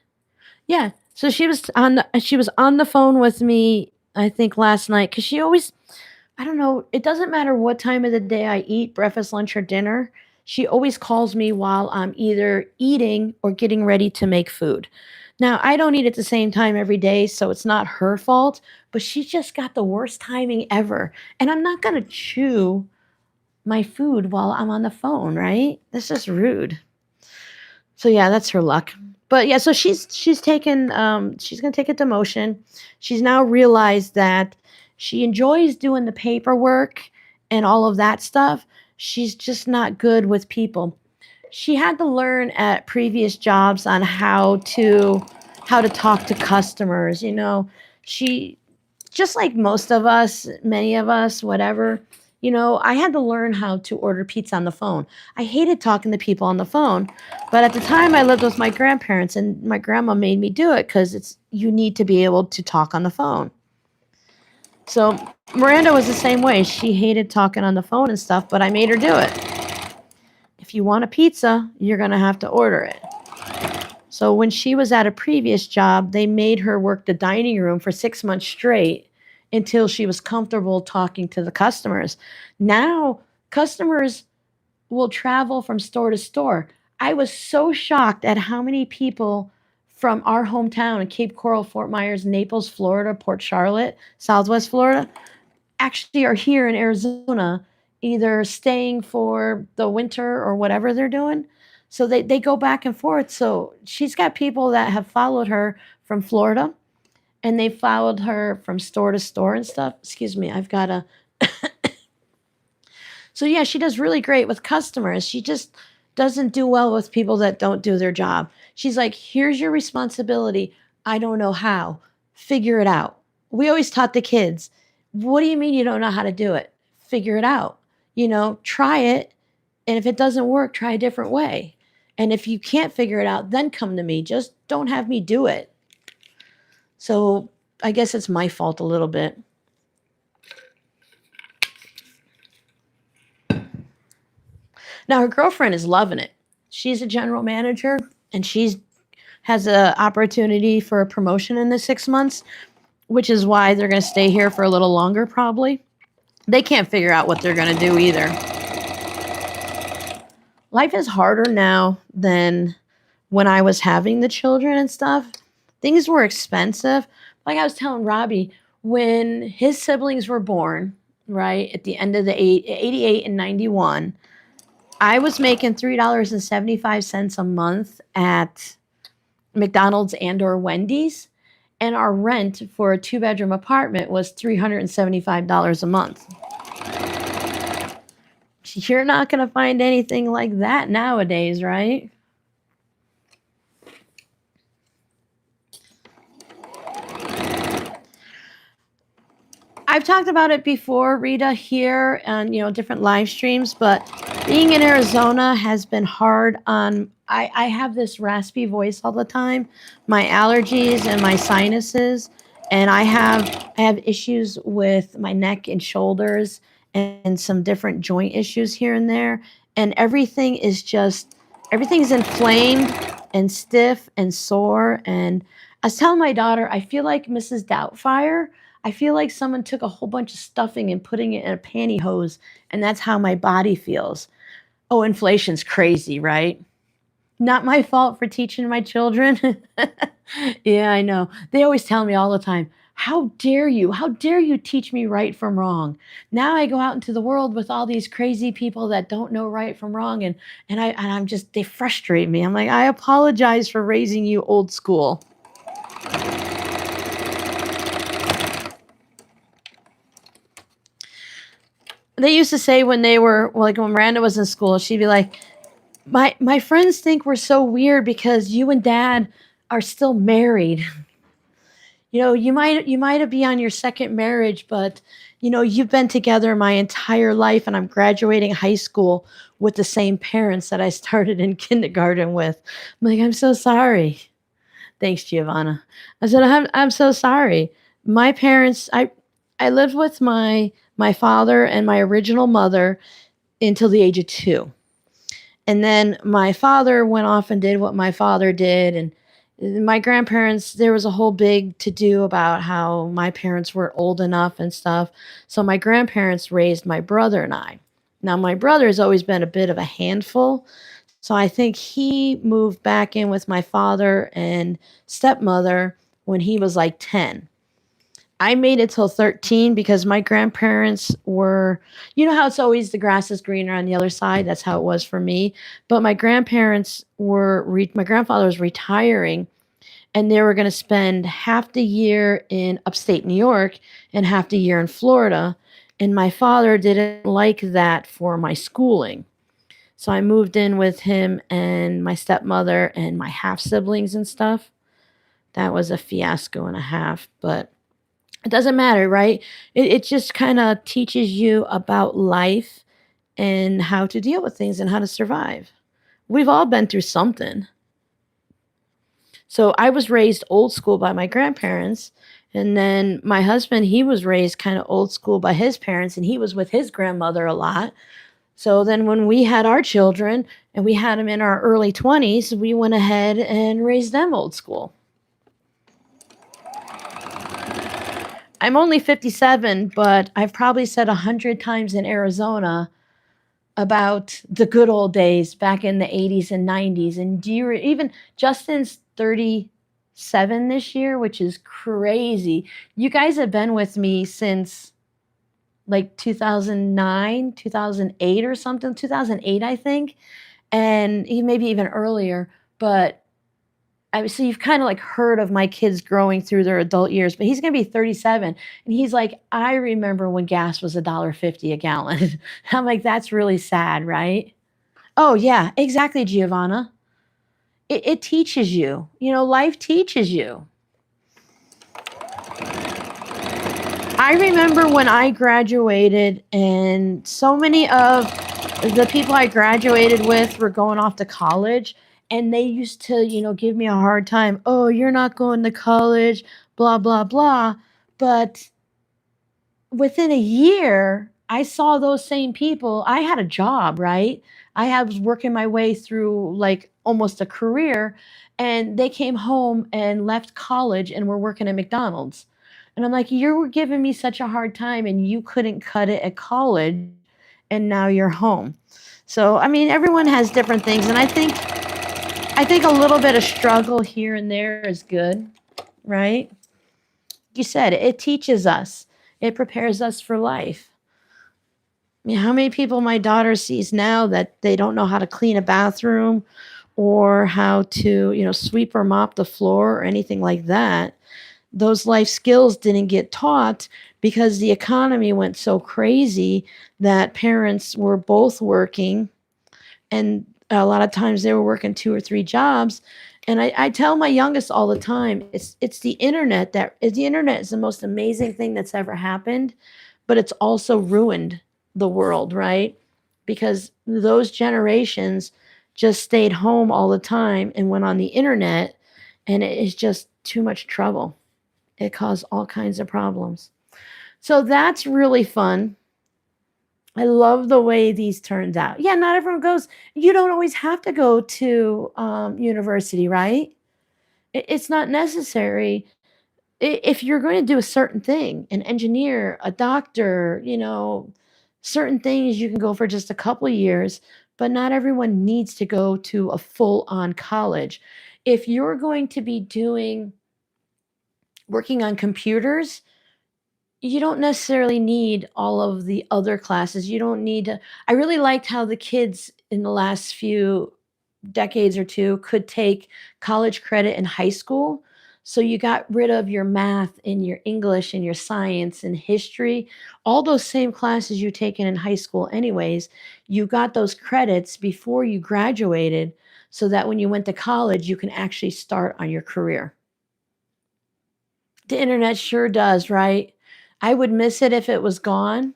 Yeah. So she was on the phone with me, I think last night, because she always, I don't know, it doesn't matter what time of the day I eat, breakfast, lunch, or dinner. She always calls me while I'm either eating or getting ready to make food. Now, I don't eat at the same time every day, so it's not her fault, but she just got the worst timing ever. And I'm not going to chew my food while I'm on the phone, right? That's just rude. So yeah, that's her luck. But yeah, so she's gonna take a demotion. She's now realized that she enjoys doing the paperwork and all of that stuff. She's just not good with people. She had to learn at previous jobs on how to talk to customers. She just like most of us, many of us, whatever, I had to learn how to order pizza on the phone. I hated talking to people on the phone, but at the time I lived with my grandparents and my grandma made me do it because you need to be able to talk on the phone. So Miranda was the same way. She hated talking on the phone and stuff, but I made her do it. If you want a pizza, you're going to have to order it. So when she was at a previous job, they made her work the dining room for 6 months straight until she was comfortable talking to the customers. Now, customers will travel from store to store. I was so shocked at how many people from our hometown in Cape Coral, Fort Myers, Naples, Florida, Port Charlotte, Southwest Florida, actually are here in Arizona, either staying for the winter or whatever they're doing. So they go back and forth. So she's got people that have followed her from Florida and they followed her from store to store and stuff. Excuse me, I've got a. So yeah, she does really great with customers. She just doesn't do well with people that don't do their job. She's like, here's your responsibility. I don't know how. Figure it out. We always taught the kids, what do you mean you don't know how to do it? Figure it out. Try it. And if it doesn't work, try a different way. And if you can't figure it out, then come to me. Just don't have me do it. So I guess it's my fault a little bit. Now her girlfriend is loving it. She's a general manager and she's has an opportunity for a promotion in the 6 months, which is why they're going to stay here for a little longer probably. They can't figure out what they're going to do either. Life is harder now than when I was having the children and stuff, things were expensive. Like I was telling Robbie, when his siblings were born, right, at the end of the 88 and 91, I was making $3.75 a month at McDonald's and or Wendy's, and our rent for a two-bedroom apartment was $375 a month. You're not going to find anything like that nowadays, right? I've talked about it before, Rita, here on different live streams, but being in Arizona has been hard on. I have this raspy voice all the time, my allergies and my sinuses, and I have issues with my neck and shoulders and some different joint issues here and there, and everything's inflamed and stiff and sore. And I was telling my daughter, I feel like Mrs. Doubtfire. I feel like someone took a whole bunch of stuffing and putting it in a pantyhose, and that's how my body feels. Oh, inflation's crazy, right? Not my fault for teaching my children. Yeah, I know. They always tell me all the time, how dare you? How dare you teach me right from wrong? Now I go out into the world with all these crazy people that don't know right from wrong, and I'm just, they frustrate me. I'm like, I apologize for raising you old school. They used to say when they were like when Miranda was in school, she'd be like, my friends think we're so weird because you and dad are still married. You might be on your second marriage, but you've been together my entire life, and I'm graduating high school with the same parents that I started in kindergarten with. I'm like, I'm so sorry. Thanks, Giovanna. I said, I'm so sorry. My parents, I lived with my father and my original mother until the age of 2. And then my father went off and did what my father did. And my grandparents, there was a whole big to do about how my parents were old enough and stuff. So my grandparents raised my brother and I. Now, my brother has always been a bit of a handful. So I think he moved back in with my father and stepmother when he was like 10. I made it till 13 because my grandparents were, how it's always the grass is greener on the other side. That's how it was for me. But my grandparents my grandfather was retiring, and they were going to spend half the year in upstate New York and half the year in Florida. And my father didn't like that for my schooling. So I moved in with him and my stepmother and my half siblings and stuff. That was a fiasco and a half, but it doesn't matter, right? It just kind of teaches you about life and how to deal with things and how to survive. We've all been through something. So I was raised old school by my grandparents. And then my husband, he was raised kind of old school by his parents, and he was with his grandmother a lot. So then when we had our children and we had them in our early 20s, we went ahead and raised them old school. I'm only 57, but I've probably said 100 times in Arizona about the good old days back in the 80s and 90s. And even Justin's 37 this year, which is crazy. You guys have been with me since like 2009, 2008 or something, 2008, I think. And maybe even earlier, but so you've kind of like heard of my kids growing through their adult years, but he's going to be 37. And he's like, I remember when gas was $1.50 a gallon. I'm like, that's really sad, right? Oh, yeah, exactly, Giovanna. It teaches you, life teaches you. I remember when I graduated, and so many of the people I graduated with were going off to college, and they used to, give me a hard time. Oh, you're not going to college, blah, blah, blah. But within a year, I saw those same people. I had a job, right? Was working my way through like almost a career, and they came home and left college and were working at McDonald's. And I'm like, you were giving me such a hard time and you couldn't cut it at college, and now you're home. So, I mean, everyone has different things. And I think I think a little bit of struggle here and there is good, right? You said it teaches us, it prepares us for life. I mean, how many people my daughter sees now that they don't know how to clean a bathroom or how to, sweep or mop the floor or anything like that? Those life skills didn't get taught because the economy went so crazy that parents were both working, and a lot of times they were working two or three jobs. And I tell my youngest all the time, it's the internet is the most amazing thing that's ever happened, but it's also ruined the world, right? Because those generations just stayed home all the time and went on the internet, and it is just too much trouble. It caused all kinds of problems. So that's really fun. I love the way these turned out. Yeah, not everyone goes. You don't always have to go to university, right? It's not necessary. If you're going to do a certain thing, an engineer, a doctor, certain things you can go for just a couple of years, but not everyone needs to go to a full on college. If you're going to be working on computers, you don't necessarily need all of the other classes. You don't need to. I really liked how the kids in the last few decades or two could take college credit in high school. So you got rid of your math and your English and your science and history, all those same classes you taken in high school anyways. You got those credits before you graduated so that when you went to college, you can actually start on your career. The internet sure does, right? I would miss it if it was gone,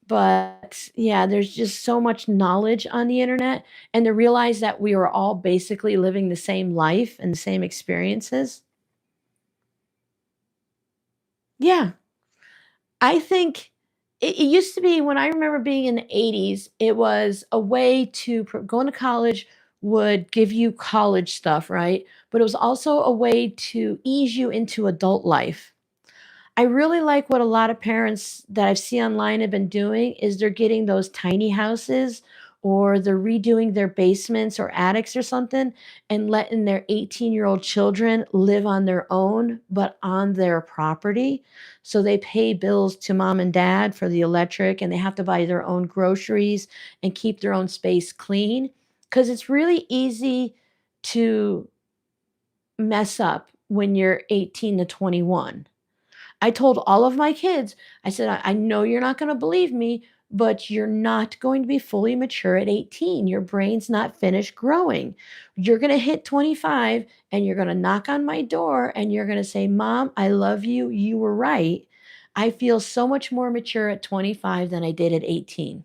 but yeah, there's just so much knowledge on the internet, and to realize that we are all basically living the same life and the same experiences. Yeah, I think it used to be when I remember being in the 80s, it was a way to going to college would give you college stuff, right? But it was also a way to ease you into adult life. I really like what a lot of parents that I've seen online have been doing is they're getting those tiny houses, or they're redoing their basements or attics or something and letting their 18-year-old children live on their own but on their property. So they pay bills to mom and dad for the electric, and they have to buy their own groceries and keep their own space clean, because it's really easy to mess up when you're 18 to 21. I told all of my kids, I said, I know you're not going to believe me, but you're not going to be fully mature at 18. Your brain's not finished growing. You're going to hit 25 and you're going to knock on my door and you're going to say, Mom, I love you. You were right. I feel so much more mature at 25 than I did at 18.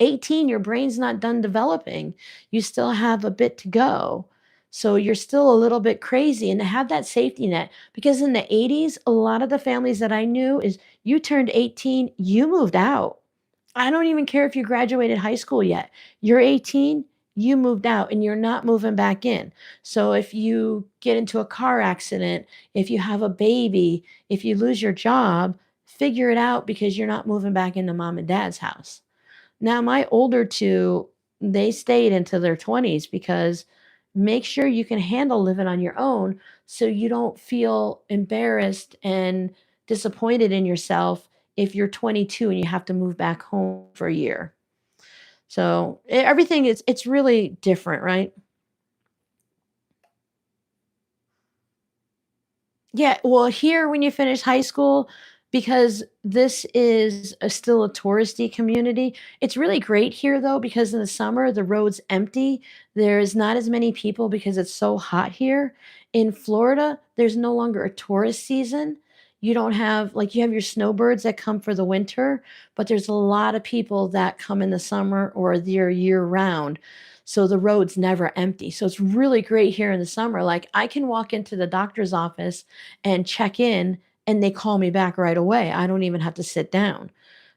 18, your brain's not done developing. You still have a bit to go. So you're still a little bit crazy, and to have that safety net, because in the 80s, a lot of the families that I knew is you turned 18, you moved out. I don't even care if you graduated high school yet. You're 18, you moved out and you're not moving back in. So if you get into a car accident, if you have a baby, if you lose your job, figure it out because you're not moving back into mom and dad's house. Now, my older two, they stayed into their 20s because make sure you can handle living on your own so you don't feel embarrassed and disappointed in yourself if you're 22 and you have to move back home for a year. So everything is, it's really different, right? Yeah, well, here when you finish high school, because this is still a touristy community, it's really great here though, because in the summer the road's empty. There's not as many people because it's so hot here. In Florida, there's no longer a tourist season. You don't have, like, you have your snowbirds that come for the winter, but there's a lot of people that come in the summer or they're year round. So the road's never empty. So it's really great here in the summer. Like, I can walk into the doctor's office and check in and they call me back right away. I don't even have to sit down.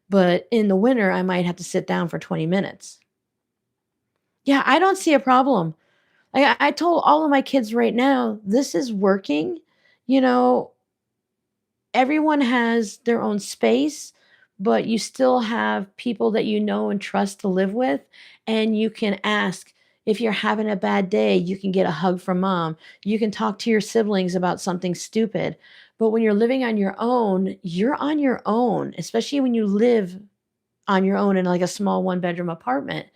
But in the winter, I might have to sit down for 20 minutes. Yeah, I don't see a problem. I told all of my kids right now, this is working. You know, everyone has their own space, but you still have people that you know and trust to live with. And you can ask, If you're having a bad day, you can get a hug from mom. You can talk to your siblings about something stupid. But when you're living on your own, you're on your own, especially when you live on your own in like a small one-bedroom apartment.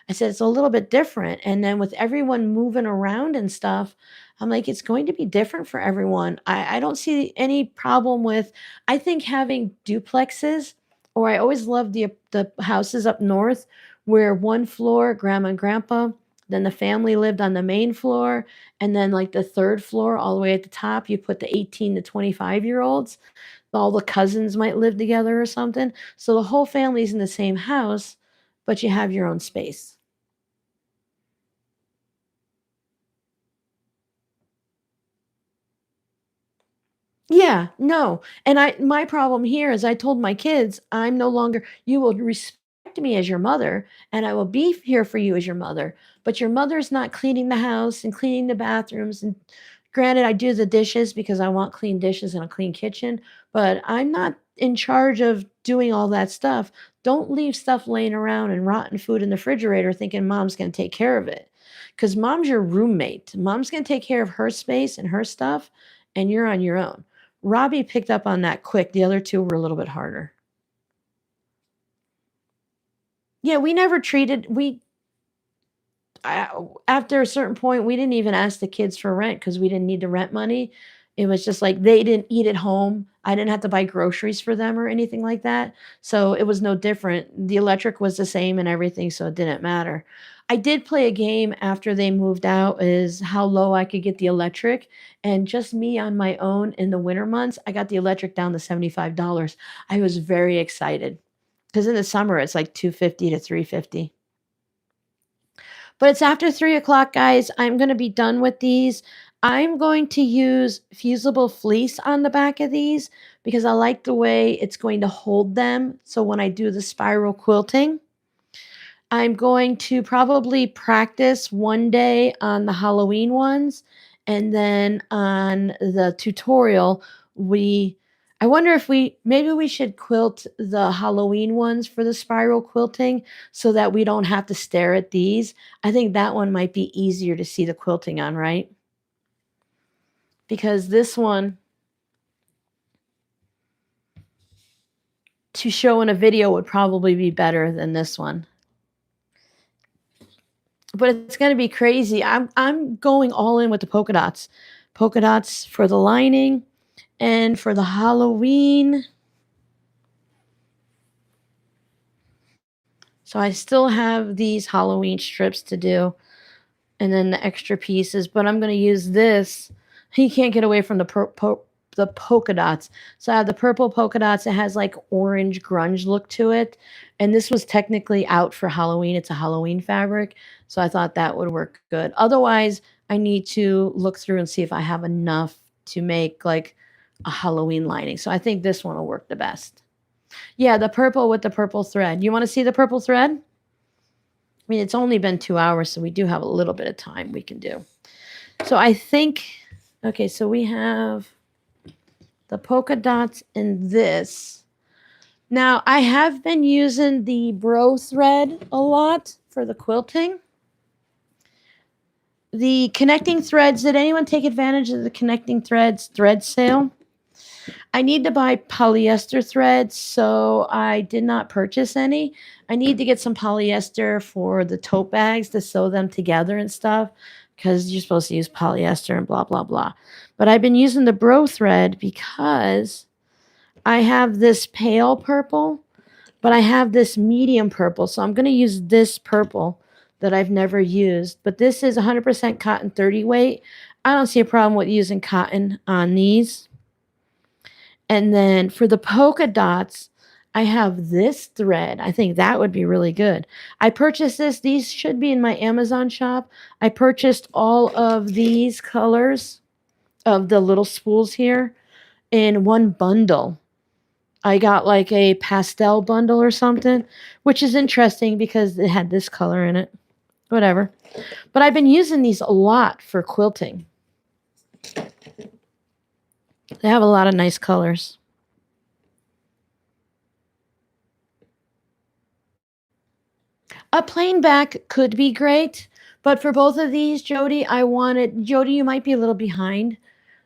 I said, it's a little bit different. And then with everyone moving around and stuff, I'm like, it's going to be different for everyone. I don't see any problem with, I think having duplexes, or I always loved the houses up north where one floor, grandma and grandpa, then the family lived on the main floor, and then like the third floor all the way at the top, you put the 18 to 25-year-olds. All the cousins might live together or something. So the whole family's in the same house, but you have your own space. Yeah, no. And my problem here is I told my kids, I'm no longer, you will respect me as your mother and I will be here for you as your mother, but your mother's not cleaning the house and cleaning the bathrooms. And granted, I do the dishes because I want clean dishes and a clean kitchen, but I'm not in charge of doing all that stuff. Don't leave stuff laying around and rotten food in the refrigerator thinking mom's going to take care of it. Because mom's your roommate. Mom's going to take care of her space and her stuff, and you're on your own. Robbie picked up on that quick. The other two were a little bit harder. Yeah, we never treated we after a certain point, we didn't even ask the kids for rent because we didn't need the rent money. It was just like they didn't eat at home. I didn't have to buy groceries for them or anything like that. So it was no different. The electric was the same and everything, so it didn't matter. I did play a game after they moved out is how low I could get the electric. And just me on my own in the winter months, I got the electric down to $75. I was very excited because in the summer it's like 250 to 350. But it's after 3 o'clock, guys. I'm going to be done with these. I'm going to use fusible fleece on the back of these because I like the way it's going to hold them. So when I do the spiral quilting, I'm going to probably practice one day on the Halloween ones, and then on the tutorial, we I wonder if maybe we should quilt the Halloween ones for the spiral quilting so that we don't have to stare at these. I think that one might be easier to see the quilting on, right? Because this one to show in a video would probably be better than this one. But it's gonna be crazy. I'm going all in with the polka dots. Polka dots for the lining and for the Halloween. So I still have these Halloween strips to do and then the extra pieces, but I'm gonna use this. You can't get away from the polka dots. So I have the purple polka dots. It has like orange grunge look to it. And this was technically out for Halloween. It's a Halloween fabric. So I thought that would work good. Otherwise, I need to look through and see if I have enough to make like a Halloween lining. So I think this one will work the best. Yeah, the purple with the purple thread. You want to see the purple thread? I mean, it's only been 2 hours, so we do have a little bit of time we can do. So I think, okay, so we have the polka dots in this. Now, I have been using the bro thread a lot for the quilting. The connecting threads, did anyone take advantage of the connecting threads thread sale? I need to buy polyester threads, so I did not purchase any. I need to get some polyester for the tote bags to sew them together and stuff because you're supposed to use polyester and blah, blah, blah. But I've been using the bro thread because I have this pale purple, but I have this medium purple. So I'm going to use this purple that I've never used. But this is 100% cotton 30 weight. I don't see a problem with using cotton on these. And then for the polka dots, I have this thread. I think that would be really good. I purchased this. These should be in my Amazon shop. I purchased all of these colors of the little spools here in one bundle. I got like a pastel bundle or something, which is interesting because it had this color in it. Whatever. But I've been using these a lot for quilting. They have a lot of nice colors. A plain back could be great, But for both of these, Jody, Jody, you might be a little behind.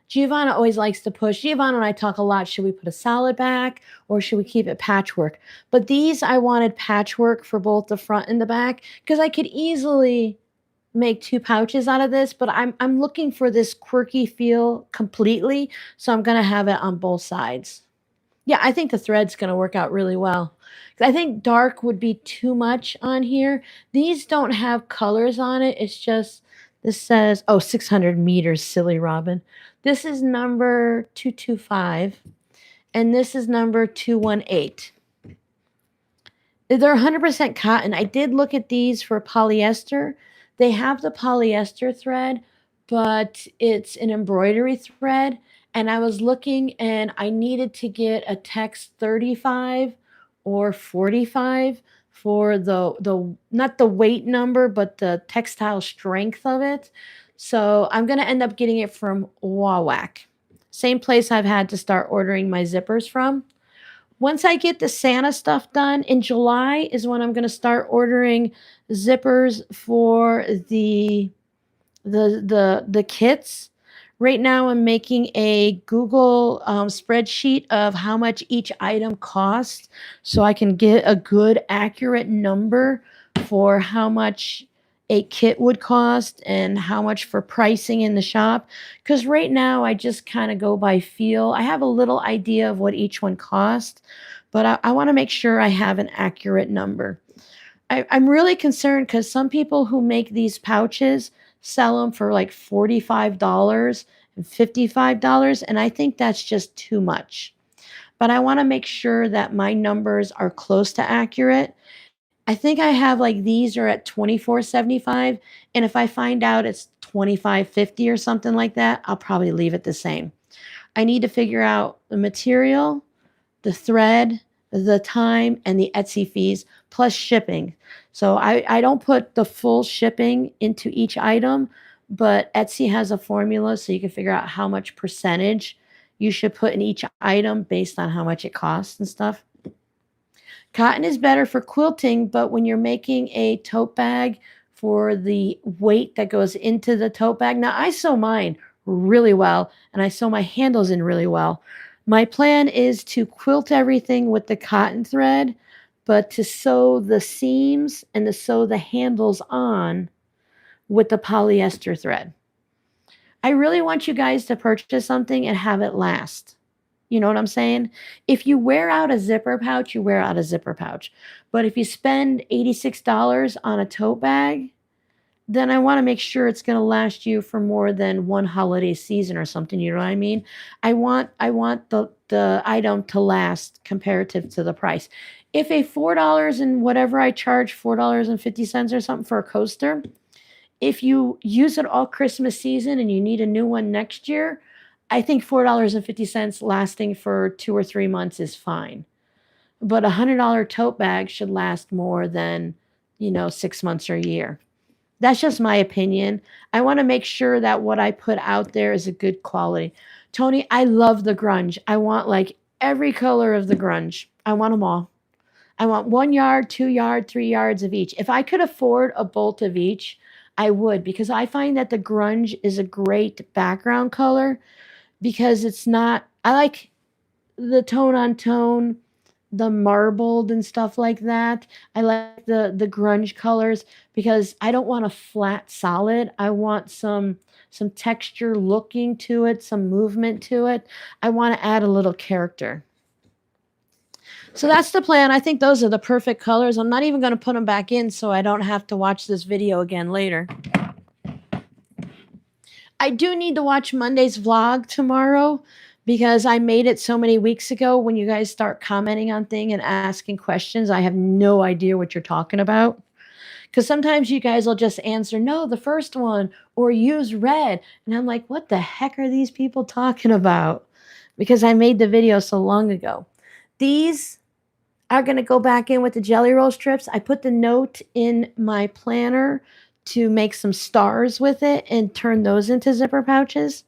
Giovanna always likes to push. Giovanna and I talk a lot. Should we put a solid back or should we keep it patchwork? But these, I wanted patchwork for both the front and the back because I could easily make two pouches out of this, but I'm looking for this quirky feel completely, so I'm gonna have it on both sides. Yeah, I think the thread's gonna work out really well. I think dark would be too much on here. These don't have colors on it. It's just this says, oh, 600 meters, silly Robin. This is number 225, and this is number 218. They're 100% cotton. I did look at these for polyester. They have the polyester thread, but it's an embroidery thread. And I was looking and I needed to get a text 35 or 45 for the not the weight number, but the textile strength of it. So I'm going to end up getting it from Wawak. Same place I've had to start ordering my zippers from. Once I get the Santa stuff done in July is when I'm going to start ordering zippers for the kits. Right now I'm making a Google spreadsheet of how much each item costs so I can get a good accurate number for how much a kit would cost and how much for pricing in the shop. Because right now I just kind of go by feel. I have a little idea of what each one costs, but I want to make sure I have an accurate number. I'm really concerned because some people who make these pouches sell them for like $45 and $55, and I think that's just too much. But I want to make sure that my numbers are close to accurate. I think I have like these are at 24.75, and if I find out it's 25.50 or something like that, I'll probably leave it the same. I need to figure out the material, the thread, the time, and the Etsy fees plus shipping. So I don't put the full shipping into each item, but Etsy has a formula so you can figure out how much percentage you should put in each item based on how much it costs and stuff. Cotton is better for quilting, but when you're making a tote bag for the weight that goes into the tote bag, now I sew mine really well and I sew my handles in really well. My plan is to quilt everything with the cotton thread, but to sew the seams and to sew the handles on with the polyester thread. I really want you guys to purchase something and have it last. You know what I'm saying? If you wear out a zipper pouch, you wear out a zipper pouch. But if you spend $86 on a tote bag, then I want to make sure it's going to last you for more than one holiday season or something. You know what I mean? I want the item to last comparative to the price. If a $4 and whatever I charge, $4.50 or something for a coaster, if you use it all Christmas season and you need a new one next year, I think $4.50 lasting for 2 or 3 months is fine. But a $100 tote bag should last more than, 6 months or a year. That's just my opinion. I want to make sure that what I put out there is a good quality. Tony, I love the grunge. I want like every color of the grunge. I want them all. I want 1 yard, 2 yard, 3 yards of each. If I could afford a bolt of each, I would, because I find that the grunge is a great background color because it's not, I like the tone on tone, the marbled and stuff like that. I like the grunge colors because I don't want a flat solid. I want some texture looking to it, some movement to it. I want to add a little character. So that's the plan. I think those are the perfect colors. I'm not even going to put them back in so I don't have to watch this video again later. I do need to watch Monday's vlog tomorrow because I made it so many weeks ago. When you guys start commenting on things and asking questions, I have no idea what you're talking about. Because sometimes you guys will just answer, no, the first one, or use red. And I'm like, what the heck are these people talking about? Because I made the video so long ago. These are going to go back in with the jelly roll strips. I put the note in my planner to make some stars with it and turn those into zipper pouches.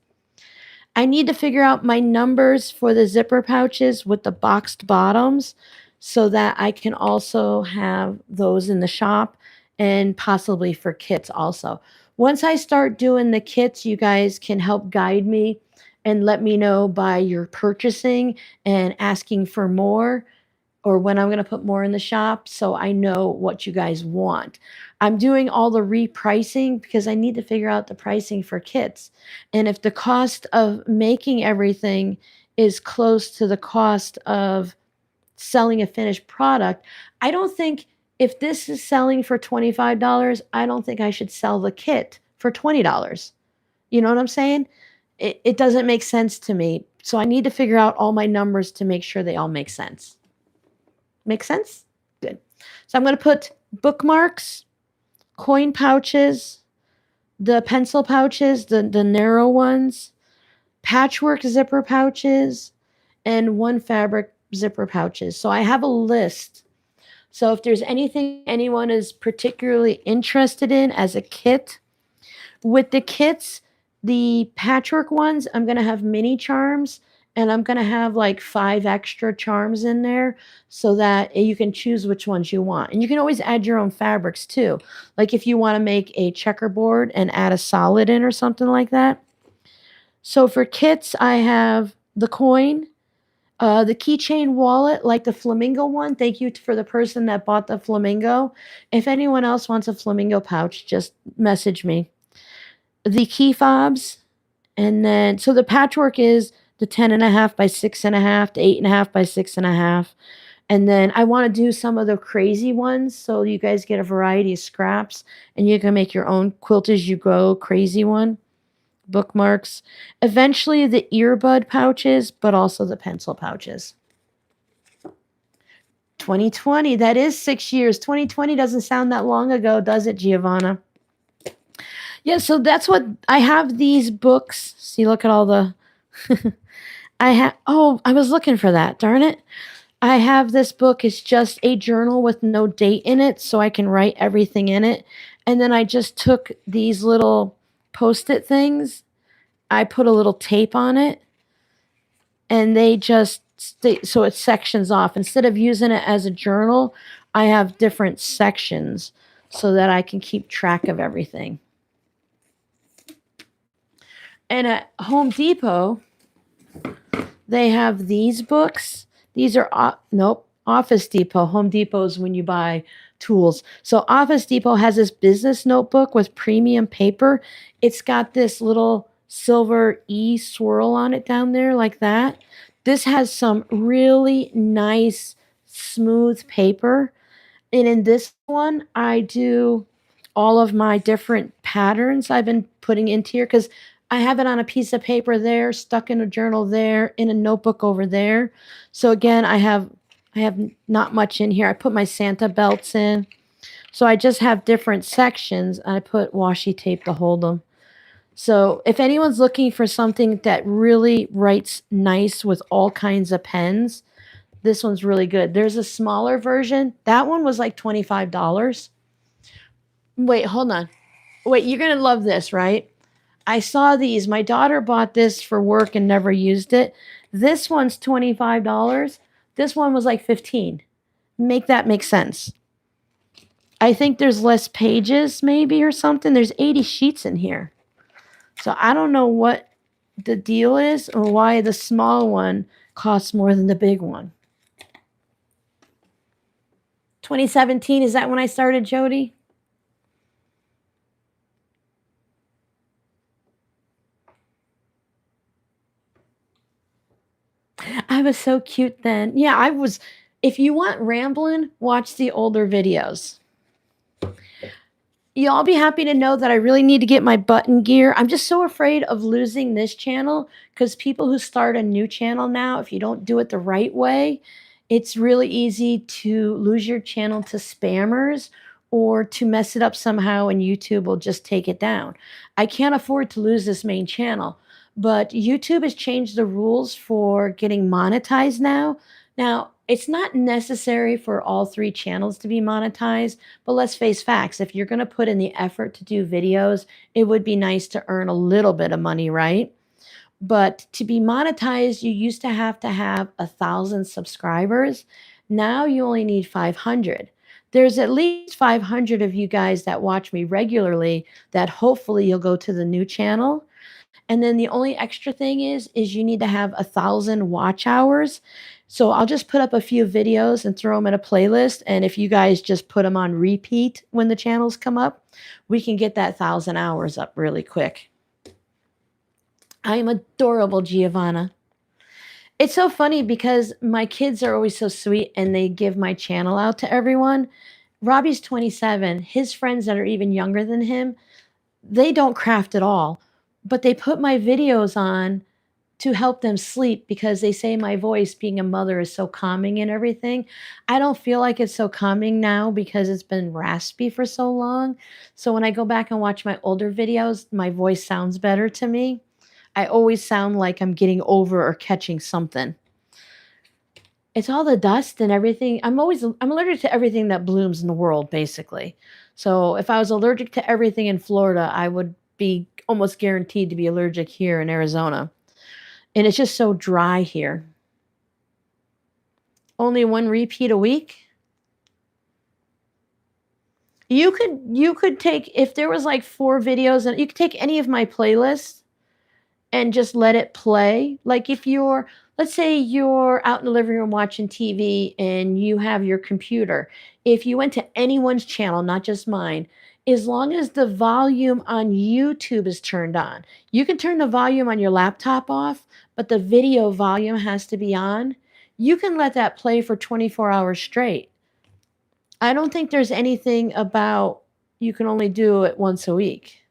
I need to figure out my numbers for the zipper pouches with the boxed bottoms so that I can also have those in the shop and possibly for kits also. Once I start doing the kits, you guys can help guide me and let me know by your purchasing and asking for more or when I'm going to put more in the shop so I know what you guys want. I'm doing all the repricing because I need to figure out the pricing for kits. And if the cost of making everything is close to the cost of selling a finished product, I don't think if this is selling for $25, I don't think I should sell the kit for $20. You know what I'm saying? It doesn't make sense to me. So I need to figure out all my numbers to make sure they all make sense. Make sense? Good. So I'm going to put bookmarks, coin pouches, the pencil pouches, the narrow ones, patchwork zipper pouches, and one fabric zipper pouches. So I have a list. So if there's anything anyone is particularly interested in as a kit, with the kits, the patchwork ones, I'm going to have mini charms and I'm going to have like 5 extra charms in there so that you can choose which ones you want. And you can always add your own fabrics too. Like if you want to make a checkerboard and add a solid in or something like that. So for kits, I have the coin, the keychain wallet, like the flamingo one. Thank you for the person that bought the flamingo. If anyone else wants a flamingo pouch, just message me. The key fobs, and then so the patchwork is the 10.5 by 6.5, the 8.5 by 6.5. And then I want to do some of the crazy ones so you guys get a variety of scraps and you can make your own quilt as you go crazy one. Bookmarks. Eventually the earbud pouches, but also the pencil pouches. 2020, that is 6 years. 2020 doesn't sound that long ago, does it, Giovanna? Yeah, so that's what I have these books. See, look at all the I was looking for that. Darn it. I have this book. It's just a journal with no date in it, so I can write everything in it. And then I just took these little post-it things. I put a little tape on it, and they just stay, so it sections off. Instead of using it as a journal, I have different sections so that I can keep track of everything. And at Home Depot, they have these books. These are, Office Depot. Home Depot is when you buy tools. So Office Depot has this business notebook with premium paper. It's got this little silver E swirl on it down there like that. This has some really nice, smooth paper. And in this one, I do all of my different patterns I've been putting into here because I have it on a piece of paper there, stuck in a journal there, in a notebook over there. So again, I have not much in here. I put my Santa belts in. So I just have different sections. I put washi tape to hold them. So if anyone's looking for something that really writes nice with all kinds of pens, this one's really good. There's a smaller version. That one was like $25. Wait, hold on. Wait, you're going to love this, right? I saw these. My daughter bought this for work and never used it. This one's $25. This one was like $15. Make that make sense. I think there's less pages maybe or something. There's 80 sheets in here. So I don't know what the deal is or why the small one costs more than the big one. 2017, is that when I started, Jody? I was so cute then. Yeah, I was. If you want rambling, watch the older videos. You'll all be happy to know that I really need to get my button gear. I'm just so afraid of losing this channel because people who start a new channel now, if you don't do it the right way, it's really easy to lose your channel to spammers or to mess it up somehow and YouTube will just take it down. I can't afford to lose this main channel, but YouTube has changed the rules for getting monetized now. Now, it's not necessary for all 3 channels to be monetized, but let's face facts. If you're going to put in the effort to do videos, it would be nice to earn a little bit of money, right? But to be monetized, you used to have 1,000 subscribers. Now you only need 500. There's at least 500 of you guys that watch me regularly that hopefully you'll go to the new channel. And then the only extra thing is you need to have 1,000 watch hours. So I'll just put up a few videos and throw them in a playlist. And if you guys just put them on repeat when the channels come up, we can get that 1,000 hours up really quick. I am adorable, Giovanna. It's so funny because my kids are always so sweet and they give my channel out to everyone. Robbie's 27. His friends that are even younger than him, they don't craft at all, but they put my videos on to help them sleep because they say my voice, being a mother, is so calming and everything. I don't feel like it's so calming now because it's been raspy for so long. So when I go back and watch my older videos, my voice sounds better to me. I always sound like I'm getting over or catching something. It's all the dust and everything. I'm allergic to everything that blooms in the world, basically. So if I was allergic to everything in Florida, I would be almost guaranteed to be allergic here in Arizona. And it's just so dry here. Only one repeat a week? You could take, if there was like 4 videos, and you could take any of my playlists and just let it play. Like if you're, let's say you're out in the living room watching TV and you have your computer. If you went to anyone's channel, not just mine, as long as the volume on YouTube is turned on, you can turn the volume on your laptop off, but the video volume has to be on. You can let that play for 24 hours straight. I don't think there's anything about you can only do it once a week.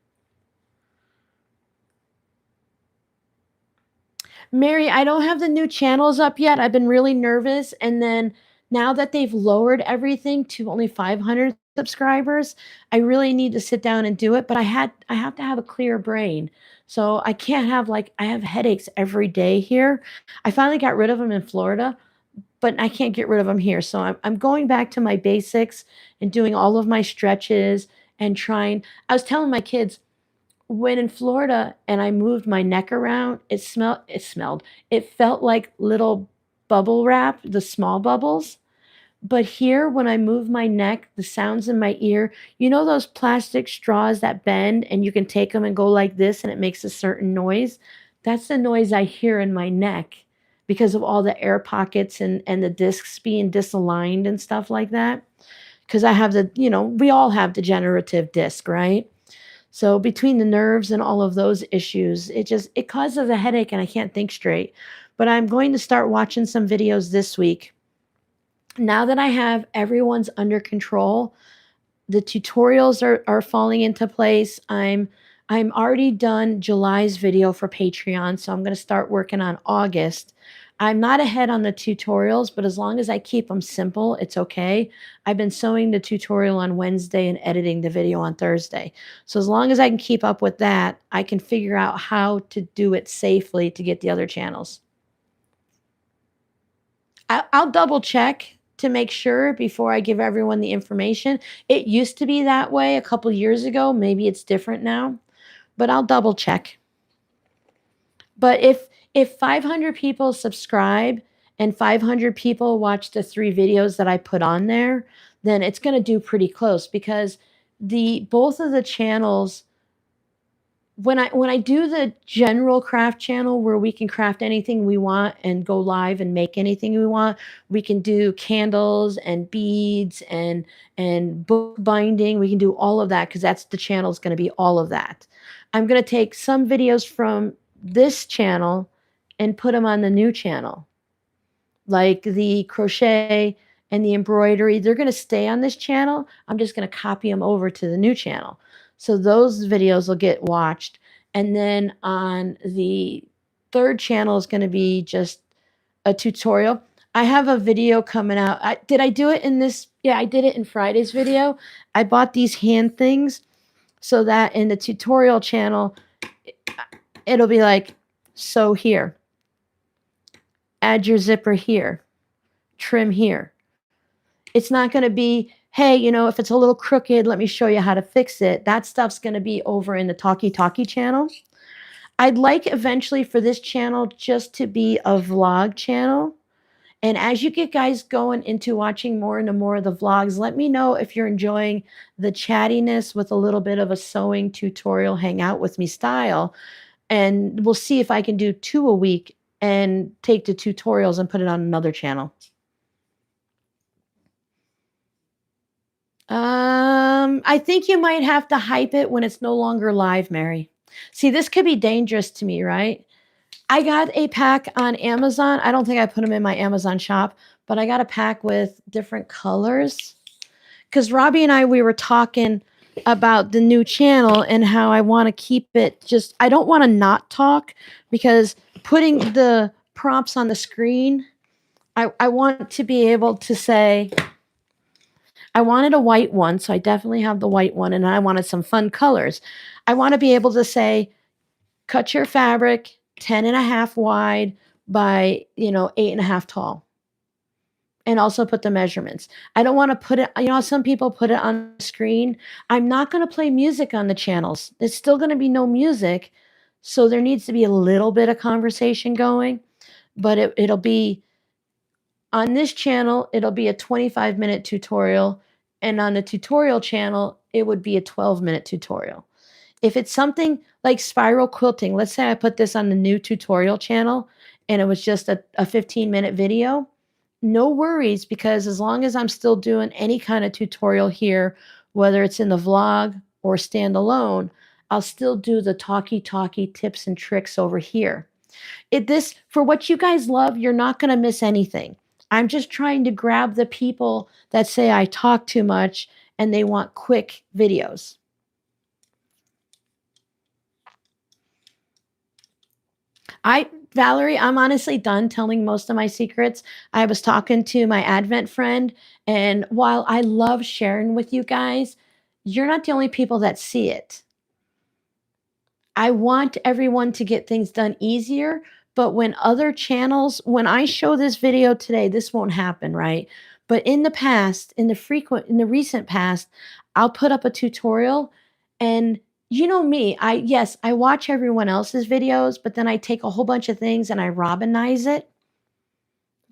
Mary, I don't have the new channels up yet. I've been really nervous. And then now that they've lowered everything to only 500 subscribers, I really need to sit down and do it. But I have to have a clear brain. So I can't have I have headaches every day here. I finally got rid of them in Florida, but I can't get rid of them here. So I'm going back to my basics and doing all of my stretches and trying. I was telling my kids, when in Florida and I moved my neck around, it felt like little bubble wrap, the small bubbles. But here, when I move my neck, the sounds in my ear, you know those plastic straws that bend and you can take them and go like this and it makes a certain noise? That's the noise I hear in my neck because of all the air pockets and the discs being disaligned and stuff like that. Because I have we all have degenerative disc, right? So between the nerves and all of those issues, it causes a headache and I can't think straight. But I'm going to start watching some videos this week. Now that I have everyone's under control, the tutorials are falling into place. I'm already done July's video for Patreon, so I'm going to start working on August. I'm not ahead on the tutorials, but as long as I keep them simple, it's okay. I've been sewing the tutorial on Wednesday and editing the video on Thursday. So as long as I can keep up with that, I can figure out how to do it safely to get the other channels. I'll double check to make sure before I give everyone the information. It used to be that way a couple years ago. Maybe it's different now, but I'll double check. But if 500 people subscribe and 500 people watch the 3 videos that I put on there, then it's going to do pretty close because both of the channels, when I do the general craft channel where we can craft anything we want and go live and make anything we want, we can do candles and beads and book binding. We can do all of that because that's the channel is going to be all of that. I'm going to take some videos from this channel and put them on the new channel, like the crochet and the embroidery. They're going to stay on this channel. I'm just going to copy them over to the new channel. So those videos will get watched. And then on the 3rd channel is going to be just a tutorial. I have a video coming out. Did I do it in this? Yeah, I did it in Friday's video. I bought these hand things so that in the tutorial channel, it'll be like, sew here, add your zipper here, trim here. It's not going to be, hey, if it's a little crooked, let me show you how to fix it. That stuff's going to be over in the Talkie Talkie channel. I'd like eventually for this channel just to be a vlog channel. And as you get guys going into watching more and more of the vlogs, let me know if you're enjoying the chattiness with a little bit of a sewing tutorial hang out with me style. And we'll see if I can do 2 a week and take the tutorials and put it on another channel. I think you might have to hype it when it's no longer live, Mary. See, this could be dangerous to me, right? I got a pack on Amazon. I don't think I put them in my Amazon shop, but I got a pack with different colors. Because Robbie and I, we were talking about the new channel and how I want to keep it just, I don't want to not talk because putting the prompts on the screen, I want to be able to say, I wanted a white one, so I definitely have the white one, and I wanted some fun colors. I want to be able to say, cut your fabric 10.5 wide by, 8.5 tall. And also put the measurements. I don't want to put it, some people put it on the screen. I'm not going to play music on the channels. There's still going to be no music. So there needs to be a little bit of conversation going, but it'll be on this channel, it'll be a 25-minute tutorial. And on the tutorial channel, it would be a 12-minute tutorial. If it's something like spiral quilting, let's say I put this on the new tutorial channel and it was just a 15-minute video, no worries, because as long as I'm still doing any kind of tutorial here, whether it's in the vlog or standalone, I'll still do the talky tips and tricks over here. This for what you guys love, you're not going to miss anything. I'm just trying to grab the people that say I talk too much and they want quick videos. Valerie, I'm honestly done telling most of my secrets. I was talking to my Advent friend, and while I love sharing with you guys, you're not the only people that see it. I want everyone to get things done easier, but when other channels, when I show this video today, this won't happen, right? But in the past, in the recent past, I'll put up a tutorial and you know me, yes, I watch everyone else's videos, but then I take a whole bunch of things and I robinize it.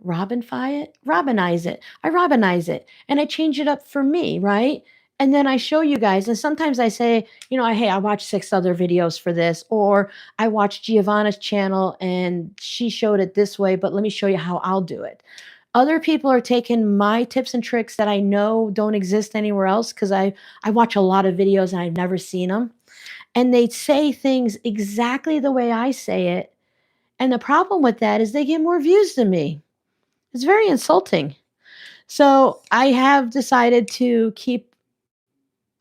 Robinify it? Robinize it. I robinize it and I change it up for me, right? And then I show you guys. And sometimes I say, hey, I watched 6 other videos for this, or I watched Giovanna's channel and she showed it this way, but let me show you how I'll do it. Other people are taking my tips and tricks that I know don't exist anywhere else because I watch a lot of videos and I've never seen them. And they say things exactly the way I say it. And the problem with that is they get more views than me. It's very insulting. So I have decided to keep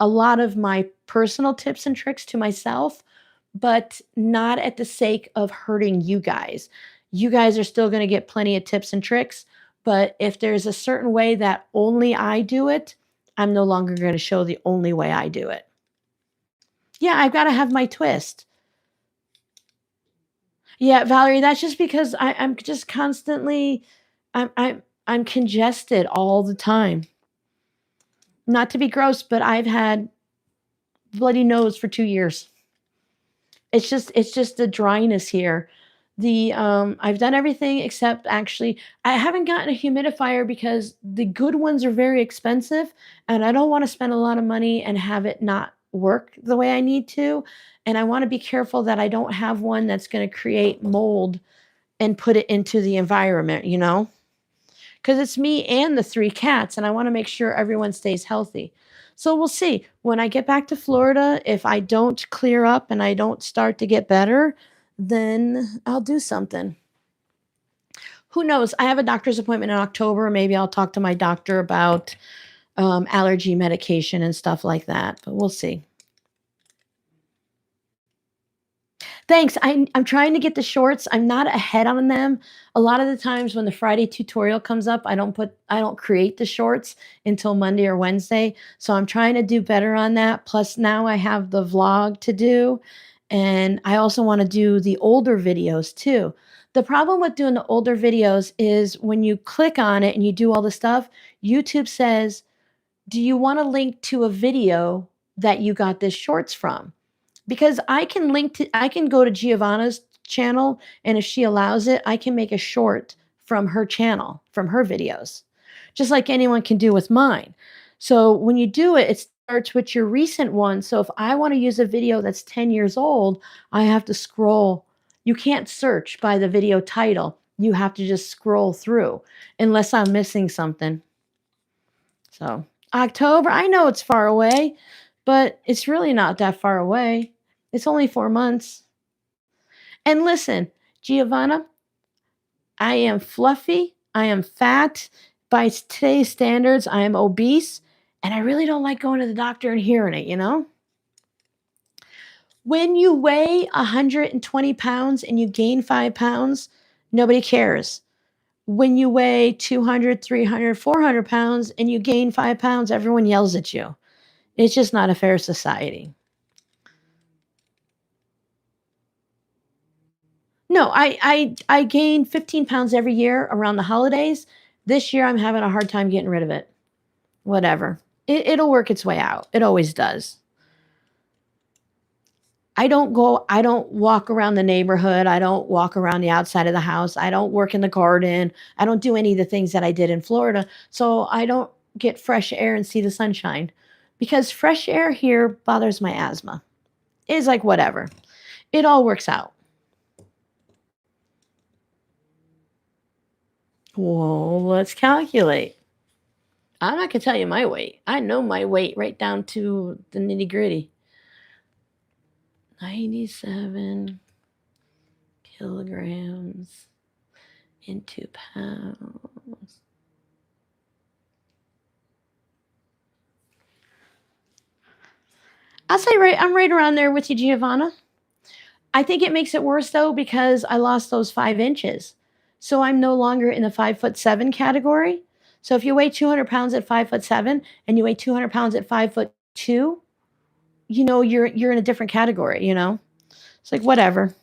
a lot of my personal tips and tricks to myself, but not at the sake of hurting you guys. You guys are still going to get plenty of tips and tricks, but if there's a certain way that only I do it, I'm no longer going to show the only way I do it. Yeah, I've got to have my twist. Yeah, Valerie, that's just because I'm just constantly, I'm congested all the time. Not to be gross, but I've had bloody nose for 2 years. It's just the dryness here. I've done everything except actually I haven't gotten a humidifier because the good ones are very expensive and I don't want to spend a lot of money and have it not work the way I need to. And I want to be careful that I don't have one that's going to create mold and put it into the environment, because it's me and the 3 cats and I want to make sure everyone stays healthy. So we'll see. When I get back to Florida, if I don't clear up and I don't start to get better, then I'll do something. Who knows? I have a doctor's appointment in October. Maybe I'll talk to my doctor about allergy medication and stuff like that, but we'll see. Thanks. I'm trying to get the shorts. I'm not ahead on them. A lot of the times when the Friday tutorial comes up, I don't create the shorts until Monday or Wednesday. So I'm trying to do better on that. Plus now I have the vlog to do. And I also want to do the older videos too. The problem with doing the older videos is when you click on it and you do all the stuff, YouTube says, do you want to link to a video that you got this shorts from? Because I can go to Giovanna's channel, and if she allows it, I can make a short from her channel, from her videos, just like anyone can do with mine. So when you do it, it starts with your recent one. So if I want to use a video that's 10 years old, I have to scroll. You can't search by the video title. You have to just scroll through unless I'm missing something. So October, I know it's far away, but it's really not that far away. It's only 4 months. And listen, Giovanna, I am fluffy. I am fat. By today's standards, I am obese. And I really don't like going to the doctor and hearing it, you know? When you weigh 120 pounds and you gain 5 pounds, nobody cares. When you weigh 200, 300, 400 pounds and you gain 5 pounds, everyone yells at you. It's just not a fair society. No, I gain 15 pounds every year around the holidays. This year, I'm having a hard time getting rid of it. Whatever. It'll work its way out. It always does. I don't walk around the neighborhood. I don't walk around the outside of the house. I don't work in the garden. I don't do any of the things that I did in Florida. So I don't get fresh air and see the sunshine because fresh air here bothers my asthma. It's like whatever. It all works out. Well, let's calculate. I'm not going to tell you my weight. I know my weight right down to the nitty gritty. 97 kilograms into pounds. I'll say I'm right around there with you, Giovanna. I think it makes it worse though because I lost those 5 inches. So I'm no longer in the 5'7" category. So if you weigh 200 pounds at 5'7" and you weigh 200 pounds at 5'2", you're in a different category, It's like whatever.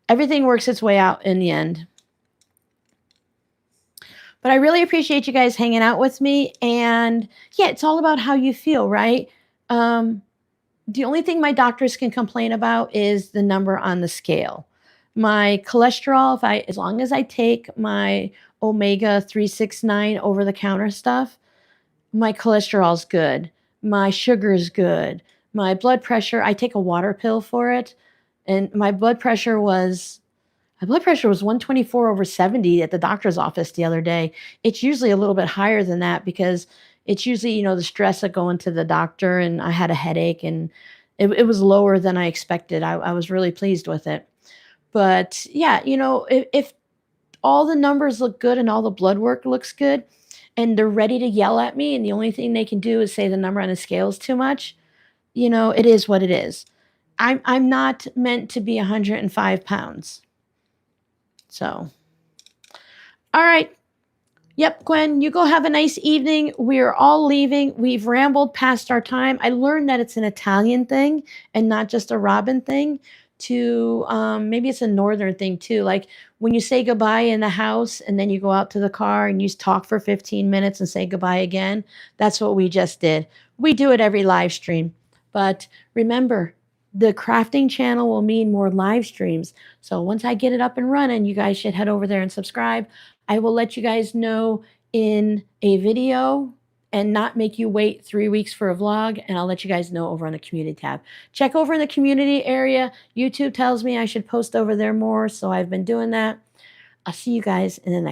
Everything works its way out in the end. But I really appreciate you guys hanging out with me. And yeah, it's all about how you feel, right? The only thing my doctors can complain about is the number on the scale. My cholesterol, as long as I take my omega 369 over the counter stuff, my cholesterol's good. My sugar's good. My blood pressure, I take a water pill for it. And my blood pressure was 124/70 at the doctor's office the other day. It's usually a little bit higher than that because it's usually, the stress of going to the doctor and I had a headache and it was lower than I expected. I was really pleased with it. But yeah, if all the numbers look good and all the blood work looks good and they're ready to yell at me and the only thing they can do is say the number on the scale is too much, it is what it is. I'm not meant to be 105 pounds. So, all right. Yep, Gwen, you go have a nice evening. We're all leaving. We've rambled past our time. I learned that it's an Italian thing and not just a Robin thing. Maybe it's a Northern thing too. Like when you say goodbye in the house and then you go out to the car and you talk for 15 minutes and say goodbye again. That's what we just did. We do it every live stream. But remember, the crafting channel will mean more live streams. So once I get it up and running, you guys should head over there and subscribe. I will let you guys know in a video and not make you wait 3 weeks for a vlog. And I'll let you guys know over on the community tab. Check over in the community area. YouTube tells me I should post over there more. So I've been doing that. I'll see you guys in the next video.